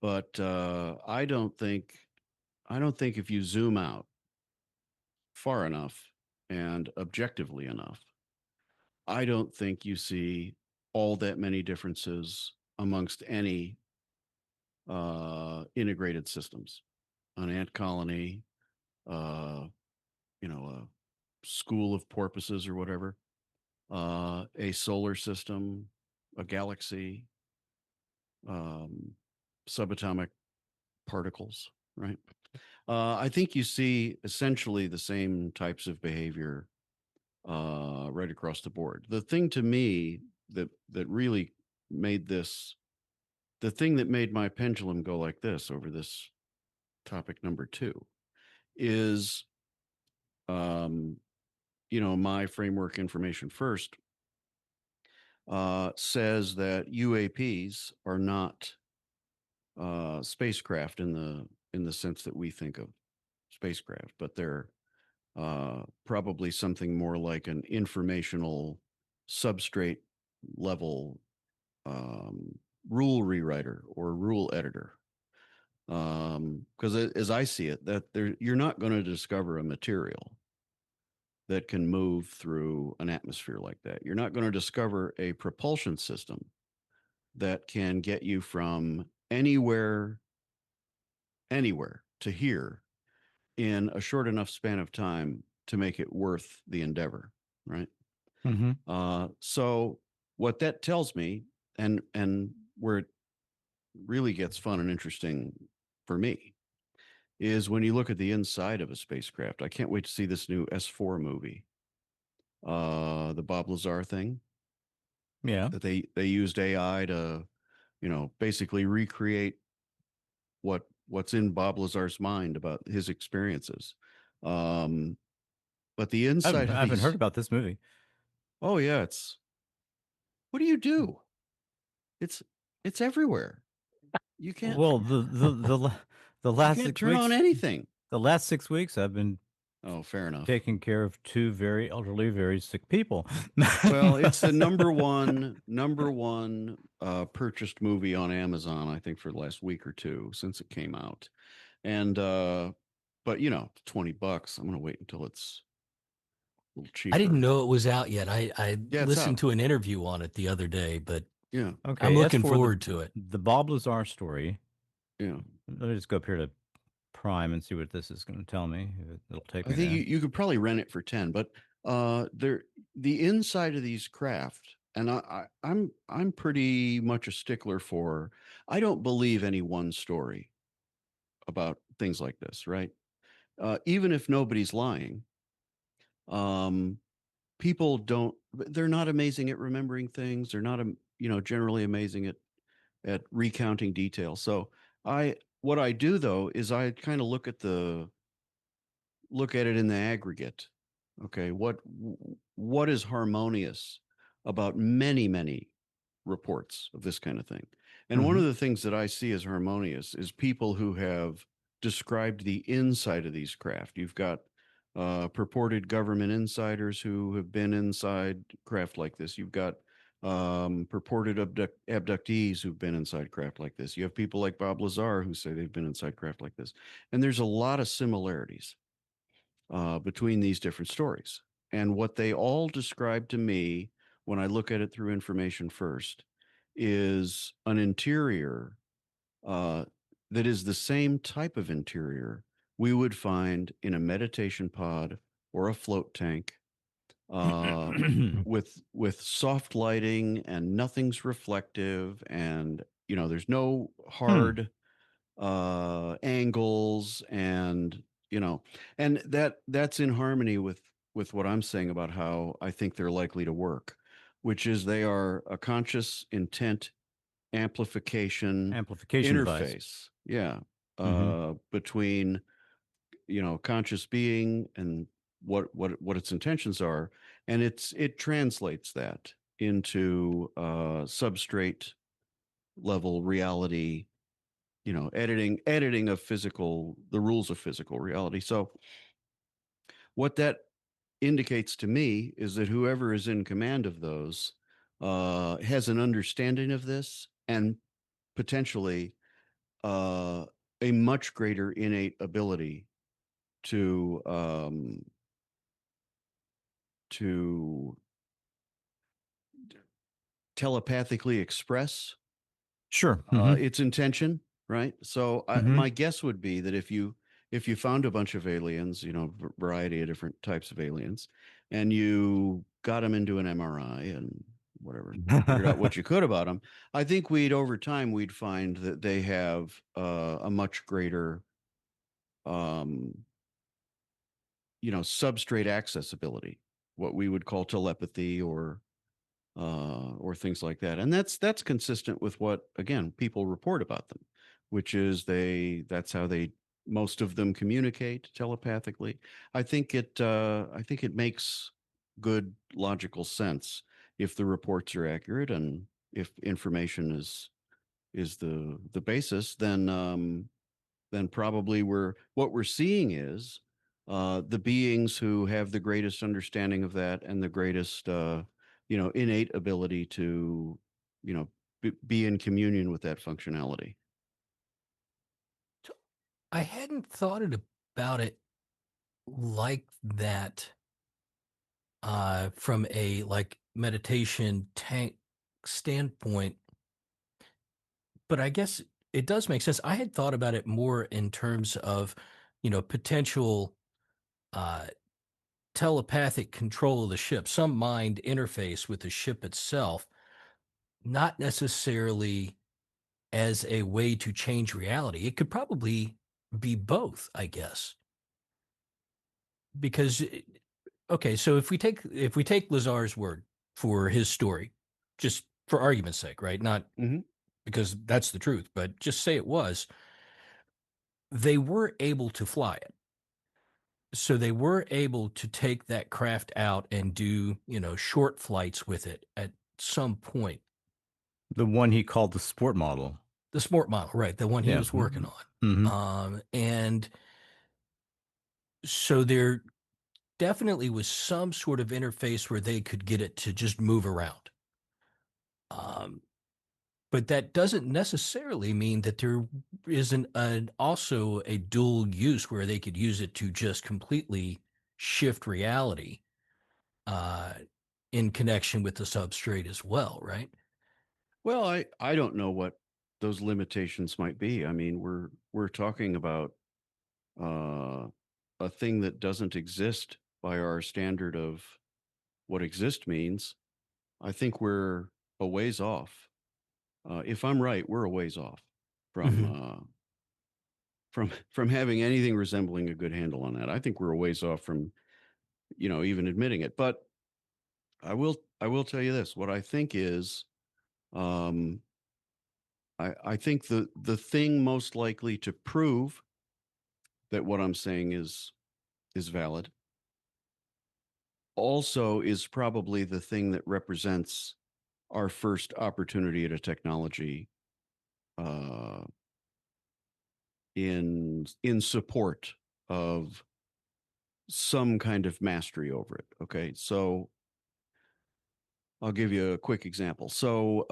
But I don't think if you zoom out far enough and objectively enough, I don't think you see all that many differences amongst any integrated systems. An ant colony, a school of porpoises or whatever, a solar system, a galaxy, subatomic particles, right? I think you see essentially the same types of behavior right across the board. The thing to me that really made this, the thing that made my pendulum go like this over this topic number 2 is, my framework information first says that UAPs are not spacecraft in the sense that we think of spacecraft, but they're probably something more like an informational substrate level rule rewriter or rule editor. Because as I see it, that you're not going to discover a material that can move through an atmosphere like that. You're not going to discover a propulsion system that can get you from anywhere to here in a short enough span of time to make it worth the endeavor, right? So what that tells me, and where it really gets fun and interesting for me, is when you look at the inside of a spacecraft. I can't wait to see this new S4 movie, the Bob Lazar thing. Yeah. That they used AI to, basically recreate what what's in Bob Lazar's mind about his experiences. But the inside I of haven't heard these, about this movie. oh yeah, what do you do? It's everywhere. You can't Well, the you last can't 6 turn on weeks, anything. the last 6 weeks, I've been Oh, fair enough. taking care of two very elderly, very sick people. Well, it's the number one purchased movie on Amazon, I think, for the last week or two since it came out. And but $20. I'm gonna wait until it's a little cheaper. I didn't know it was out yet. I Yeah, it's listened out. to an interview on it the other day, but Yeah, Okay, I'm as looking for forward to it. the Bob Lazar story, yeah. let me just go up here to Prime and see what this is going to tell me. It'll take I me think there. you could probably rent it for 10, but the inside of these craft, and I'm pretty much a stickler for, I don't believe any one story about things like this, right? Even if nobody's lying, um, people don't, they're not amazing at remembering things. They're not, generally amazing at recounting details. So what I do though is I kind of look at it in the aggregate. Okay, what is harmonious about many reports of this kind of thing? And one of the things that I see as harmonious is people who have described the inside of these craft. You've got purported government insiders who have been inside craft like this. You've got purported abductees who've been inside craft like this. You have people like Bob Lazar who say they've been inside craft like this. And there's a lot of similarities between these different stories. And what they all describe to me when I look at it through information first is an interior uh, that is the same type of interior we would find in a meditation pod or a float tank with soft lighting, and nothing's reflective, and there's no hard angles, and and that's in harmony with what I'm saying about how I think they're likely to work, which is they are a conscious intent amplification Amplification device. interface. Yeah. Mhm. Between conscious being and what its intentions are, and it translates that into substrate level reality, editing of the rules of physical reality. So what that indicates to me is that whoever is in command of those has an understanding of this, and potentially uh, a much greater innate ability to to telepathically express Sure. its intention, right? So my guess would be that if you found a bunch of aliens, variety of different types of aliens, and you got them into an MRI and whatever, figured out what you could about them, I think over time we'd find that they have a much greater um, substrate accessibility, what we would call telepathy or things like that. And that's consistent with what, again, people report about them, which is that's how most of them communicate telepathically. I think it makes good logical sense if the reports are accurate, and if information is the basis, then probably what we're seeing is the beings who have the greatest understanding of that, and the greatest innate ability to be in communion with that functionality. I hadn't thought about it like that from a meditation tank standpoint, but I guess it does make sense. I had thought about it more in terms of, potential uh, telepathic control of the ship, some mind interface with the ship itself, not necessarily as a way to change reality. It could probably be both, I guess. Because okay, so if we take Lazar's word for his story, just for argument's sake, right? Not Mhm. because that's the truth, but just say it was. they were able to fly it. So they were able to take that craft out and do, short flights with it at some point. The one he called the sport model. The sport model, right? The one he Yeah. was working Mhm. on. And so there definitely was some sort of interface where they could get it to just move around. But that doesn't necessarily mean that there isn't also a dual use where they could use it to just completely shift reality uh, in connection with the substrate as well, right? Well, I don't know what those limitations might be. I mean, we're talking about uh, a thing that doesn't exist by our standard of what exist means. I think we're a ways off. If I'm right, we're a ways off from Mhm. from having anything resembling a good handle on that. I think we're a ways off from even admitting it. But I will tell you this: what I think is, um, I think the thing most likely to prove that what I'm saying is valid also is probably the thing that represents our first opportunity at a technology uh, in support of some kind of mastery over it. Okay, so I'll give you a quick example. So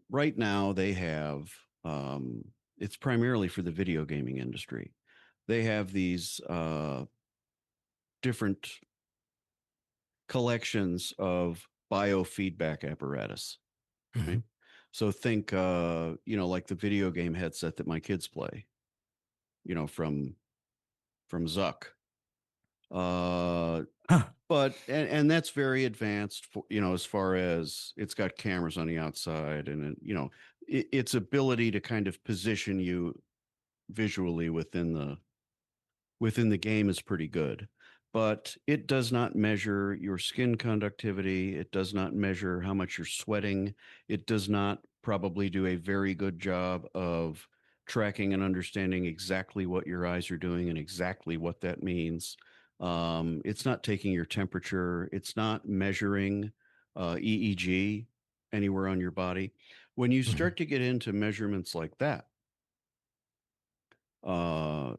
right now they have it's primarily for the video gaming industry. They have these different collections of biofeedback apparatus, right? Mhm. So think like the video game headset that my kids play, from Zuck. Uh, Huh. but and that's very advanced for, as far as it's got cameras on the outside and its ability to kind of position you visually within the game is pretty good, but it does not measure your skin conductivity. It does not measure how much you're sweating. It does not probably do a very good job of tracking and understanding exactly what your eyes are doing and exactly what that means. It's not taking your temperature. It's not measuring EEG anywhere on your body. When you Mhm. start to get into measurements like that, uh,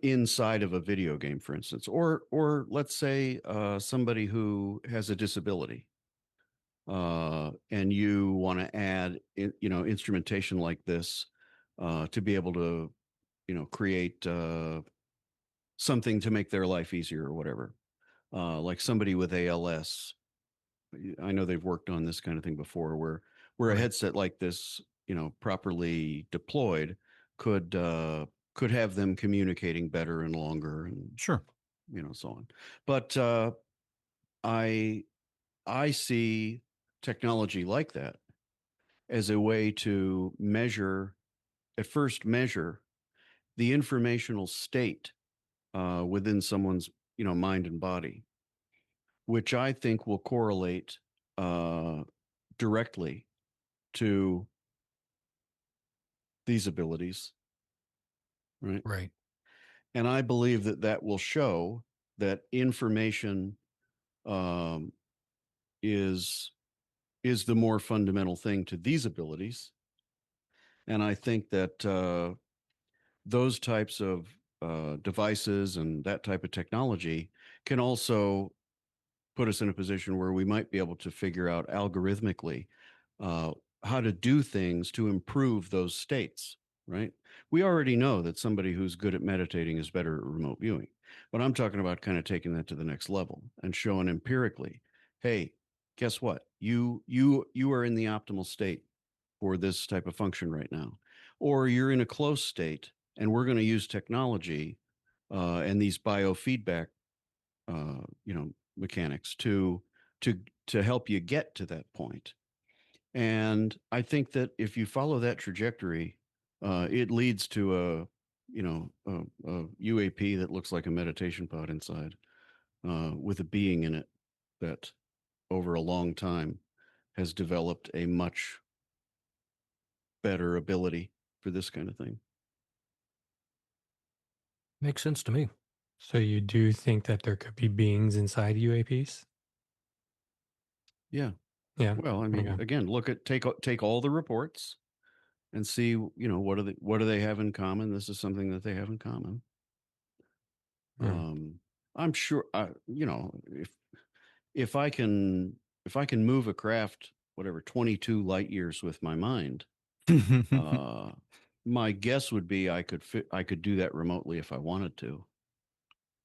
inside of a video game, for instance, or let's say somebody who has a disability, and you want to add, instrumentation like this to be able to, create something to make their life easier or whatever. Like somebody with ALS, I know they've worked on this kind of thing before, where a Right. headset like this, properly deployed, could could have them communicating better and longer, and Sure. so on. But I I see technology like that as a way to measure the informational state within someone's mind and body, which I think will correlate uh, directly to these abilities, right? Right. And I believe that that will show that information um, is is the more fundamental thing to these abilities. And I think that those types of devices and that type of technology can also put us in a position where we might be able to figure out algorithmically uh, how to do things to improve those states, right? We already know that somebody who's good at meditating is better at remote viewing, but I'm talking about kind of taking that to the next level and showing empirically, hey, guess what? You are in the optimal state for this type of function right now, or you're in a close state, and we're going to use technology and these biofeedback mechanics to to help you get to that point. And I think that if you follow that trajectory, it leads to a UAP that looks like a meditation pod inside, with a being in it that over a long time has developed a much better ability for this kind of thing. Makes sense to me. So you do think that there could be beings inside UAPs? Yeah. Yeah. Well, I mean, Okay. again, take all the reports and see, what do they have in common? This is something that they have in common. Hmm. I'm sure, if I can move a craft, whatever, 22 light years with my mind, my guess would be I could do that remotely if I wanted to.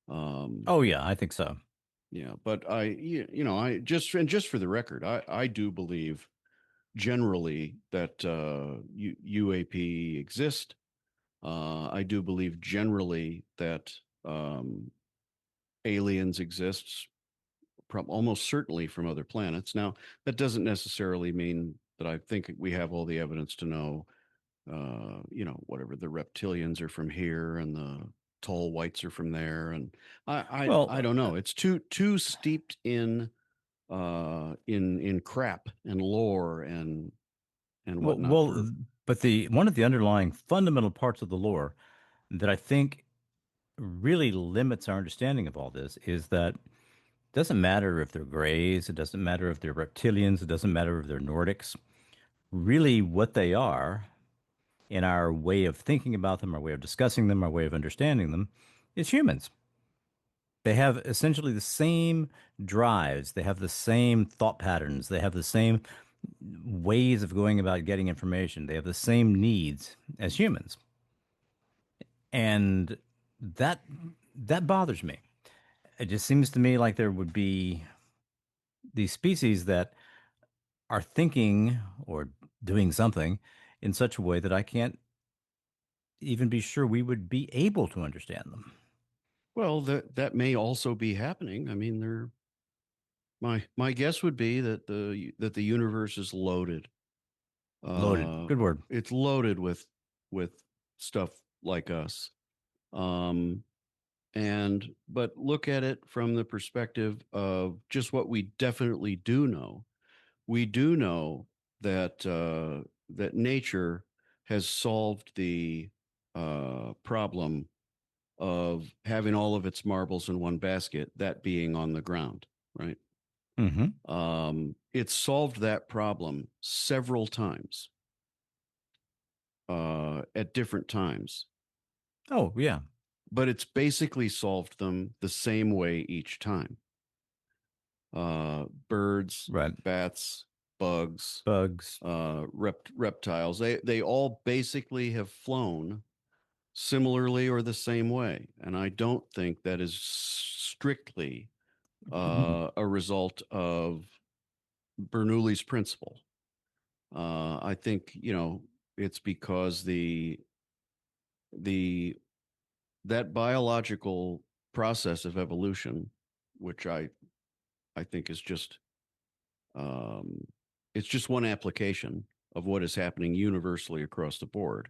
Oh yeah, I think so. Yeah, but I just for the record, I do believe generally that UAP exist. I do believe generally that aliens exist, almost certainly from other planets. Now, that doesn't necessarily mean that I think we have all the evidence to know, whatever, the reptilians are from here and the tall whites are from there, and I Well, don't know. It's too steeped in crap and lore and well, whatnot well, but the one of the underlying fundamental parts of the lore that I think really limits our understanding of all this is that it doesn't matter if they're grays, it doesn't matter if they're reptilians, it doesn't matter if they're Nordics. Really, what they are in our way of thinking about them, our way of discussing them, our way of understanding them, is humans. They have essentially the same drives, they have the same thought patterns, they have the same ways of going about getting information, they have the same needs as humans. And that that bothers me. It just seems to me like there would be these species that are thinking or doing something in such a way that I can't even be sure we would be able to understand them. Well, that may also be happening. I mean, my guess would be that the universe is loaded. Loaded. Good word. It's loaded with stuff like us. Um, but look at it from the perspective of just what we definitely do know. We do know that that nature has solved the problem of having all of its marbles in one basket, that being on the ground, right? Mm-hmm. It's solved that problem several times at different times, Oh, yeah. but it's basically solved them the same way each time. Birds, Right. bats, bugs, Bugs. reptiles, they all basically have flown similarly or the same way. And I don't think that is strictly a result of Bernoulli's principle. I think, it's because the that biological process of evolution, which I think is just um, it's just one application of what is happening universally across the board.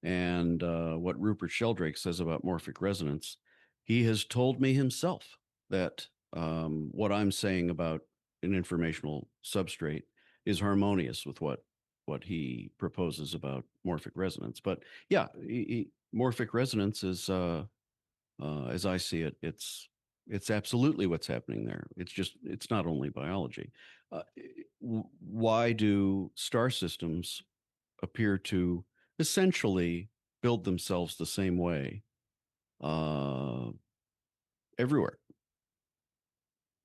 And what Rupert Sheldrake says about morphic resonance, he has told me himself that what I'm saying about an informational substrate is harmonious with what he proposes about morphic resonance. But yeah, morphic resonance is, as I see it, it's absolutely what's happening there. It's not only biology. Uh, why do star systems appear to essentially build themselves the same way uh, everywhere?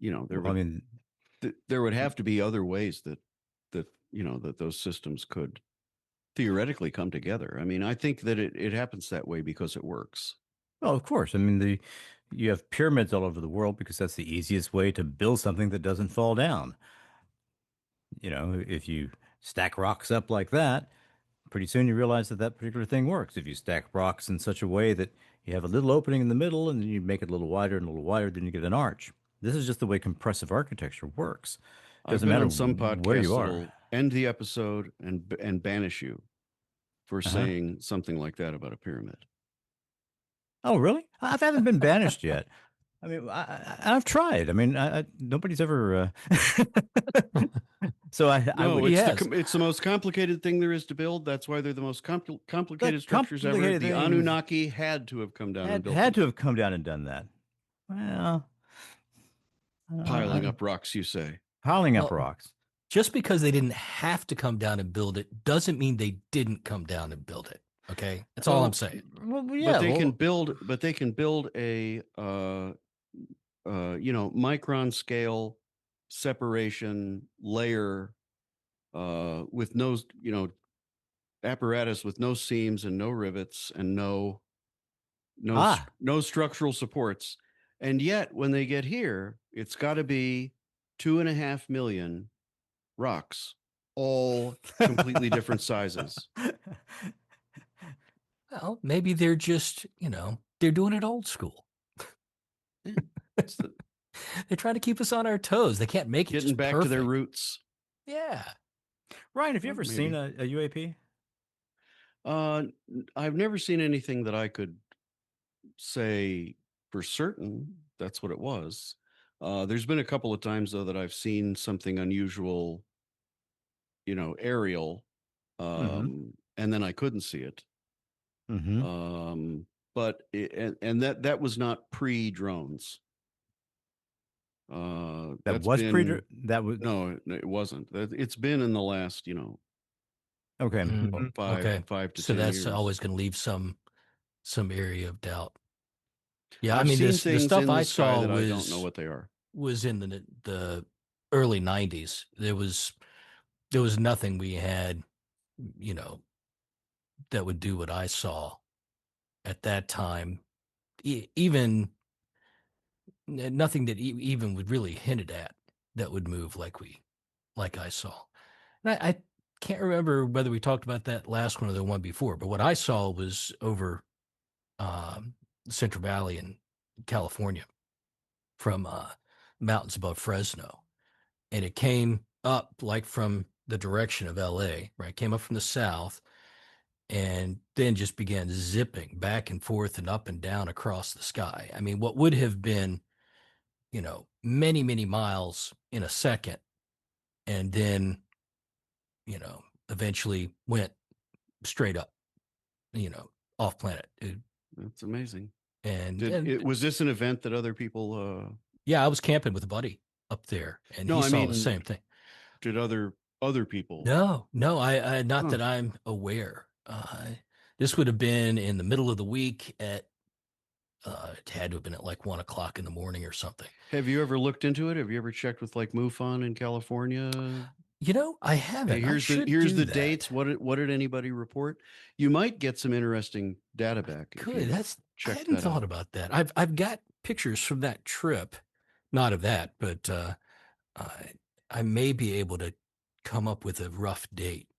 Well, I mean, There would have to be other ways that those systems could theoretically come together. I mean, I think that it happens that way because it works. well, of course. I mean, you have pyramids all over the world because that's the easiest way to build something that doesn't fall down. If you stack rocks up like that, pretty soon you realize that that particular thing works. If you stack rocks in such a way that you have a little opening in the middle and then you make it a little wider and a little wider, then you get an arch. This is just the way compressive architecture works. It I've doesn't been matter on some where you podcasts are. that'll end the episode and banish you for Uh-huh. saying something like that about a pyramid. Oh, really? I haven't been banished yet. I mean, I've tried. I mean, nobody's ever. So I No, would. it's the most complicated thing there is to build. That's why they're the most complicated structures ever. complicated The things Anunnaki had to have come down and built had to them. have come down and done that. Well, Piling up rocks, you say? piling up Well, rocks. just because they didn't have to come down and build it doesn't mean they didn't come down and build it. Okay, that's all I'm saying. Well, yeah, But they can build a micron scale separation layer with no apparatus with no seams and no rivets and no structural supports. And yet when they get here, it's got to be 2.5 million rocks, all completely different sizes. Well, maybe they're just, they're doing it old school. They're trying to keep us on our toes. They can't make it Getting just back to their roots. Yeah. Ryan, have you ever Maybe. seen a UAP? I've never seen anything that I could say for certain that's what it was. There's been a couple of times though that I've seen something unusual, aerial, and then I couldn't see it. But that was not pre-drones. No, it wasn't. It's been in the last, okay. Okay. 5 to So 10 that's years. always going to leave some area of doubt. Yeah, I've seen the things stuff in the I sky saw that I don't know what they are. was in the early 90s. There was nothing we had, that would do what I saw at that time. Even nothing that even would really hinted at that would move like I saw. And I can't remember whether we talked about that last one or the one before, but what I saw was over Central Valley in California from mountains above Fresno. And it came up like from the direction of LA, right? It came up from the south and then just began zipping back and forth and up and down across the sky. I mean, what would have been, many, many miles in a second, and then, eventually went straight up, off planet. That's amazing. And was this an event that other people? Yeah, I was camping with a buddy up there, and he saw the same thing. Did other people? No, I not that I'm aware. This would have been in the middle of the week at. It had to have been at like 1 o'clock in the morning or something. Have you ever looked into it? Have you ever checked with like MUFON in California? I haven't. Hey, here's the dates. What did anybody report? You might get some interesting data back. Good. I hadn't thought about that. I've got pictures from that trip, not of that, but I may be able to come up with a rough date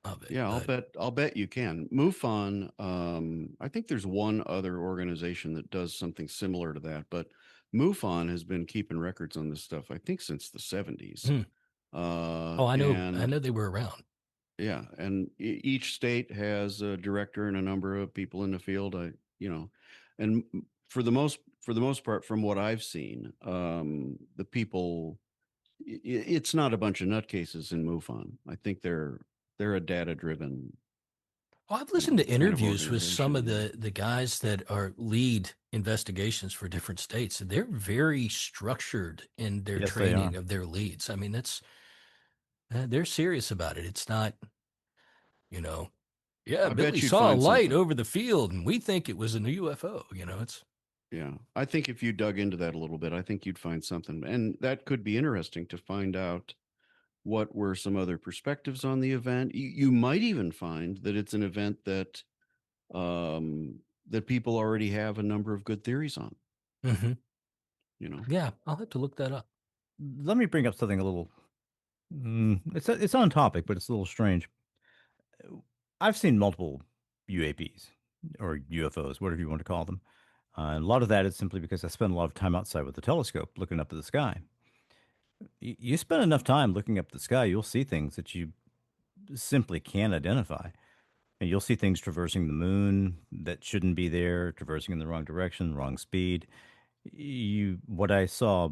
of it. Yeah, I'll bet you can. MUFON, I think there's one other organization that does something similar to that, but MUFON has been keeping records on this stuff, I think, since the 70s. I know they were around. Yeah, and each state has a director and a number of people in the field. And for the most part, from what I've seen, the people, it's not a bunch of nutcases in MUFON. I think they're a data-driven. Well, I've listened to interviews with some of the guys that are lead investigations for different states, and they're very structured in their training of their leads. I mean, they're serious about it. It's not, Billy saw a light over the field and we think it was a UFO, it's. Yeah, I think if you dug into that a little bit, I think you'd find something. And that could be interesting to find out what were some other perspectives on the event. You might even find that it's an event that that people already have a number of good theories on. Yeah, I'll have to look that up. Let me bring up something a little. It's on topic, but it's a little strange. I've seen multiple UAPs or UFOs, whatever you want to call them. And a lot of that is simply because I spend a lot of time outside with the telescope looking up at the sky. You spend enough time looking up at the sky, you'll see things that you simply can't identify. And you'll see things traversing the moon that shouldn't be there, traversing in the wrong direction, wrong speed. what I saw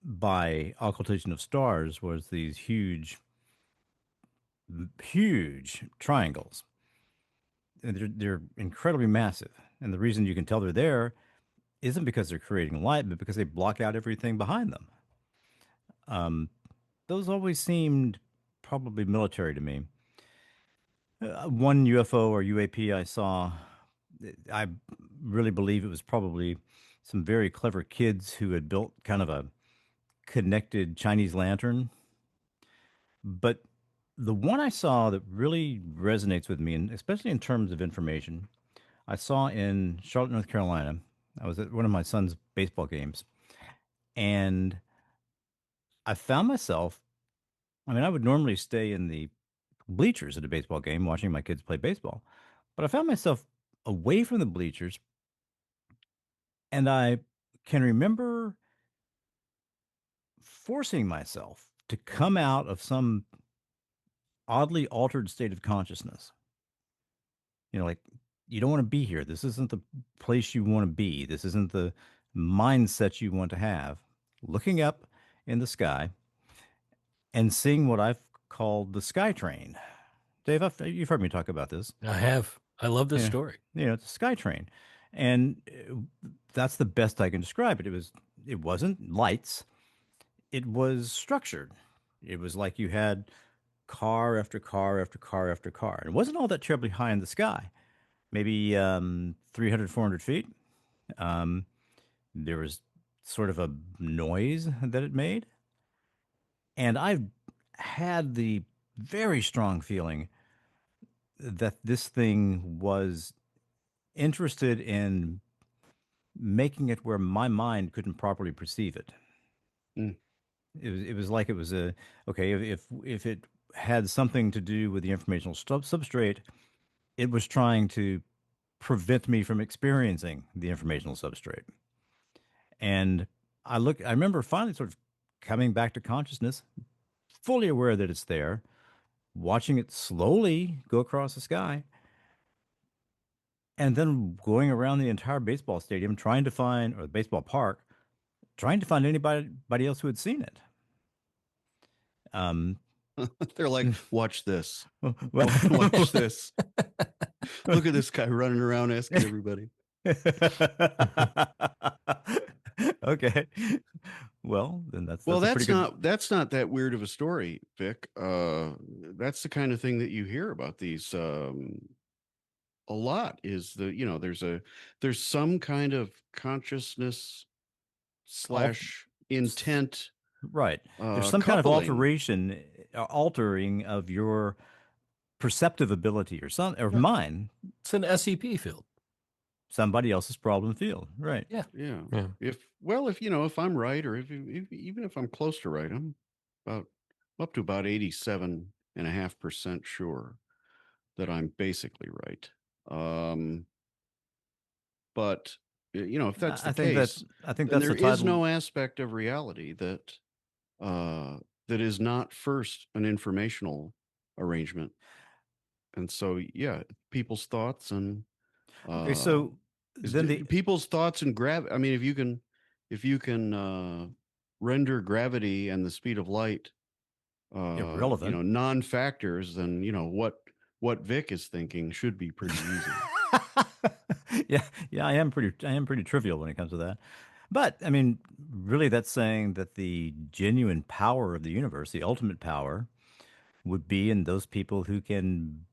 by occultation of stars was these huge triangles. And they're incredibly massive. And the reason you can tell they're there isn't because they're creating light, but because they block out everything behind them. Um, those always seemed probably military to me. One UFO or UAP I saw, I really believe it was probably some very clever kids who had built kind of a connected Chinese lantern. But the one I saw that really resonates with me, and especially in terms of information, I saw in Charlotte, North Carolina. I was at one of my son's baseball games, and I found myself. I mean, I would normally stay in the bleachers at a baseball game watching my kids play baseball, but I found myself away from the bleachers, and I can remember forcing myself to come out of some oddly altered state of consciousness. Like, you don't want to be here. This isn't the place you want to be. This isn't the mindset you want to have. Looking up in the sky and seeing what I've called the sky train. Dave, you've heard me talk about this. I have. I love this Yeah. story. It's a sky train, and that's the best I can describe it. It wasn't lights. It was structured. It was like you had car after car after car after car. And it wasn't all that terribly high in the sky, maybe 300, 400 feet. There was sort of a noise that it made. And I've had the very strong feeling that this thing was interested in making it where my mind couldn't properly perceive it. Mm. It was like it was okay, if it had something to do with the informational substrate, it was trying to prevent me from experiencing the informational substrate. And I remember finally sort of coming back to consciousness, fully aware that it's there, watching it slowly go across the sky, and then going around the entire baseball stadium or the baseball park, trying to find anybody else who had seen it. They're like, watch this. Well, Watch this. Look at this guy running around asking everybody. Okay. Well, then that's a pretty good. That's not that weird of a story, Vic. That's the kind of thing that you hear about these a lot. Is there's some kind of consciousness / intent. Right. There's some kind of coupling. altering of your perceptive ability or Yeah. mine. It's an SEP field. Somebody else's problem field. Right. Yeah. Yeah. If I'm right, or even if I'm close to right, I'm up to about 87.5% sure that I'm basically right. But if that's the case, I think then that's there the is title. no aspect of reality that is not first an informational arrangement. And so, yeah, people's thoughts and Okay, so then people's thoughts and gravity. I mean, if you can render gravity and the speed of light irrelevant. non-factors, then what Vic is thinking should be pretty easy. Yeah, I am pretty trivial when it comes to that. But I mean, really, that's saying that the genuine power of the universe, the ultimate power, would be in those people who can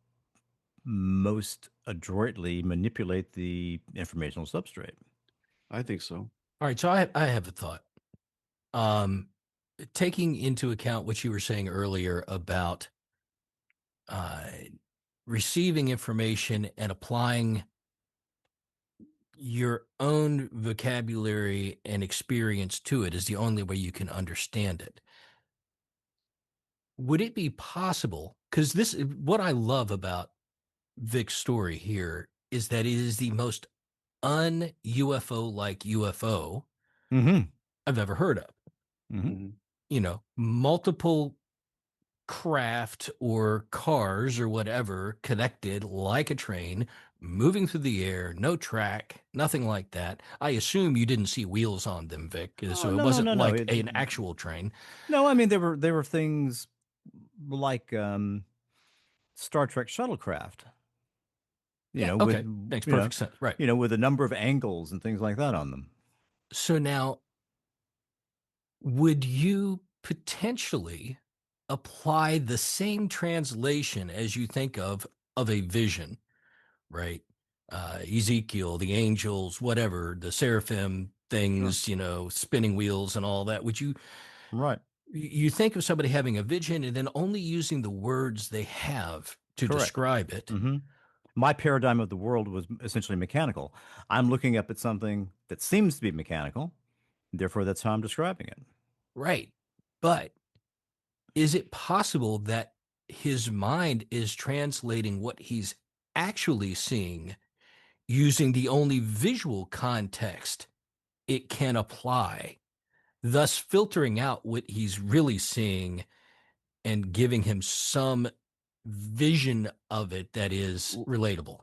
most adroitly manipulate the informational substrate. I think so. All right. So I have a thought. Taking into account what you were saying earlier about receiving information and applying your own vocabulary and experience to it is the only way you can understand it. Would it be possible? Because what I love about Vic's story here is that it is the most un-UFO like UFO I've ever heard of. Mm-hmm. Multiple craft or cars or whatever connected like a train, moving through the air, no track, nothing like that. I assume you didn't see wheels on them, Vic, Oh, so it no, no, wasn't no, no. like an actual train. No, I mean there were things like Star Trek shuttlecraft. Yeah, With okay. Makes perfect sense. Right. with a number of angles and things like that on them. So now, would you potentially apply the same translation as you think of a vision, right? Ezekiel, the angels, whatever, the seraphim Sure. things, spinning wheels and all that. Would Right. you think of somebody having a vision and then only using the words they have to Correct. describe it? Mm-hmm. My paradigm of the world was essentially mechanical. I'm looking up at something that seems to be mechanical, therefore that's how I'm describing it. Right. But is it possible that his mind is translating what he's actually seeing using the only visual context it can apply, thus filtering out what he's really seeing and giving him some vision of it that is L- relatable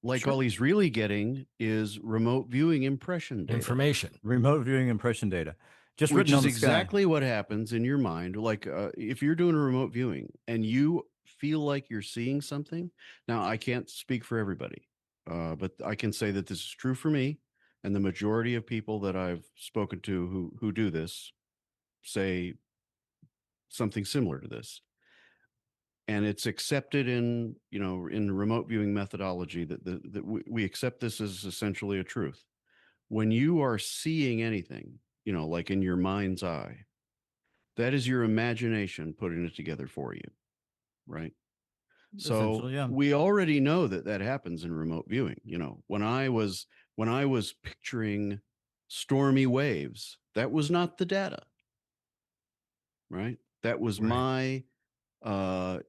Like Sure. all he's really getting is remote viewing impression data. information? Remote viewing impression data, just Which written on is the sky. exactly what happens in your mind. Like if you're doing a remote viewing and you feel like you're seeing something. Now, I can't speak for everybody, but I can say that this is true for me, and the majority of people that I've spoken to who do this say something similar to this. And it's accepted in in remote viewing methodology that we accept this as essentially a truth. When you are seeing anything, like in your mind's eye, that is your imagination putting it together for you, right? So Essentially, yeah. we already know that that happens in remote viewing. When I was picturing stormy waves, that was not the data, right? That was Right. my uh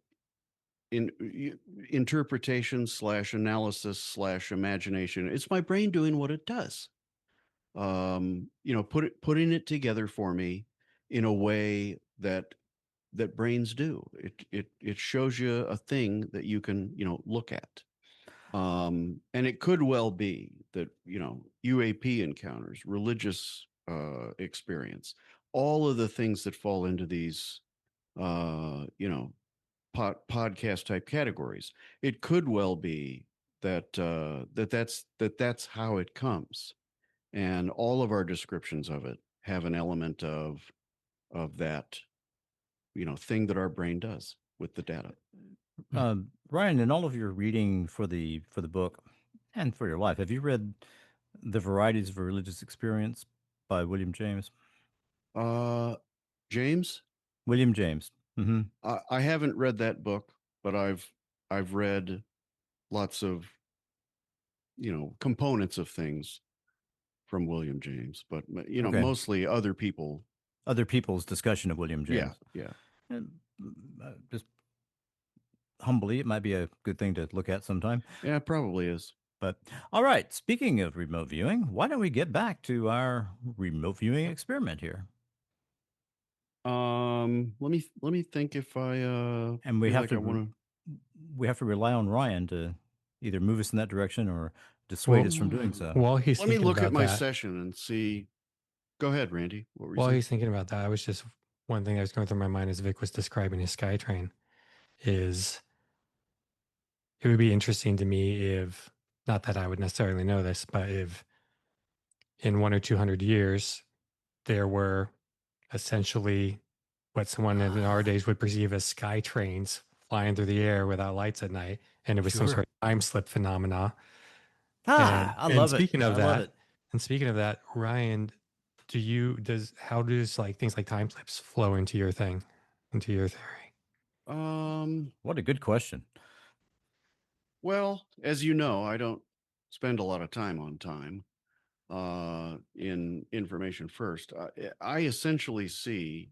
interpretation slash analysis slash imagination. It's my brain doing what it does. Putting it together for me in a way that brains do. It shows you a thing that you can look at. And it could well be that UAP encounters, religious experience, all of the things that fall into these podcast type categories. It could well be that's how it comes, and all of our descriptions of it have an element of that thing that our brain does with the data. Ryan, in all of your reading for the book and for your life, have you read The Varieties of a Religious Experience by William James? James, William James. Mm-hmm. I haven't read that book, but I've read lots of components of things from William James, but Okay. mostly other people. Other people's discussion of William James. Yeah. And, just humbly, it might be a good thing to look at sometime. Yeah, it probably is. But all right, speaking of remote viewing, why don't we get back to our remote viewing experiment here? Let me think if I And we feel have like to I want to. we have to rely on Ryan to either move us in that direction or dissuade Well, us from doing so. while he's Let me thinking look at about my that, session and see. Go ahead, Randy. What were you while saying? he's thinking about that, I was just one thing that was going through my mind as Vic was describing his SkyTrain is it would be interesting to me if, not that I would necessarily know this, but if in 1 or 200 years there were essentially what someone in our days would perceive as sky trains flying through the air without lights at night, and it was some Sure. sort of time slip phenomena. I And love it. speaking of I love that, it. and speaking of that, Ryan, how does like things like time slips flow into your thing, into your theory? What a good question. Well, as you know, I don't spend a lot of time on time in information first. I essentially see,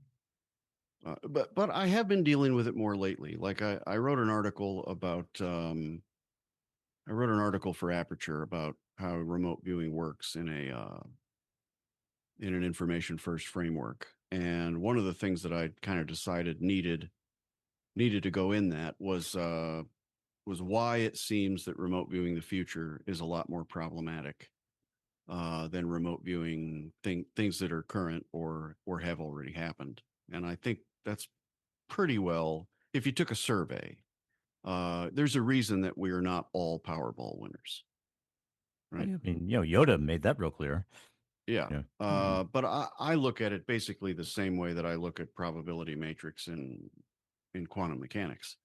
but I have been dealing with it more lately. Like I wrote an article about, I wrote an article for Aperture about how remote viewing works in an information first framework. And one of the things that I kind of decided needed to go in that was why it seems that remote viewing the future is a lot more problematic than remote viewing things that are current or have already happened. And I think that's pretty well, if you took a survey, there's a reason that we are not all Powerball winners, right? I mean, Yoda made that real clear. Yeah. Yeah. But I look at it basically the same way that I look at probability matrix in quantum mechanics.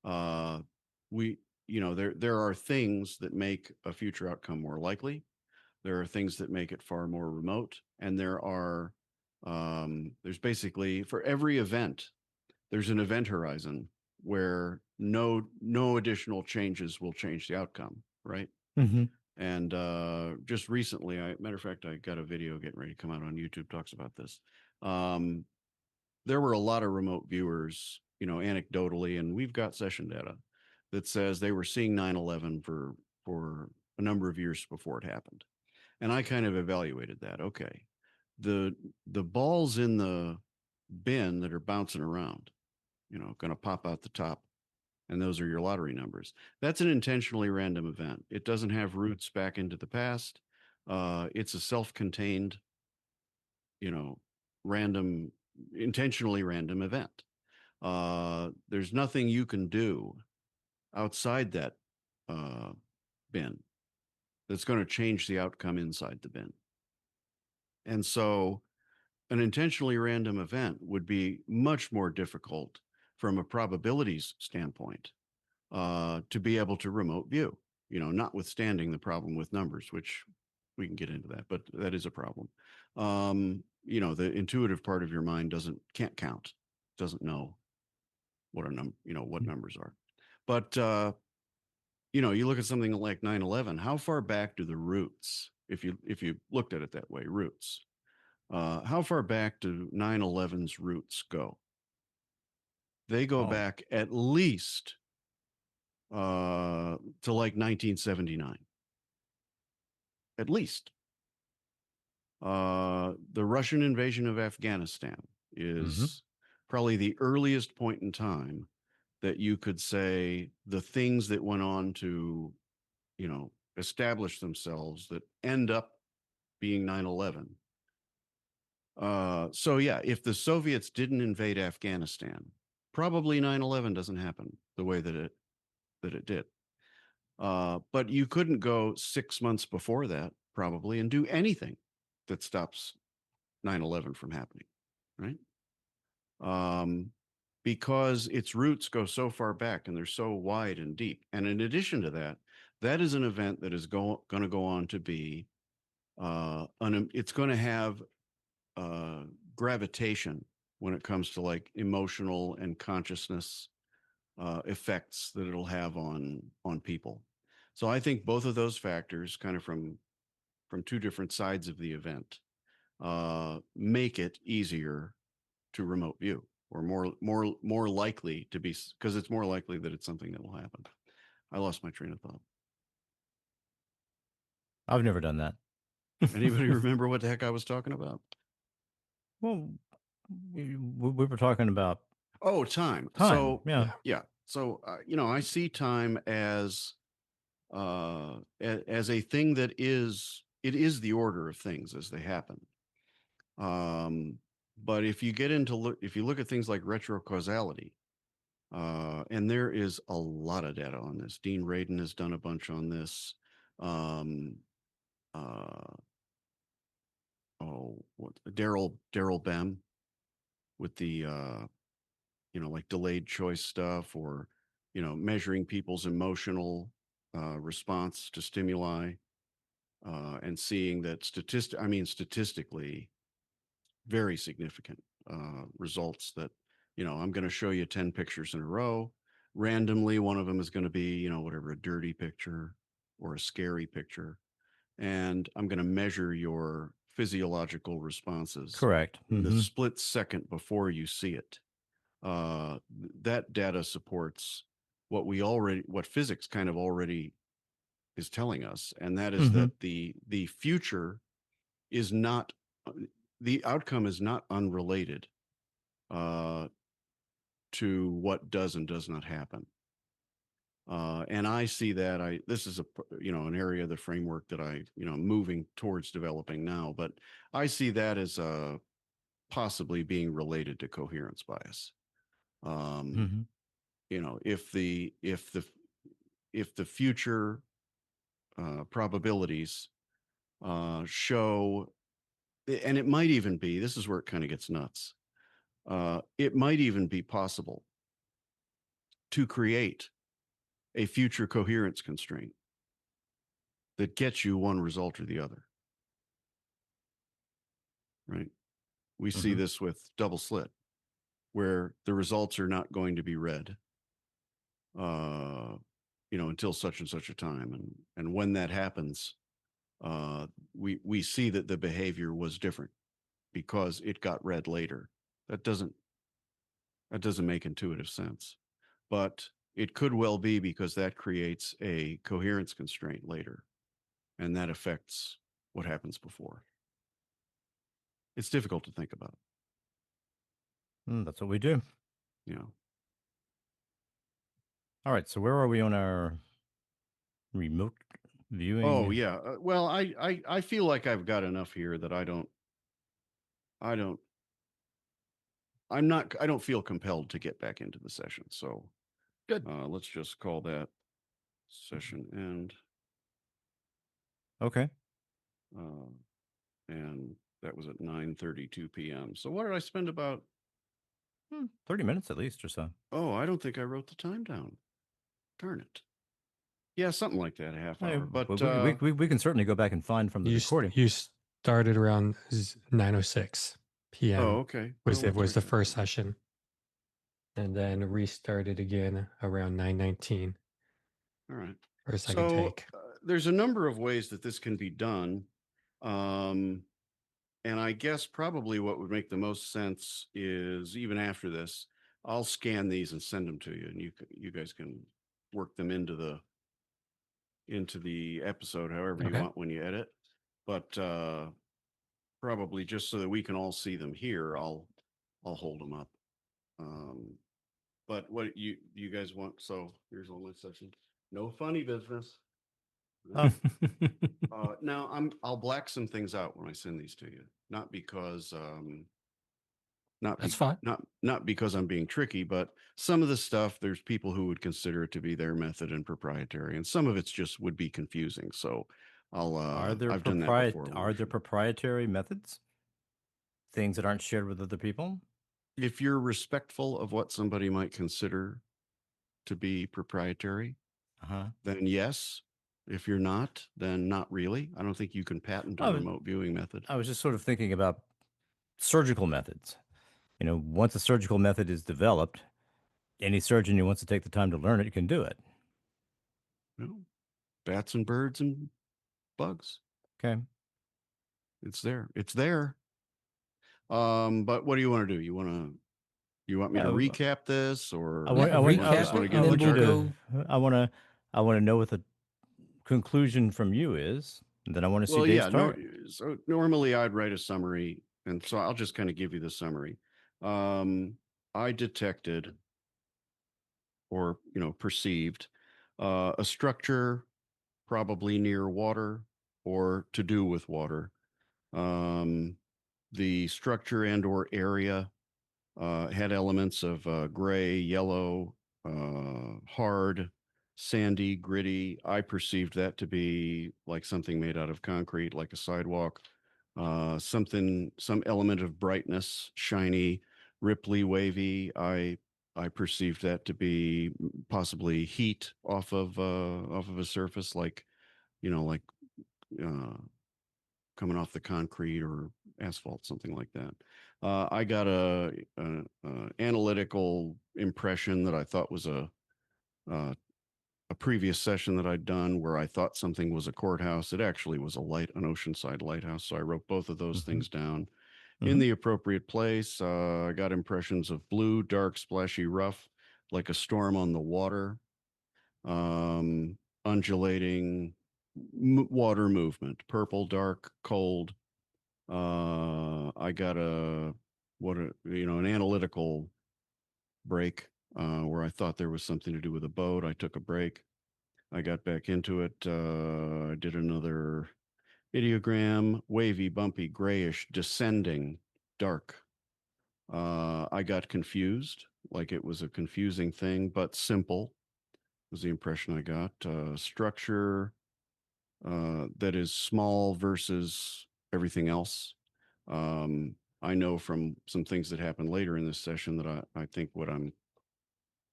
There are things that make a future outcome more likely. There are things that make it far more remote. And there's basically, for every event, there's an event horizon where no additional changes will change the outcome, right? Mm-hmm. And just recently, matter of fact, I got a video getting ready to come out on YouTube talks about this. There were a lot of remote viewers, anecdotally, and we've got session data that says they were seeing 9/11 for a number of years before it happened. And I kind of evaluated that. Okay, the balls in the bin that are bouncing around, going to pop out the top, and those are your lottery numbers. That's an intentionally random event. It doesn't have roots back into the past. It's a self-contained, intentionally random event. There's nothing you can do outside that bin that's going to change the outcome inside the bin. And so an intentionally random event would be much more difficult from a probabilities standpoint to be able to remote view, notwithstanding the problem with numbers, which we can get into that, but that is a problem. The intuitive part of your mind can't count, doesn't know what what numbers are. But, you look at something like 9/11, how far back do the roots, if you looked at it that way, roots, how far back do 9/11's roots go? They go back at least to like 1979. At least. The Russian invasion of Afghanistan is probably the earliest point in time that you could say the things that went on to, establish themselves that end up being 9/11. So yeah, if the Soviets didn't invade Afghanistan, probably 9/11 doesn't happen the way that it did. But you couldn't go 6 months before that probably and do anything that stops 9/11 from happening, right? Because its roots go so far back and they're so wide and deep. And in addition to that, that is an event that is going to go on to be, it's going to have gravitation when it comes to like emotional and consciousness effects that it'll have on people. So I think both of those factors, kind of from two different sides of the event, make it easier to remote view, or more likely to be, because it's more likely that it's something that will happen. I lost my train of thought. I've never done that. Anybody remember what the heck I was talking about? Well, we were talking about time. time. So yeah. So I see time as a thing that is the order of things as they happen. But if you look at things like retrocausality, and there is a lot of data on this. Dean Radin has done a bunch on this. Daryl Bem with the like delayed choice stuff, or measuring people's emotional response to stimuli, and seeing that statistically very significant results that, I'm going to show you 10 pictures in a row. Randomly, one of them is going to be, whatever, a dirty picture or a scary picture. And I'm going to measure your physiological responses. Correct. In the split second before you see it. That data supports what physics kind of already is telling us. And that is that the future is not, the outcome is not unrelated to what does and does not happen. And I see that this is an area of the framework that moving towards developing now, but I see that as possibly being related to coherence bias. Mhm. If the future probabilities show, and it might even be, this is where it kind of gets nuts. It might even be possible to create a future coherence constraint that gets you one result or the other. Right? We see this with double slit, where the results are not going to be read, until such and such a time. And when that happens, we see that the behavior was different because it got read later. That doesn't make intuitive sense, but it could well be because that creates a coherence constraint later, and that affects what happens before. It's difficult to think about. That's what we do. Yeah. All right. So where are we on our remote viewing? Oh yeah. Well, I feel like I've got enough here that I don't feel compelled to get back into the session. So Good. let's just call that session end. Okay. And that was at 9:32 p.m. So what did I spend about 30 minutes at least or so. Oh, I don't think I wrote the time down. Darn it. Yeah, something like that, a half Hey, hour. But we can certainly go back and find from the recording. You started around 9:06 p.m. oh, okay. was Well, it was the first session, and then restarted again around 9:19 All right. for a second take. There's a number of ways that this can be done. And I guess probably what would make the most sense is, even after this, I'll scan these and send them to you, and you guys can work them into the episode however you Okay. want when you edit. But probably just so that we can all see them here, I'll hold them up. But what you guys want? So here's all my sessions. No funny business. Oh. Now I'll black some things out when I send these to you, not because That's fine. not because I'm being tricky, but some of the stuff, there's people who would consider it to be their method and proprietary, and some of it's just would be confusing. So I've done that before. Are there proprietary methods? Things that aren't shared with other people? If you're respectful of what somebody might consider to be proprietary, then yes. If you're not, then not really. I don't think you can patent a remote viewing method. I was just sort of thinking about surgical methods. Once a surgical method is developed, any surgeon who wants to take the time to learn it can do it. Bats and birds and bugs. Okay. It's there. It's there. But what do you want to do? You want me to recap this, or I want to know what the conclusion from you is, and then I want to see Dave's target. So normally I'd write a summary, and so I'll just kind of give you the summary. I detected, or perceived, a structure probably near water or to do with water. The structure and or area had elements of gray, yellow, hard, sandy, gritty. I perceived that to be like something made out of concrete, like a sidewalk. Some element of brightness, shiny, ripply, wavy. I perceived that to be possibly heat off of a surface, like coming off the concrete or asphalt, something like that. I got a analytical impression that I thought was a previous session that I'd done where I thought something was a courthouse. It actually was an Oceanside lighthouse. So I wrote both of those things down in the appropriate place. I got impressions of blue, dark, splashy, rough, like a storm on the water, undulating water movement, purple, dark, cold. I got an analytical break where I thought there was something to do with a boat. I took a break. I got back into it. I did another ideogram, wavy, bumpy, grayish, descending, dark. I got confused, like it was a confusing thing, but simple was the impression I got. Structure that is small versus everything else. I know from some things that happened later in this session that I think what I'm,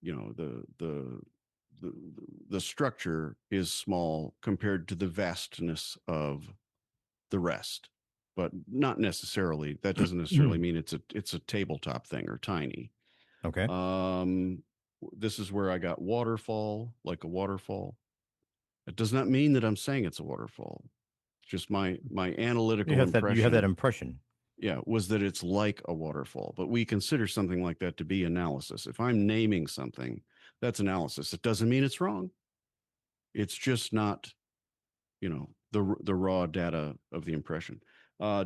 the the structure is small compared to the vastness of the rest, but not necessarily. That doesn't necessarily mean it's a tabletop thing or tiny. Okay. This is where I got waterfall, like a waterfall. It does not mean that I'm saying it's a waterfall. It's just my analytical You have impression. that impression. Yeah, was that it's like a waterfall, but we consider something like that to be analysis. If I'm naming something, that's analysis. It doesn't mean it's wrong. It's just not, the raw data of the impression.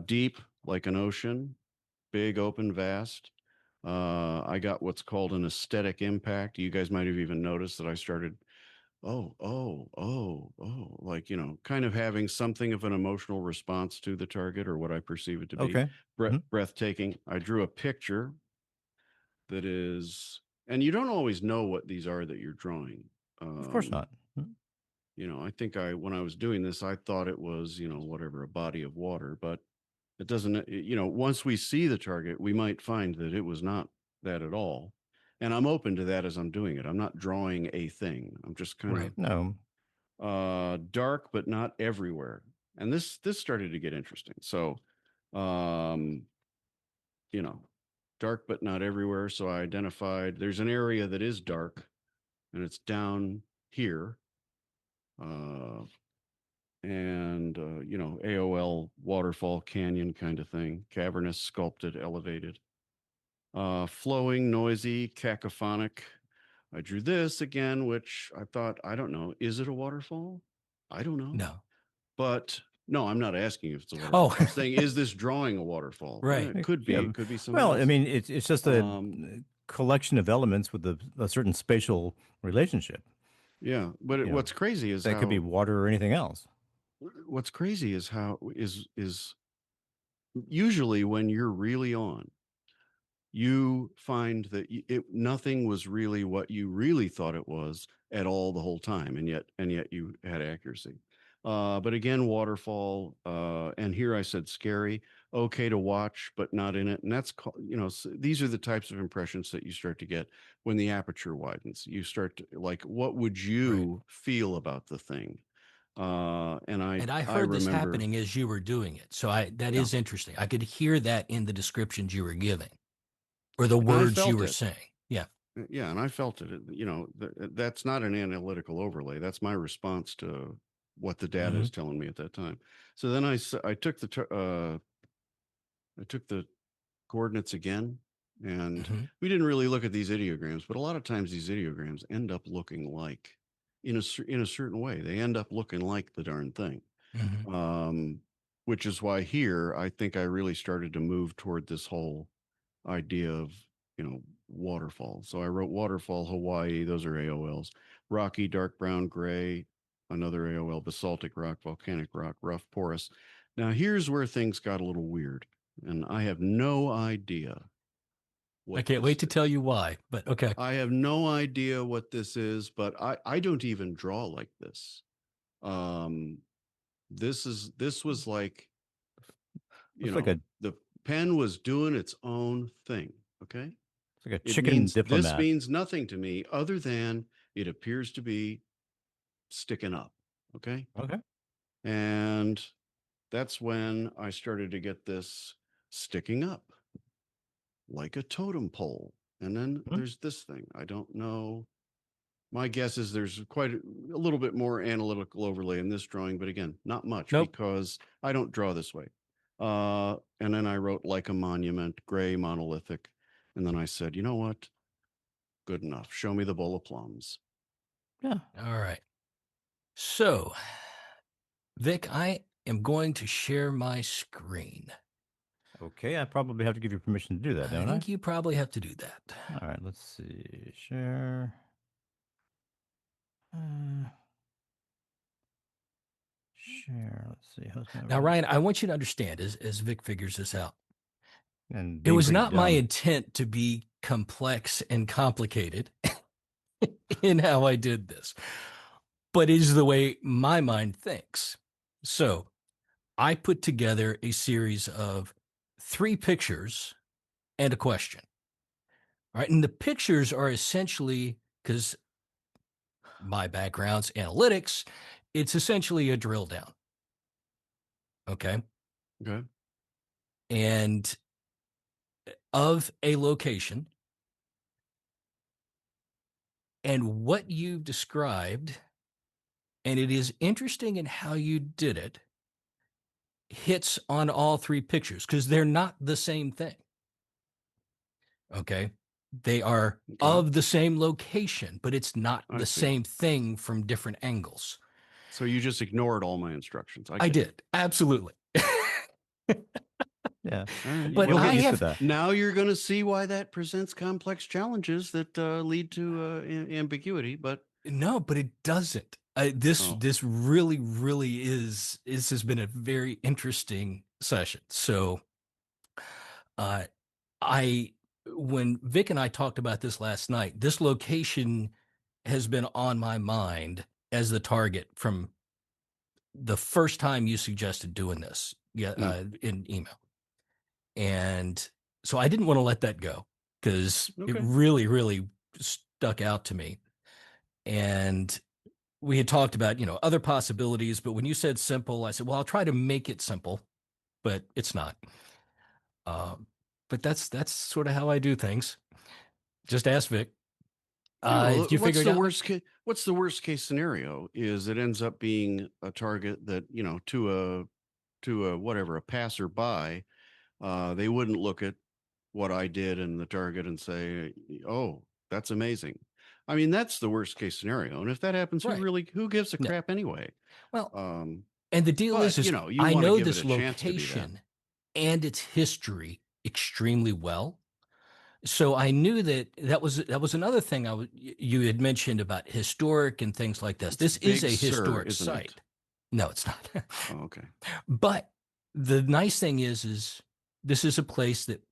Deep, like an ocean, big, open, vast. I got what's called an aesthetic impact. You guys might have even noticed that I started, like, kind of having something of an emotional response to the target or what I perceive it to be. Okay. Breathtaking. I drew a picture that is, and you don't always know what these are that you're drawing. Of course not. I think when I was doing this, I thought it was, whatever, a body of water, but it doesn't, once we see the target, we might find that it was not that at all. And I'm open to that as I'm doing it. I'm not drawing a thing. I'm just kind Right. No. of dark, but not everywhere. And this started to get interesting. So, dark, but not everywhere. So I identified there's an area that is dark and it's down here. AOL waterfall canyon kind of thing, cavernous, sculpted, elevated, flowing, noisy, cacophonic. I drew this again, which I thought, I don't know, is it a waterfall? I don't know. No. But no, I'm not asking if it's a waterfall. Oh. I'm saying, is this drawing a waterfall? Right. It could be. Yeah. It could be something Well, else. I mean, it's just a collection of elements with a certain spatial relationship. Yeah, but know, what's crazy is That could be water or anything else. what's crazy is how is usually when you're really on, you find that nothing was really what you really thought it was at all the whole time, and yet you had accuracy. But again, waterfall, and here I said scary, okay to watch, but not in it. And that's these are the types of impressions that you start to get when the aperture widens. You start to, like, what would you feel about the thing? And I heard this remember, happening as you were doing it. So that Yeah. is interesting. I could hear that in the descriptions you were giving or the and I words you felt were it. saying. Yeah. Yeah, and I felt it. That's not an analytical overlay. That's my response to what the data is telling me at that time. So then I took the coordinates again, and we didn't really look at these ideograms, but a lot of times these ideograms end up looking like, in a certain way, they end up looking like the darn thing. Which is why here I think I really started to move toward this whole idea of waterfall. So I wrote waterfall Hawaii. Those are AOLs. Rocky, dark brown, gray. Another AOL, basaltic rock, volcanic rock, rough, porous. Now here's where things got a little weird, and I have no idea what I can't wait to tell you why, but okay. I have no idea what this is, but I don't even draw like this. This was like, It's like the pen was doing its own thing. Okay. it's like a It chicken means, this diplomat. means nothing to me other than it appears to be sticking up. Okay. Okay. And that's when I started to get this sticking up like a totem pole. And then there's this thing. I don't know. My guess is there's quite a little bit more analytical overlay in this drawing, but again, not much because I don't draw this way. And then I wrote like a monument, gray, monolithic. And then I said, you know what? Good enough. Show me the bowl of plums. Yeah. All right. So, Vic, I am going to share my screen. Okay, I probably have to give you permission to do that, I don't I? think you probably have to do that. All right, let's see. Share. Share. Let's see. Host member. Now, Ryan, I want you to understand as Vic figures this out, And it being was pretty not my dumb. intent to be complex and complicated in how I did this, but it is the way my mind thinks. So I put together a series of 3 pictures and a question. All right. And the pictures are essentially, because my background's analytics, it's essentially a drill down. Okay. Okay. And of a location. And what you've described, and it is interesting in how you did it, hits on all 3 pictures because they're not the same thing. Okay. They are Okay. of the same location, but it's not I the see. same thing from different angles. So you just ignored all my instructions. I did. Absolutely. Yeah. All right. But You'll I get used to have, that. Now you're going to see why that presents complex challenges that lead to ambiguity. But no, but it doesn't. This really, really is. This has been a very interesting session. So, uh, when Vic and I talked about this last night, this location has been on my mind as the target from the first time you suggested doing this, in email, and so I didn't want to let that go because it Okay. really, really stuck out to me, and we had talked about, other possibilities, but when you said simple, I said, well, I'll try to make it simple, but it's not. But that's sort of how I do things. Just ask Vic. Yeah, well, Did you figure it out? what's the worst case scenario is it ends up being a target that, to a whatever, a passerby, they wouldn't look at what I did and the target and say, "Oh, that's amazing." I mean, that's the worst case scenario. And if that happens, Right. who gives a No. crap anyway? Well, Um, and the deal but is you I want to know give it this a chance to be that. location and its history extremely well. So I knew that was another thing you had mentioned about historic and things like this. It's This is Big a Sur, historic isn't site. it? No, it's not. Oh, okay. But the nice thing is this is a place that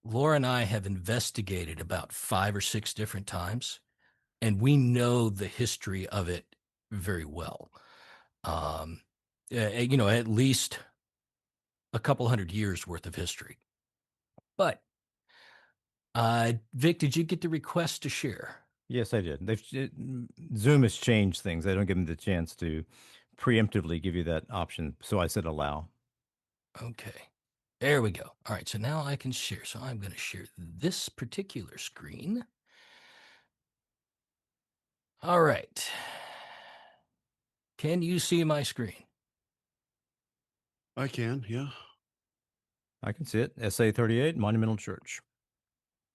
Laura and I have investigated about 5 or 6 different times, and we know the history of it very well. At least a couple 100 years worth of history. But Vic, did you get the request to share? Yes, I did. Zoom has changed things. They don't give me the chance to preemptively give you that option. So I said allow. Okay. There we go. All right. So now I can share. So I'm going to share this particular screen. All right. Can you see my screen? I can, yeah. I can see it. SA 38, Monumental Church.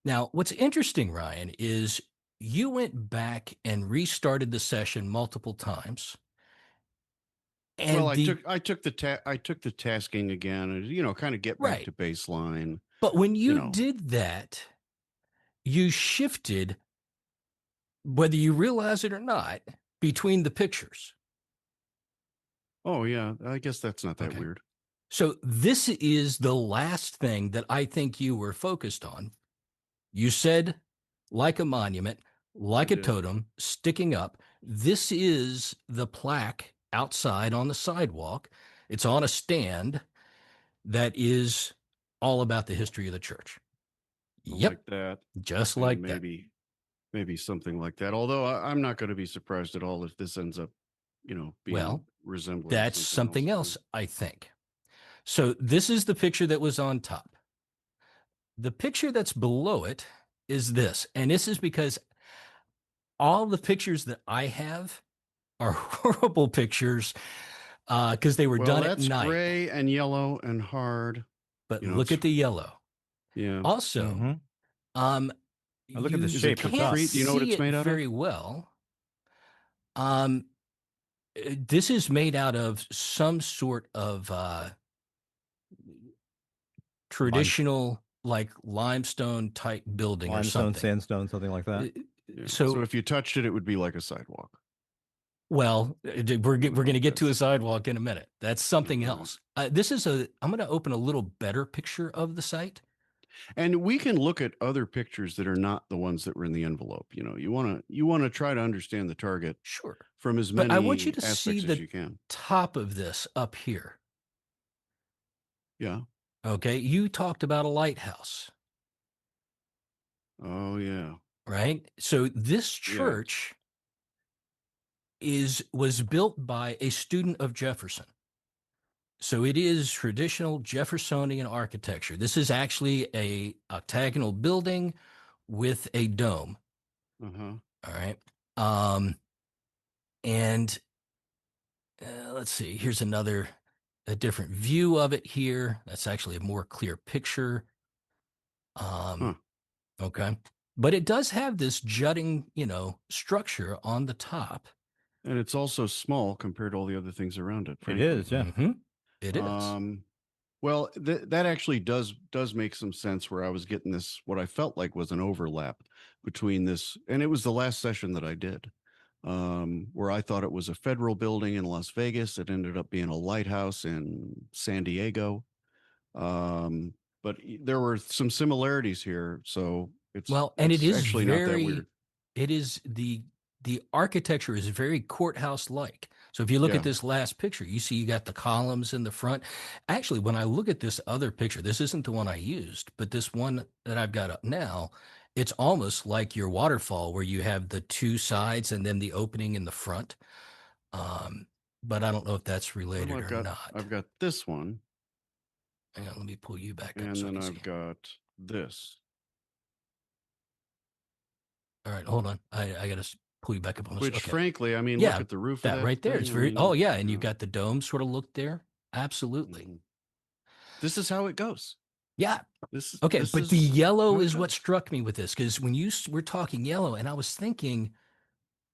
Now, what's interesting, Ryan, is you went back and restarted the session multiple times. And Well, I took the tasking again, and kind of get back Right. to baseline. But when you did that, you shifted, whether you realize it or not, between the pictures. Oh yeah, I guess that's not that Okay. weird. So this is the last thing that I think you were focused on. You said, like a monument, like I a did. totem, sticking up. This is the plaque outside on the sidewalk. It's on a stand that is all about the history of the church. Yep. Like that. Just And like that. maybe something like that. Although I'm not going to be surprised at all if this ends up, being Well, resembling that's something else, I think. So this is the picture that was on top. The picture that's below it is this. And this is because all the pictures that I have are horrible pictures because they were done at night. That's gray and yellow and hard. But look at the yellow. Yeah. Also, look at the shape can't on top. Do you know what see it's made it out of? very well. This is made out of some sort of traditional like limestone type building or limestone, something. sandstone, something like that. Yeah. So, So if you touched it, it would be like a sidewalk. well, we're going to get to a That's- sidewalk in a minute. That's something All right. else. I'm going to open a little better picture of the site. And we can look at other pictures that are not the ones that were in the envelope. You know, you want to try to understand the target Sure. from as But many I want you to see aspects as the you can. top of this up here. Yeah. Okay. You talked about a lighthouse, Oh yeah. right? So this Yeah. church was built by a student of Jefferson. So it is traditional Jeffersonian architecture. This is actually a octagonal building with a dome. Uh-huh. All right. And let's see, here's a different view of it here. That's actually a more clear picture. Huh. Okay. But it does have this jutting, structure on the top. And it's also small compared to all the other things around it, It frankly. is, yeah. Mhm. It is. Well, that actually does make some sense where I was getting this, what I felt like was an overlap between this, and it was the last session that I did, where I thought it was a federal building in Las Vegas. It ended up being a lighthouse in San Diego. But there were some similarities here, so Well, and it it's is actually not that very, weird. it is the architecture is very courthouse like. So if you look Yeah. at this last picture, you see you got the columns in the front. Actually, when I look at this other picture, this isn't the one I used, but this one that I've got up now, it's almost like your waterfall where you have the two sides and then the opening in the front. But I don't know if that's Well, related or not. I've got this one, Hang on, let me pull you back up and so I then can I've see. got this. All right, hold on. I got to pull you back up on this. Which, Okay. frankly, I mean, Yeah, look at the roof of that that right there. It's thing. I very, mean, oh yeah. And you you've know, got the dome sort of look there. Absolutely. mhm. This is how it goes. Yeah. This is Okay. this But the is yellow how it is what goes. struck me with this because when were talking yellow and I was thinking,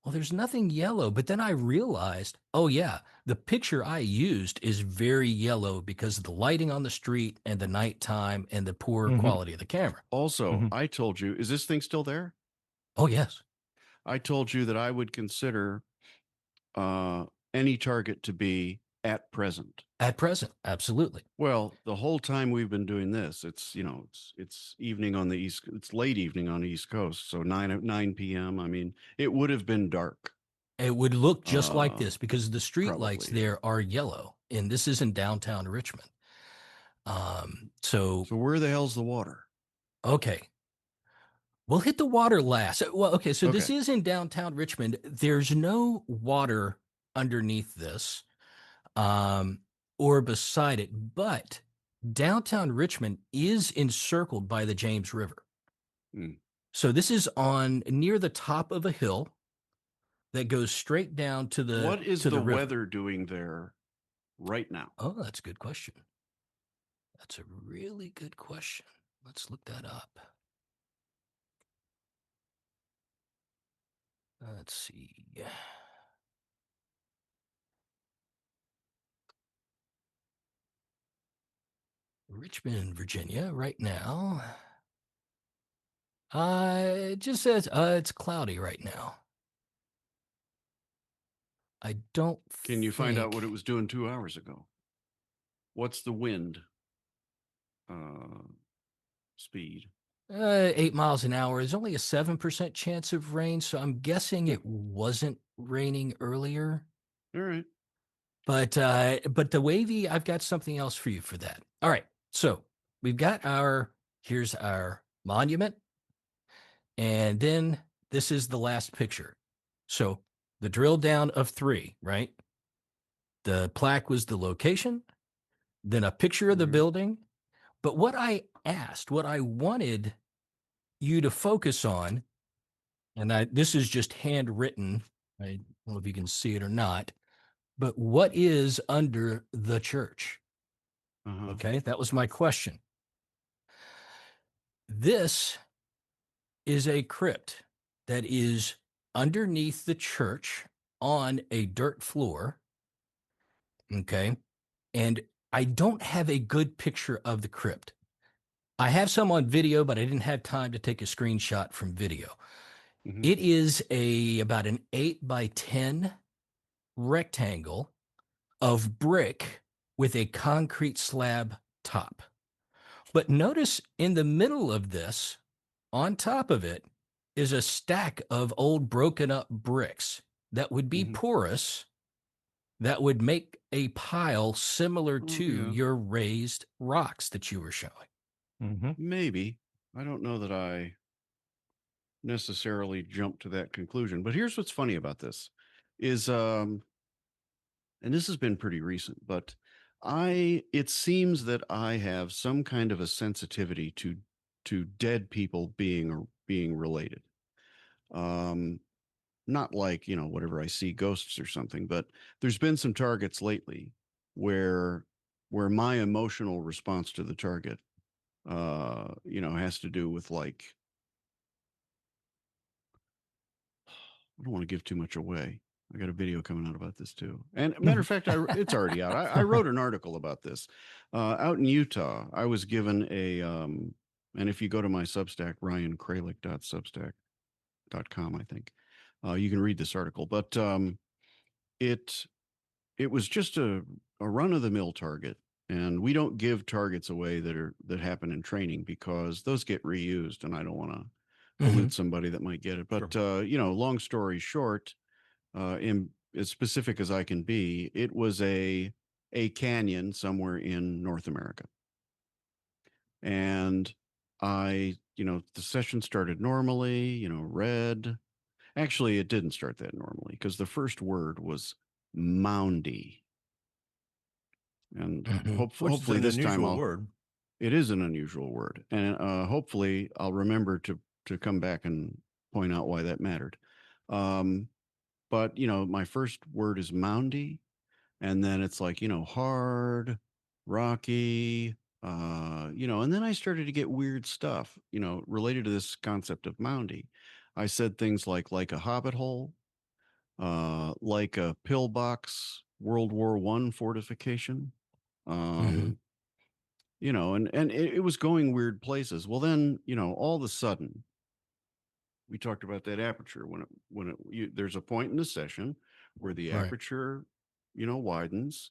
well, there's nothing yellow. But then I realized, oh yeah, the picture I used is very yellow because of the lighting on the street and the nighttime and the poor Mhm. quality of the camera. Also, Mhm. I told you, is this thing still there? Oh yes. I told you that I would consider any target to be at present. At present. Absolutely. Well, the whole time we've been doing this, it's evening on the it's late evening on the East Coast, so 9 p.m. I mean, it would have been dark. It would look just like Uh, this because the street lights Probably. there are yellow, and this is in downtown Richmond. So So where the hell's the water? okay, we'll hit the water last. Well, okay, so this Okay. is in downtown Richmond. There's no water underneath this, um, or beside it, but downtown Richmond is encircled by the James River. Hmm. So this is on near the top of a hill that goes straight down to the What is to the the river. weather doing there right now? Oh, that's a good question. That's a really good question. Let's look that up. Let's see. Richmond, Virginia, right now. It just says it's cloudy right now. I don't Can you find out think- what it was doing 2 hours ago? What's the wind speed? 8 miles an hour. There's only a 7% chance of rain, so I'm guessing it wasn't raining earlier. All right. But the wavy, I've got something else for you for that. All right. So we've got here's our monument. And then this is the last picture. So the drill down of 3, right? The plaque was the location, then a picture of the Right. building. But what I wanted you to focus on, and this is just handwritten. I don't know if you can see it or not, but what is under the church? Uh-huh. Okay, that was my question. This is a crypt that is underneath the church on a dirt floor. Okay. And I don't have a good picture of the crypt. I have some on video, but I didn't have time to take a screenshot from video. Mhm. It is about an 8 by 10 rectangle of brick with a concrete slab top. But notice in the middle of this, on top of it, is a stack of old broken up bricks that would be Mhm. porous, that would make a pile similar Oh, to yeah. your raised rocks that you were showing. Mm-hmm. Maybe. I don't know that I necessarily jumped to that conclusion. But here's what's funny about this is and this has been pretty recent, but it seems that I have some kind of a sensitivity to dead people being related. Um Not like, whatever I see ghosts or something, but there's been some targets lately where my emotional response to the target has to do with like I don't want to give too much away. I got a video coming out about this too. And matter of fact, it's already out. I wrote an article about this. Out in Utah, I was given and if you go to my Substack, ryankralik.substack.com, I think, you can read this article. But it it was just a run of the mill target. And we don't give targets away that happen in training because those get reused, and I don't want to pollute somebody that might get it. But long story short, in as specific as I can be, it was a canyon somewhere in North America. And the session started normally, read. Actually, it didn't start that normally because the first word was moundy. And Which is hopefully an this time unusual word. it is an unusual word. And hopefully I'll remember to come back and point out why that mattered. But my first word is moundy, and then it's like, hard, rocky, and then I started to get weird stuff, related to this concept of moundy. I said things like a hobbit hole, like a pillbox World War I fortification. Um, and it was going weird places. Well, then, all of a sudden, we talked about that aperture there's a point in the session where the Right. aperture, widens,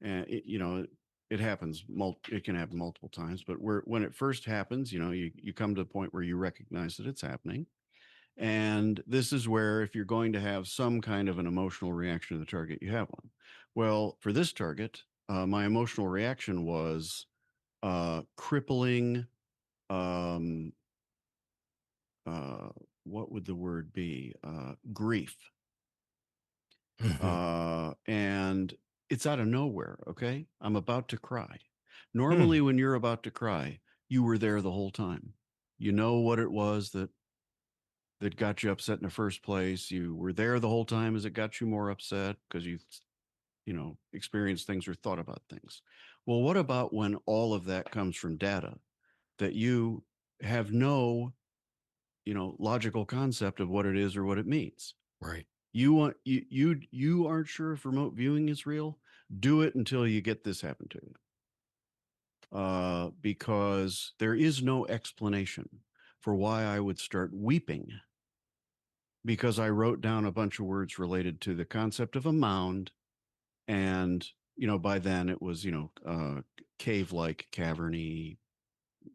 and it happens. It can happen multiple times, but when it first happens, you come to the point where you recognize that it's happening. And this is where, if you're going to have some kind of an emotional reaction to the target, you have one. Well, for this target, my emotional reaction was crippling, um, uh, what would the word be? Grief. And it's out of nowhere. Okay. I'm about to cry. Normally, when you're about to cry, you were there the whole time. You know what it was that got you upset in the first place. You were there the whole time as it got you more upset because you experienced things or thought about things. Well, what about when all of that comes from data that you have no, logical concept of what it is or what it means? Right. You aren't sure if remote viewing is real? Do it until you get this happen to you. Because there is no explanation for why I would start weeping because I wrote down a bunch of words related to the concept of a mound. And, by then it was, cave-like, caverny,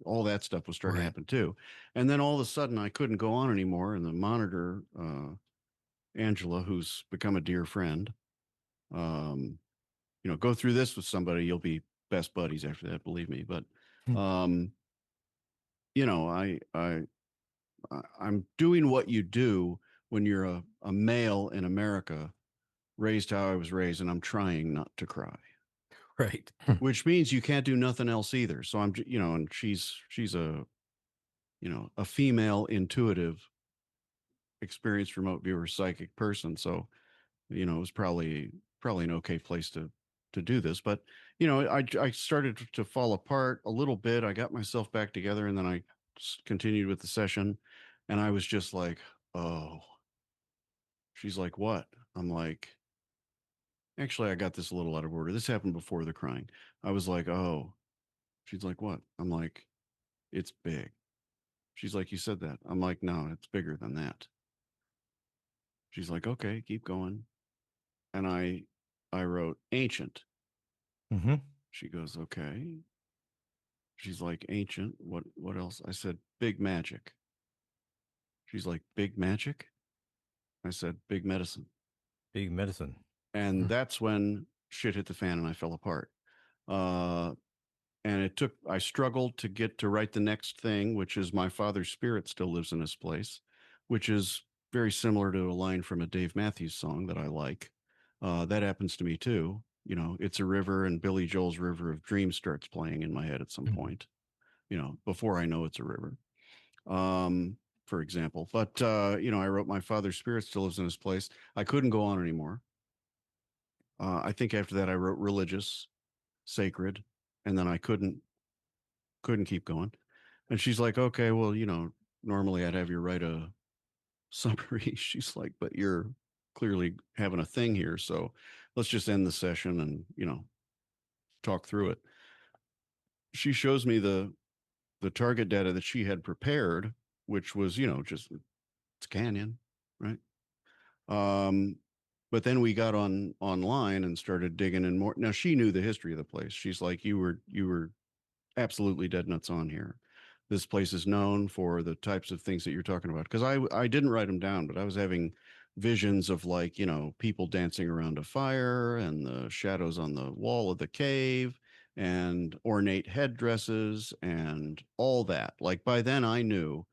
all that stuff was starting to Right. happen too. And then all of a sudden I couldn't go on anymore. And the monitor, Angela, who's become a dear friend, um, go through this with somebody, you'll be best buddies after that, believe me. But, um, I'm doing what you do when you're a male in America, raised how I was raised, and I'm trying not to cry, Right. which means you can't do nothing else either. So and she's a, a female intuitive, experienced remote viewer psychic person. So, it was probably an okay place to do this. But, I started to fall apart a little bit. I got myself back together, and then I continued with the session, and I was just like, oh. She's like, what? I'm like, actually, I got this a little out of order. This happened before the crying. I was like, oh. She's like, what? I'm like, It's big. She's like, you said that. I'm like, no, it's bigger than that. She's like, okay, keep going. And I wrote ancient. Mm-hmm. She goes, okay. She's like, ancient. What else? I said, big magic. She's like, big magic? I said, big medicine. Big medicine. And that's when shit hit the fan and I fell apart. And I struggled to get to write the next thing, which is my father's spirit still lives in this place, which is very similar to a line from a Dave Matthews song that I like. That happens to me too. You know, it's a river, and Billy Joel's River of Dreams starts playing in my head at some point, you know, before I know it's a river. For example. But you know, I wrote my father's spirit still lives in this place. I couldn't go on anymore. I think after that I wrote religious, sacred, and then I couldn't keep going. And she's like, okay, well, you know, normally I'd have you write a summary. She's like, but you're clearly having a thing here, so let's just end the session and, you know, talk through it. She shows me the target data that she had prepared, which was, you know, just it's canyon, right? But then we got online and started digging in more. Now she knew the history of the place. She's like, you were absolutely dead nuts on here. This place is known for the types of things that you're talking about. Because I didn't write them down, but I was having visions of, like, you know, people dancing around a fire and the shadows on the wall of the cave and ornate headdresses and all that. Like, by then I knew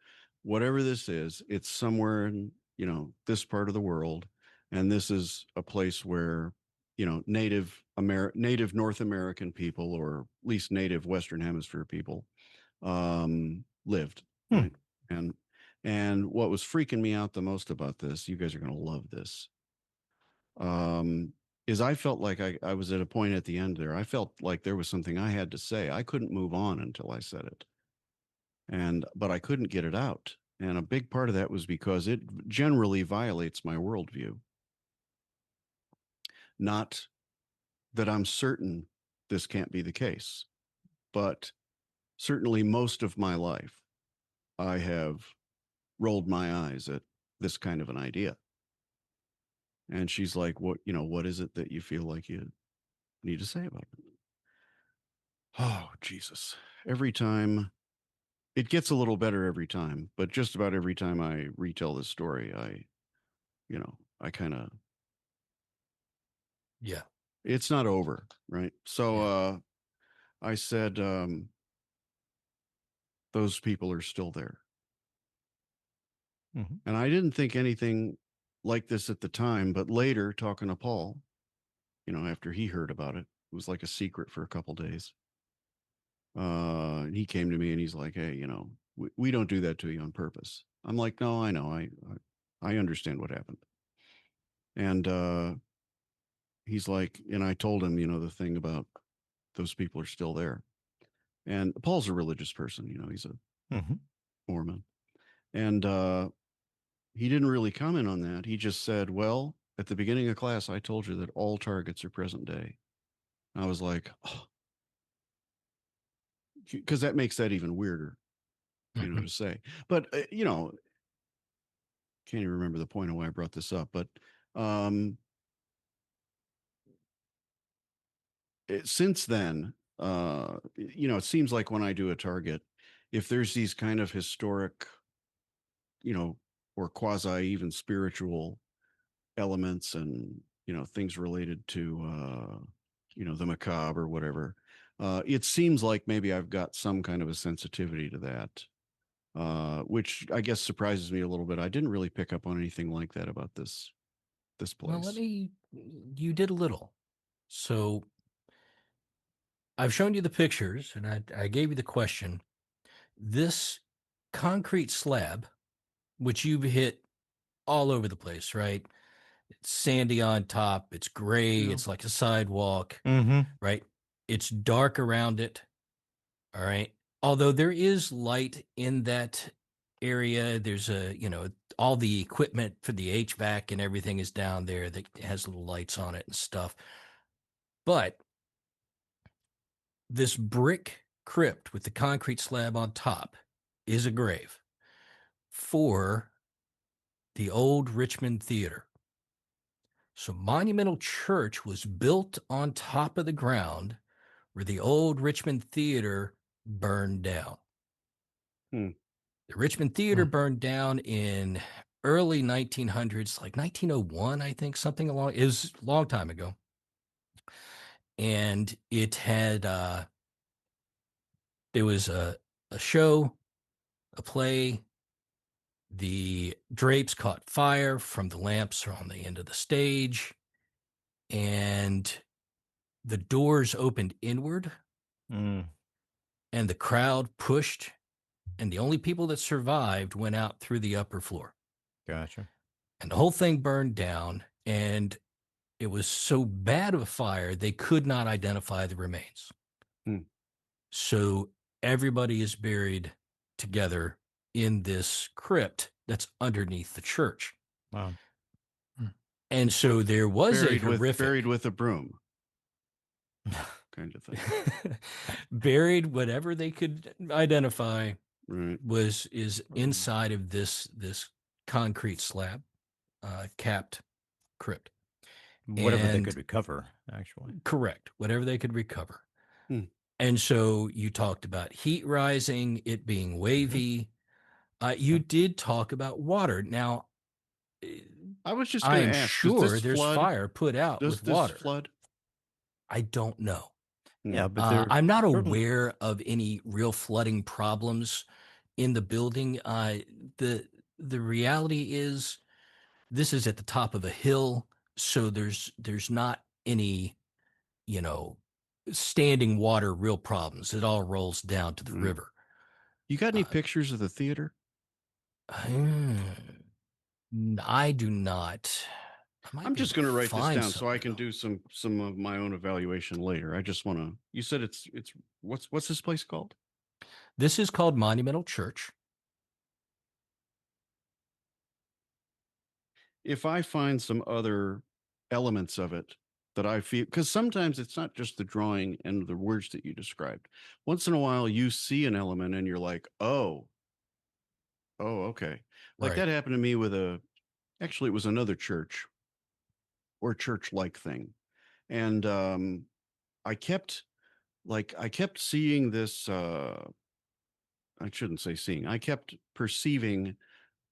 whatever this is, it's somewhere in, you know, this part of the world. And this is a place where, you know, native North American people, or at least native Western Hemisphere people, lived, right? And what was freaking me out the most about this, you guys are going to love this, is I felt like I was at a point at the end there. I felt like there was something I had to say. I couldn't move on until I said it. But I couldn't get it out. And a big part of that was because it generally violates my worldview. Not that I'm certain this can't be the case, but certainly most of my life, I have rolled my eyes at this kind of an idea. And she's like, what is it that you feel like you need to say about it? Oh, Jesus. Every time, it gets a little better every time, but just about every time I retell this story, I kind of, Yeah. it's not over, right? So I said, those people are still there. Mm-hmm. And I didn't think anything like this at the time, but later, talking to Paul, you know, after he heard about it, it was like a secret for a couple days. He came to me and he's like, hey, you know, we don't do that to you on purpose. I'm like, no, I know. I understand what happened. And he's like, and I told him, you know, the thing about those people are still there. And Paul's a religious person, you know, he's a Mm-hmm. Mormon. And he didn't really comment on that. He just said, well, at the beginning of class, I told you that all targets are present day. I was like, oh, because that makes that even weirder, you know, to say. But, you know, can't even remember the point of why I brought this up. But since then, you know, it seems like when I do a target, if there's these kind of historic, you know, or quasi even spiritual elements and, you know, things related to, you know, the macabre or whatever, it seems like maybe I've got some kind of a sensitivity to that, which I guess surprises me a little bit. I didn't really pick up on anything like that about this Well, place. you did a little. So I've shown you the pictures and I gave you the question. This concrete slab, which you've hit all over the place, right? It's sandy on top. It's gray. Yeah. It's like a sidewalk, Mm-hmm. right? It's dark around it. All right. Although there is light in that area, there's all the equipment for the HVAC and everything is down there that has little lights on it and stuff. But this brick crypt with the concrete slab on top is a grave for the old Richmond Theater. So Monumental Church was built on top of the ground where the old Richmond Theater burned down. Hmm. The Richmond Theater burned down in early 1900s, like 1901, I think, something along. It was a long time ago. And it had, there was a show, a play. The drapes caught fire from the lamps on the end of the stage, and the doors opened inward, Mm, and the crowd pushed, and the only people that survived went out through the upper floor. gotcha. And the whole thing burned down, and it was so bad of a fire, they could not identify the remains. Hmm. So everybody is buried together in this crypt that's underneath the church. Wow. And so there was Buried a horrific with a broom, kind of thing. buried whatever they could identify Right. is inside of this concrete slab capped crypt. Whatever they And- could recover, actually. Correct, whatever they could recover. Hmm. And so you talked about heat rising, it being wavy. You did talk about water. Now, I was just I going am to ask, sure does this there's flood? fire put out Does with this water. flood? I don't know. Yeah, but they're I'm not certainly- aware of any real flooding problems in the building. The reality is this is at the top of a hill, so there's not any, standing water real problems. It all rolls down to the Mm. river. You got any Uh, pictures of the theater? I do not. I might I'm be just able going to write this find down so I something, can though. do some of my own evaluation later. I just want to. You said it's what's this place called? This is called Monumental Church. If I find some other elements of it that I feel, because sometimes it's not just the drawing and the words that you described. Once in a while, you see an element and you're like, oh, okay. Like Right. that happened to me with actually, it was another church or church-like thing. And I kept seeing this, I shouldn't say seeing, I kept perceiving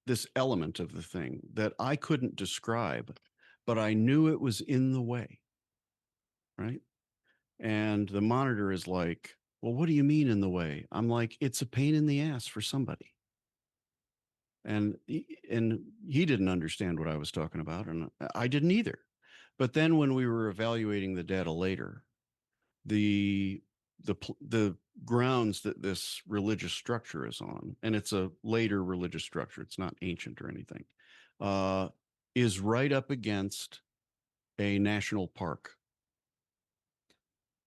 this element of the thing that I couldn't describe, but I knew it was in the way. Right. And the monitor is like, well, what do you mean in the way? I'm like, it's a pain in the ass for somebody. And he didn't understand what I was talking about, and I didn't either. But then when we were evaluating the data later, the grounds that this religious structure is on, and it's a later religious structure, it's not ancient or anything, is right up against a national park.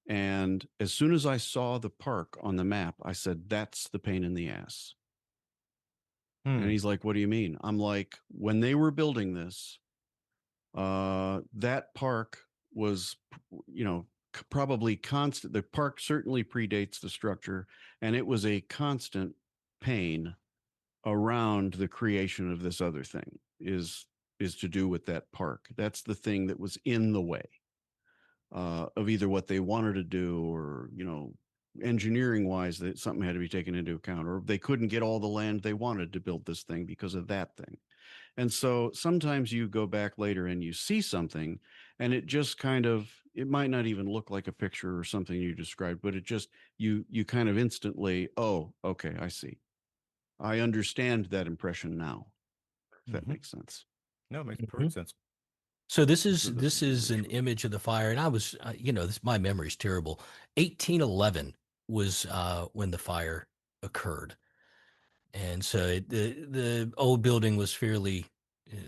And as soon as I saw the park on the map, I said, that's the pain in the ass. And he's like, what do you mean? I'm like, when they were building this, that park was, probably constant. The park certainly predates the structure, and it was a constant pain around the creation of this other thing is to do with that park. That's the thing that was in the way of either what they wanted to do or, engineering wise, that something had to be taken into account, or they couldn't get all the land they wanted to build this thing because of that thing. And so sometimes you go back later and you see something and it just it might not even look like a picture or something you described, but it just, you kind of instantly, oh, okay, I see. I understand that impression now, if that makes sense. No, it makes perfect sense. So this So is this is an ritual. image of the fire, and I was, my memory is terrible. 1811 was when the fire occurred, and so the old building was it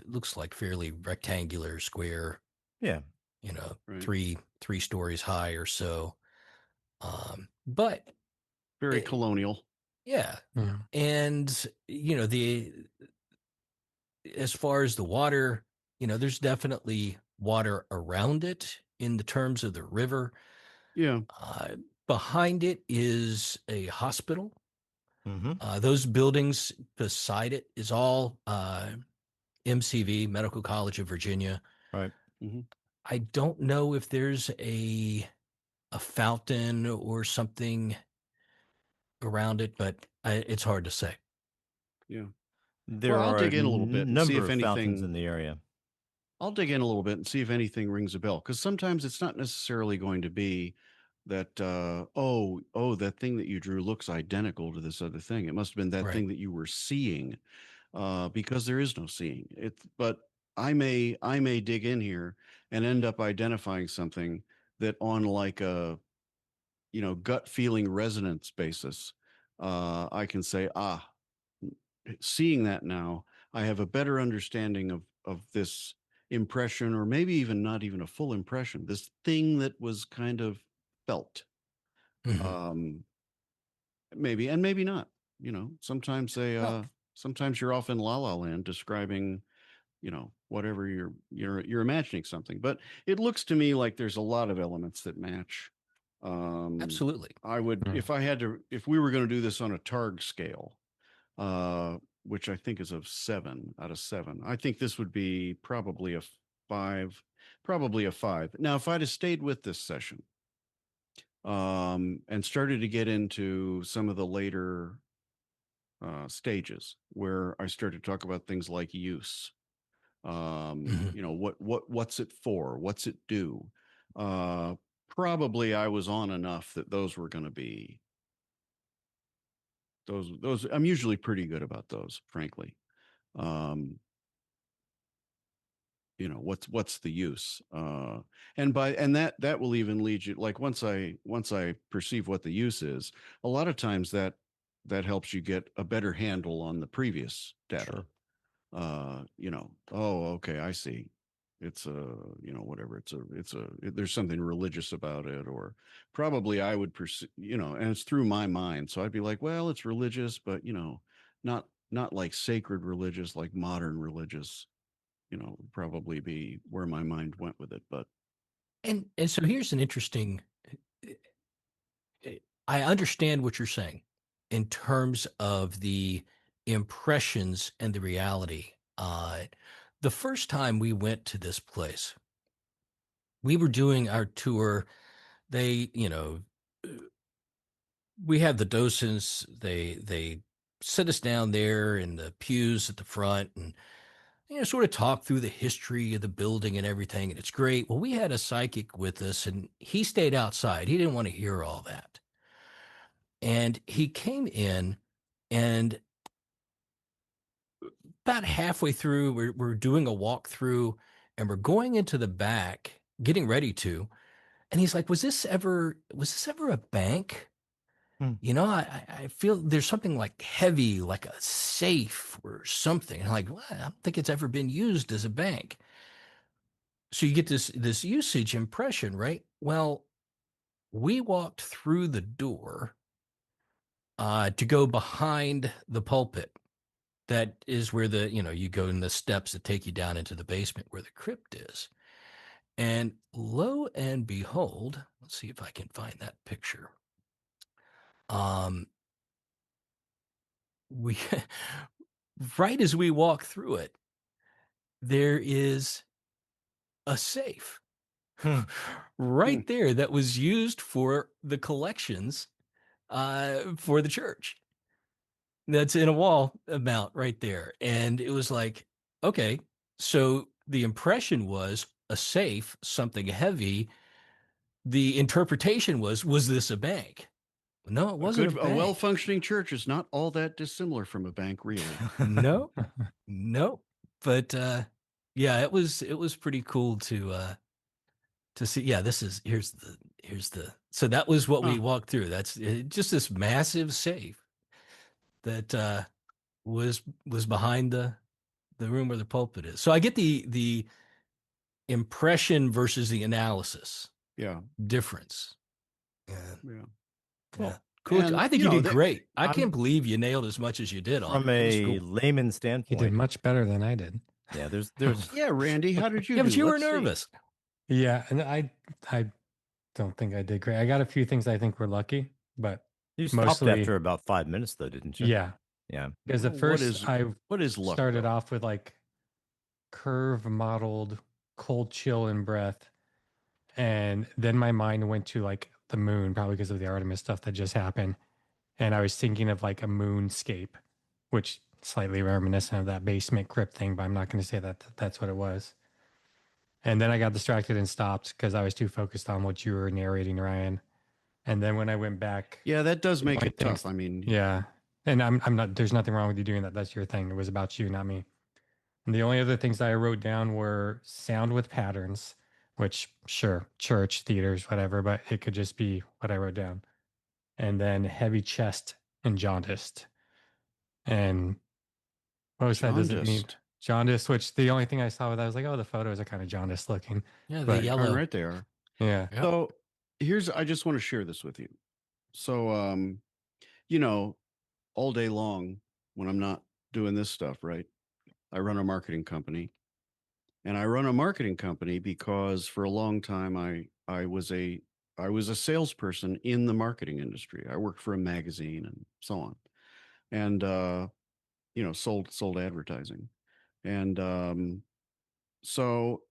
looks like fairly rectangular, square, Yeah. Right. three stories high or so. But Very it- colonial. yeah, Yeah. and as far as the water, there's definitely water around it in the terms of the river. Yeah. behind it is a hospital. Mm-hmm. Those buildings beside it is all MCV, Medical College of Virginia. Right. Mm-hmm. I don't know if there's a fountain or something around it, but it's hard to say. Yeah. There Well, I'll are dig a in a little bit and see number if of fountains anything. in the area. I'll dig in a little bit and see if anything rings a bell, because sometimes it's not necessarily going to be that that thing that you drew looks identical to this other thing. It must have been that Right. thing that you were seeing, because there is no seeing it. But I may dig in here and end up identifying something that, on like a gut feeling resonance basis, I can say, seeing that now, I have a better understanding of this impression, or maybe even not even a full impression, this thing that was kind of felt. Mhm. Maybe and maybe not. Sometimes Well, sometimes you're off in la la land describing, whatever you're imagining something. But it looks to me like there's a lot of elements that match. absolutely. I would, Hmm. if we were going to do this on a Targ scale, which I think is of 7 out of 7. I think this would be probably a 5, probably a 5. Now, if I'd have stayed with this session, and started to get into some of the later stages where I started to talk about things like use, Mhm. what's it for? What's it do? Probably I was on enough that those were going to be those. I'm usually pretty good about those, frankly. Um, what's the use? And that will even lead you, like, once I perceive what the use is, a lot of times that helps you get a better handle on the previous data. Sure. Oh, okay, I see. It's whatever. There's something religious about it, or probably I would perceive, and it's through my mind. So I'd be like, well, it's religious, but not like sacred religious, like modern religious, would probably be where my mind went with it. But And so here's an interesting. I understand what you're saying in terms of the impressions and the reality. The first time we went to this place, we were doing our tour. They, we had the docents. They sit us down there in the pews at the front, and sort of talk through the history of the building and everything. And it's great. Well, we had a psychic with us, and he stayed outside. He didn't want to hear all that. And he came in, and about halfway through, we're doing a walkthrough, and we're going into the back, getting ready to. And he's like, was this ever a bank? Hmm. I feel there's something like heavy, like a safe or something. And I'm like, well, I don't think it's ever been used as a bank. So you get this usage impression, right? Well, we walked through the door to go behind the pulpit. That is where you go in the steps that take you down into the basement where the crypt is. And lo and behold, let's see if I can find that picture. We right as we walk through it, there is a safe Hmm. right there that was used for the collections for the church. That's in a wall amount right there. And it was like, okay, so the impression was a safe, something heavy. The interpretation was this a bank? No, it wasn't a a bank. well-functioning church is not all that dissimilar from a bank, really. No, no. But yeah, it was pretty cool to see. Yeah, here's the so that was what we Huh. walked through. That's just this massive safe that was behind the room where the pulpit is. So I get the impression versus the analysis Yeah. difference. Yeah. Yeah. Yeah. Well, Cool. And I think you did that, great. I I'm can't believe you nailed as much as you did on from it. It was a cool. layman's You did standpoint. much better than I did. Yeah, there's yeah, Randy, how did you Yeah, do? but you were Let's see. nervous. Yeah, and I don't think I did great. I got a few things I think were lucky, but You stopped mostly, after about 5 minutes, though, didn't you? yeah. Yeah. Because at Well, first I what is luck, started though? off with like curve modeled cold chill and breath. And then my mind went to like the moon, probably because of the Artemis stuff that just happened. And I was thinking of like a moonscape, which slightly reminiscent of that basement crypt thing, but I'm not going to say that that's what it was. And then I got distracted and stopped because I was too focused on what you were narrating, Ryan. And then when I went back, Yeah, that does make only it tough. things- I mean, yeah. And I'm not, there's nothing wrong with you doing that. That's your thing. It was about you, not me. And the only other things that I wrote down were sound with patterns, which sure, church, theaters, whatever, but it could just be what I wrote down. And then heavy chest and jaundiced. And most that doesn't mean jaundiced. jaundice, which the only thing I saw with that was like, oh, the photos are kind of jaundiced looking. Yeah, the But Darn yellow. right they are. yeah. Yep. So I just want to share this with you. So, you know, all day long when I'm not doing this stuff, right? I run a marketing company, and I run a marketing company because for a long time I was a salesperson in the marketing industry. I worked for a magazine and so on, and you know, sold advertising, and so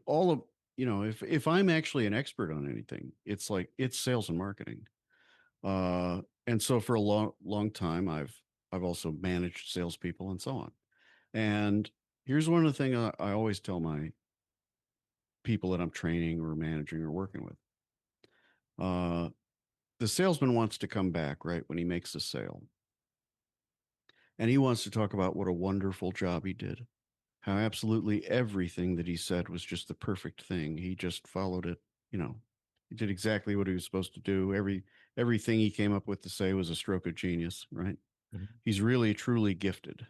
all of you know, if I'm actually an expert on anything, it's like it's sales and marketing. And so for a long time, I've also managed salespeople and so on. And here's one of the things I always tell my people that I'm training or managing or working with. The salesman wants to come back, right, when he makes a sale. And he wants to talk about what a wonderful job he did, how absolutely everything that he said was just the perfect thing. He just followed it, you know, he did exactly what he was supposed to do. Everything he came up with to say was a stroke of genius, right? Mhm. He's really, truly gifted.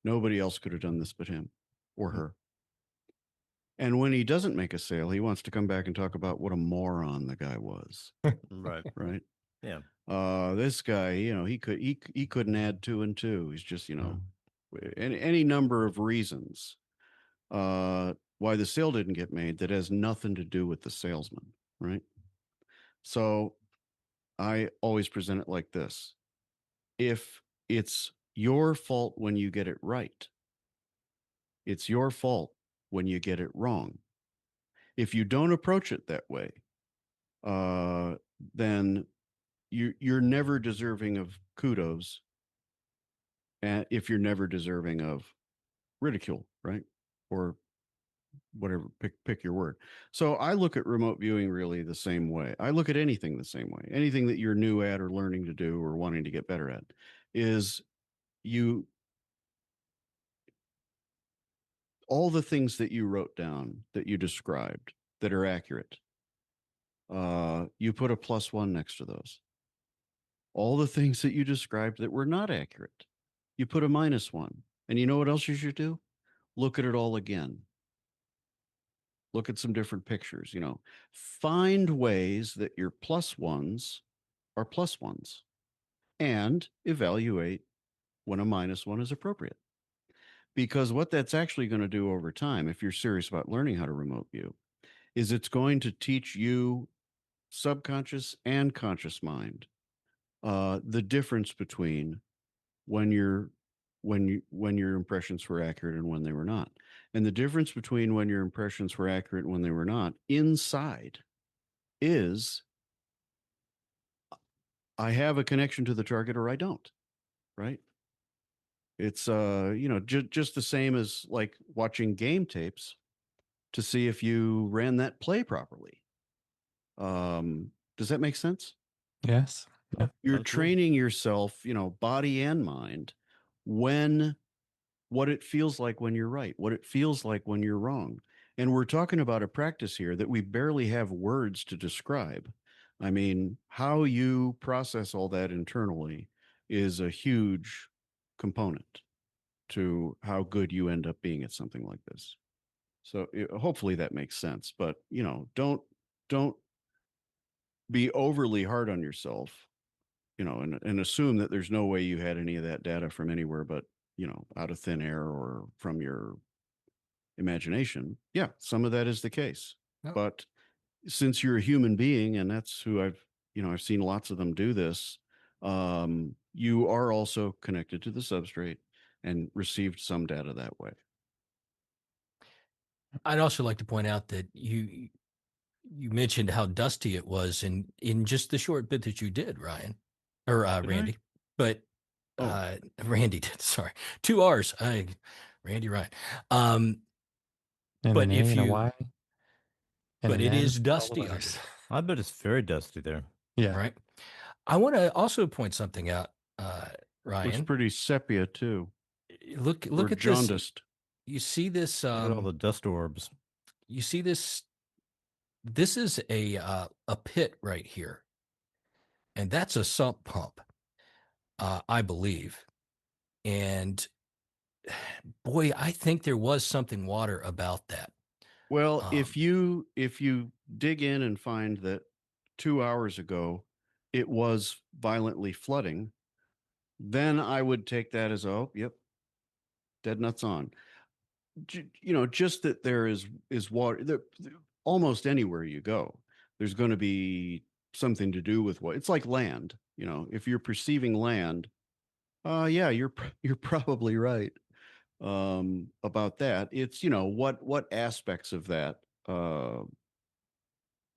Nobody else could have done this but him or her. And when he doesn't make a sale, he wants to come back and talk about what a moron the guy was, Right. right? Yeah. This guy, you know, he couldn't add 2 and 2. He's just, you know, Mm. any number of reasons why the sale didn't get made that has nothing to do with the salesman, right? So I always present it like this. If it's your fault when you get it right, it's your fault when you get it wrong. If you don't approach it that way, then you're never deserving of kudos, and if you're never deserving of ridicule, right? Or whatever, pick your word. So I look at remote viewing really the same way. I look at anything the same way. Anything that you're new at or learning to do or wanting to get better at is you all the things that you wrote down that you described that are accurate. You put a +1 next to those. All the things that you described that were not accurate, you put a -1. And you know what else you should do? Look at it all again. Look at some different pictures, you know. Find ways that your +1s are +1s and evaluate when a -1 is appropriate. Because what that's actually going to do over time, if you're serious about learning how to remote view, is it's going to teach you subconscious and conscious mind the difference between when your impressions were accurate and when they were not, and the difference between when your impressions were accurate and when they were not inside is I have a connection to the target or I don't, right? It's you know, just the same as like watching game tapes to see if you ran that play properly. Does that make sense? Yes. Yeah. You're Absolutely. training yourself, you know, body and mind, when what it feels like when you're right, what it feels like when you're wrong. And we're talking about a practice here that we barely have words to describe. I mean, how you process all that internally is a huge component to how good you end up being at something like this. So hopefully that makes sense, but you know, don't be overly hard on yourself, you know, and assume that there's no way you had any of that data from anywhere but, you know, out of thin air or from your imagination. Yeah, some of that is the case. Yep. But since you're a human being, and that's who I've seen lots of them do this, you are also connected to the substrate and received some data that way. I'd also like to point out that you mentioned how dusty it was in just the short bit that you did, Ryan, or Did I? Randy, but Oh, Randy did. Sorry, two R's. Randy Ryan. Um, And but an A if and a you, Y and but an it N, is all the dusty under letters. there, I bet it's very dusty there. Yeah. right? I want to also point something out, looks Ryan. pretty sepia too, or Look at this. jaundiced. You see this? Look at all the dust orbs. You see this? This is a pit right here, and that's a sump pump, I believe. And boy, I think there was something water about that. Well, Um, if you dig in and find that 2 hours ago it was violently flooding, then I would take that as, oh, yep, dead nuts on. Just that there is water almost anywhere you go. There's going to be something to do with what it's like land. If you're perceiving land, yeah, you're probably right about that. It's what aspects of that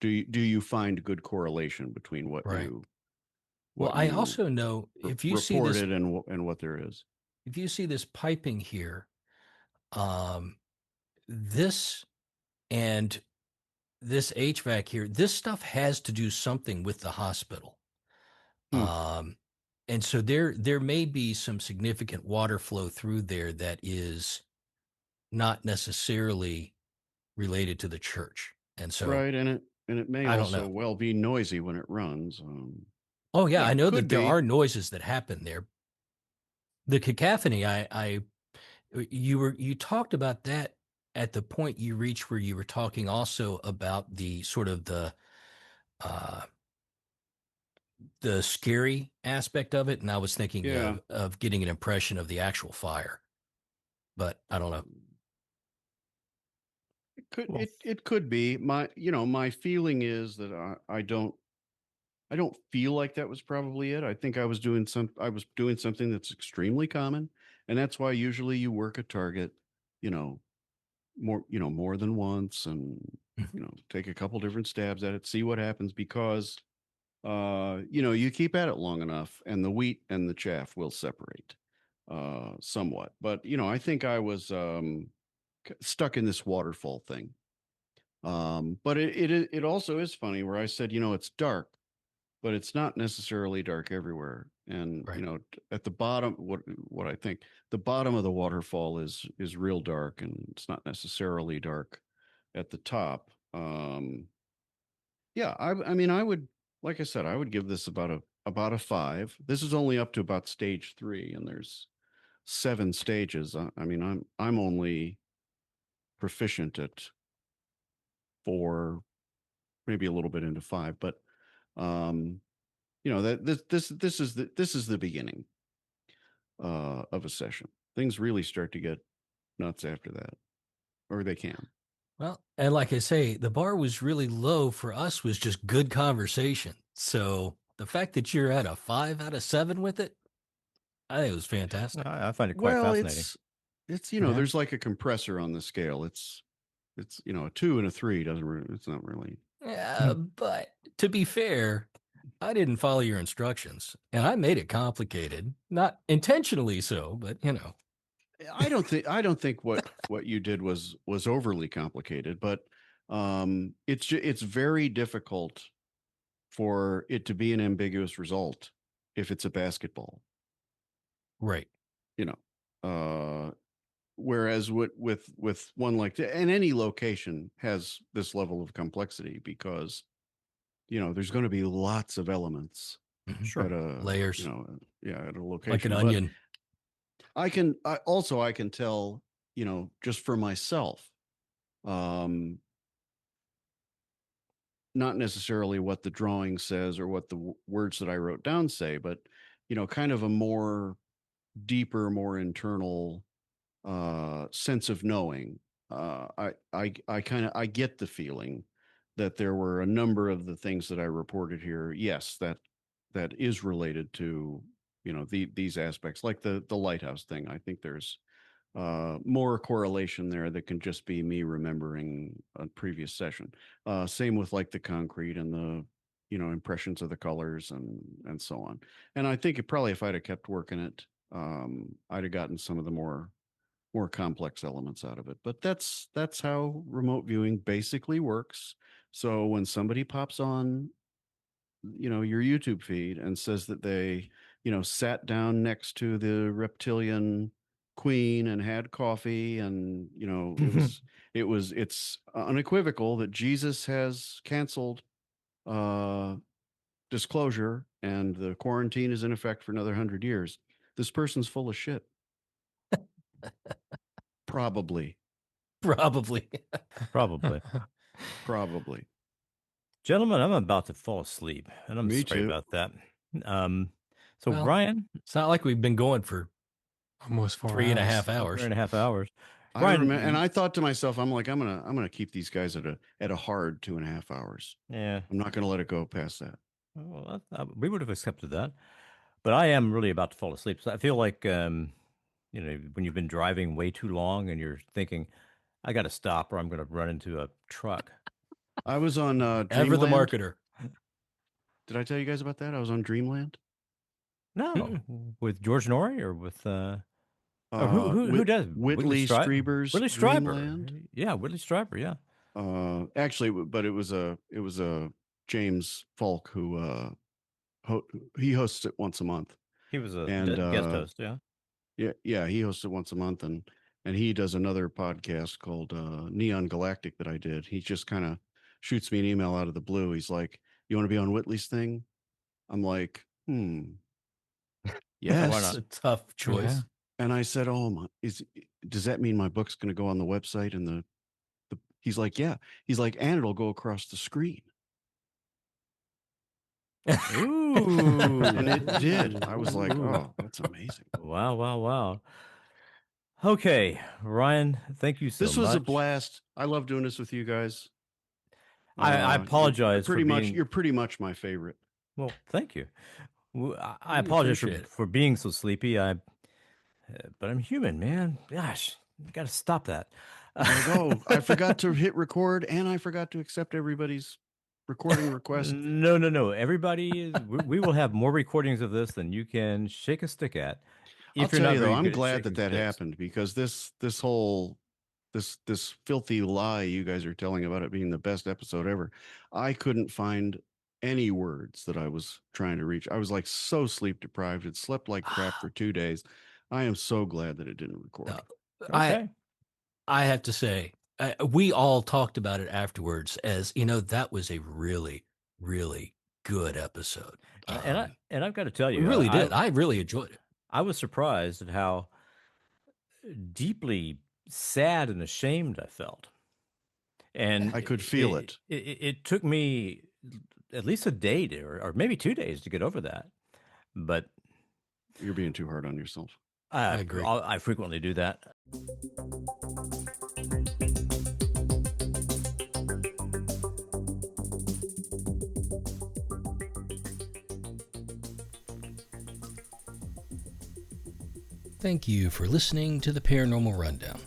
do you find good correlation between what right. you Well, what I you also know if you see this, reported and what there is. if you see this piping here, um, this and this HVAC here, this stuff has to do something with the hospital. Hmm. Um, and so there may be some significant water flow through there that is not necessarily related to the church. And so Right, and it may I don't also know. well be noisy when it runs. Oh yeah, I know Could that there be. are noises that happen there. The cacophony, you talked about that at the point you reached where you were talking also about the sort of uh the scary aspect of it, and I was thinking Yeah. of getting an impression of the actual fire, but I don't know. It could Well, it could be. My feeling is that I don't feel like that was probably it. I think I was doing something that's extremely common, and that's why usually you work a target, you know, more than once, and take a couple different stabs at it, see what happens, because you keep at it long enough and the wheat and the chaff will separate somewhat. But I think I was stuck in this waterfall thing. But it also is funny where I said, it's dark, but it's not necessarily dark everywhere. And Right. at the bottom, what I think the bottom of the waterfall is real dark, and it's not necessarily dark at the top. Yeah, I mean, I would, like I said, I would give this about a 5. This is only up to about stage 3, and there's 7 stages. I mean, I'm only proficient at 4, maybe a little bit into 5, but um, that this is the beginning of a session. Things really start to get nuts after that, or they can. Well, and like I say, the bar was really low for us was just good conversation. So the fact that you're at a 5 out of 7 with it, I think it was fantastic. I find it quite Well, fascinating. it's Yeah. there's like a compressor on the scale. It's a 2 and a 3 doesn't it's not really. Yeah, but to be fair, I didn't follow your instructions and I made it complicated. Not intentionally so, but I don't think what you did was overly complicated, but it's very difficult for it to be an ambiguous result if it's a basketball. right. You know, uh, whereas with one like that, and any location has this level of complexity, because there's going to be lots of elements Mhm. Sure. at a Layers at a like an location. But onion. I can tell, just for myself, um, not necessarily what the drawing says or what the words that I wrote down say, but kind of a more deeper, more internal sense of knowing. I get the feeling that there were a number of the things that I reported here. Yes, that is related to, you know, these aspects, like the lighthouse thing. I think there's more correlation there that can just be me remembering a previous session. Same with like the concrete and the, you know, impressions of the colors and so on. And I think it probably, if I'd have kept working it, I'd have gotten some of the more complex elements out of it. But that's how remote viewing basically works. So when somebody pops on, you know, your YouTube feed and says that they, you know, sat down next to the reptilian queen and had coffee, and, you know, it's unequivocal that Jesus has canceled disclosure and the quarantine is in effect for another 100 years. This person's full of shit. Probably. Probably. Probably. Gentlemen, I'm about to fall asleep, and I'm Me sorry too. about that. So, Well, Brian, It's not like we've been going for Almost 4 three and a half hours. hours. 3.5 hours. I Brian, remember, and I thought to myself, I'm like, I'm gonna keep these guys at a hard 2.5 hours. Yeah, I'm not gonna let it go past that. well, we would have accepted that, but I am really about to fall asleep. So I feel like, you know, when you've been driving way too long and you're thinking, I got to stop or I'm going to run into a truck. I was on Ever the Dreamland. marketer. Did I tell you guys about that? I was on Dreamland. No, with George Norrie or with who does Whitley Strieber's Whitley Strieber. Dreamland. Yeah, Whitley Strieber. Yeah. Actually, but it was a James Falk who he hosts it once a month. He was a And, guest host. Yeah. Yeah, he hosts it once a month, and he does another podcast called Neon Galactic that I did. He just kind of shoots me an email out of the blue. He's like, "You want to be on Whitley's thing?" I'm like, yes. Why That's not? a tough choice. Yeah. And I said, "Oh, does that mean my book's going to go on the website?" And the he's like, "Yeah." He's like, "And it'll go across the screen." Ooh. And it did. I was like, "Oh, that's amazing." Wow. Okay, Ryan, thank you so much. This was a blast. I love doing this with you guys. I apologize Pretty for much, being... you're pretty much my favorite. Well, thank you. I We apologize appreciate it. for being so sleepy. But I'm human, man. Gosh, you got to stop that. Like, oh, I forgot to hit record, and I forgot to accept everybody's recording request. No. Everybody, we will have more recordings of this than you can shake a stick at. I'll If you're tell not you though, very I'm good at glad shaking that sticks. happened, because this whole this filthy lie you guys are telling about it being the best episode ever, I couldn't find any words that I was trying to reach. I was like so sleep deprived. It slept like crap for 2 days. I am so glad that it didn't record. No, Okay. I have to say, we all talked about it afterwards as, you know, that was a really, really good episode. And I've got to tell We you, really did. I really enjoyed it. I was surprised at how deeply sad and ashamed I felt. And I could feel it. It took me at least a day or maybe 2 days to get over that. But You're being too hard on yourself. I agree. I frequently do that. Thank you for listening to the Paranormal Rundown.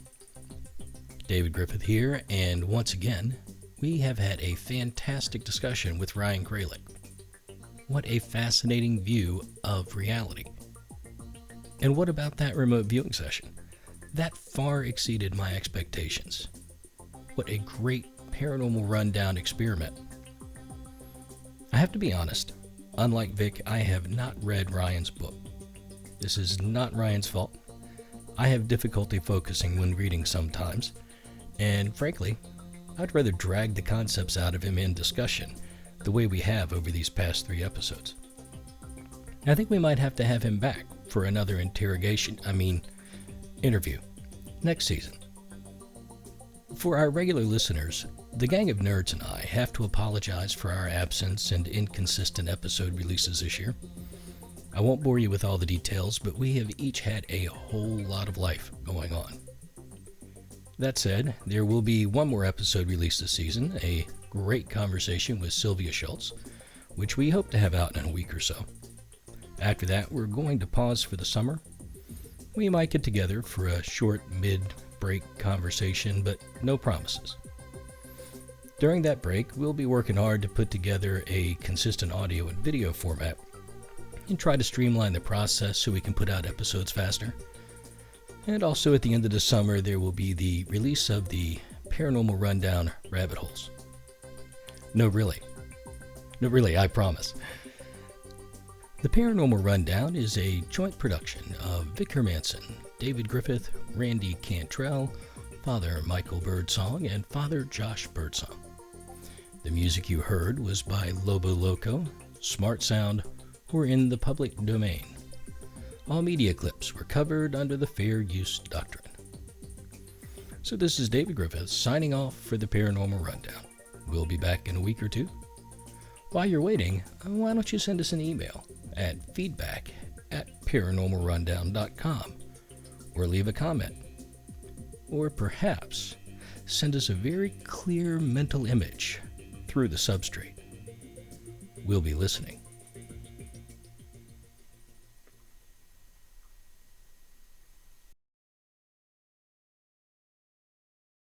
David Griffith here, and once again, we have had a fantastic discussion with Ryan Kralik. What a fascinating view of reality. And what about that remote viewing session? That far exceeded my expectations. What a great paranormal rundown experiment. I have to be honest, unlike Vic, I have not read Ryan's book. This is not Ryan's fault. I have difficulty focusing when reading sometimes, and frankly, I'd rather drag the concepts out of him in discussion, the way we have over these past 3 episodes. I think we might have to have him back for another interview, next season. For our regular listeners, the gang of nerds and I have to apologize for our absence and inconsistent episode releases this year. I won't bore you with all the details, but we have each had a whole lot of life going on. That said, there will be one more episode released this season, a great conversation with Sylvia Schultz, which we hope to have out in a week or so. After that, we're going to pause for the summer. We might get together for a short mid-break conversation, but no promises. During that break, we'll be working hard to put together a consistent audio and video format and try to streamline the process so we can put out episodes faster. And also at the end of the summer, there will be the release of the Paranormal Rundown Rabbit Holes. No, really, I promise. The Paranormal Rundown is a joint production of Vic Hermanson, David Griffith, Randy Cantrell, Father Michael Birdsong, and Father Josh Birdsong. The music you heard was by Lobo Loco, Smart Sound, or in the public domain. All media clips were covered under the Fair Use Doctrine. So this is David Griffith signing off for the Paranormal Rundown. We'll be back in a week or two. While you're waiting, why don't you send us an email at feedback@paranormalrundown.com or leave a comment. Or perhaps send us a very clear mental image through the substrate. We'll be listening.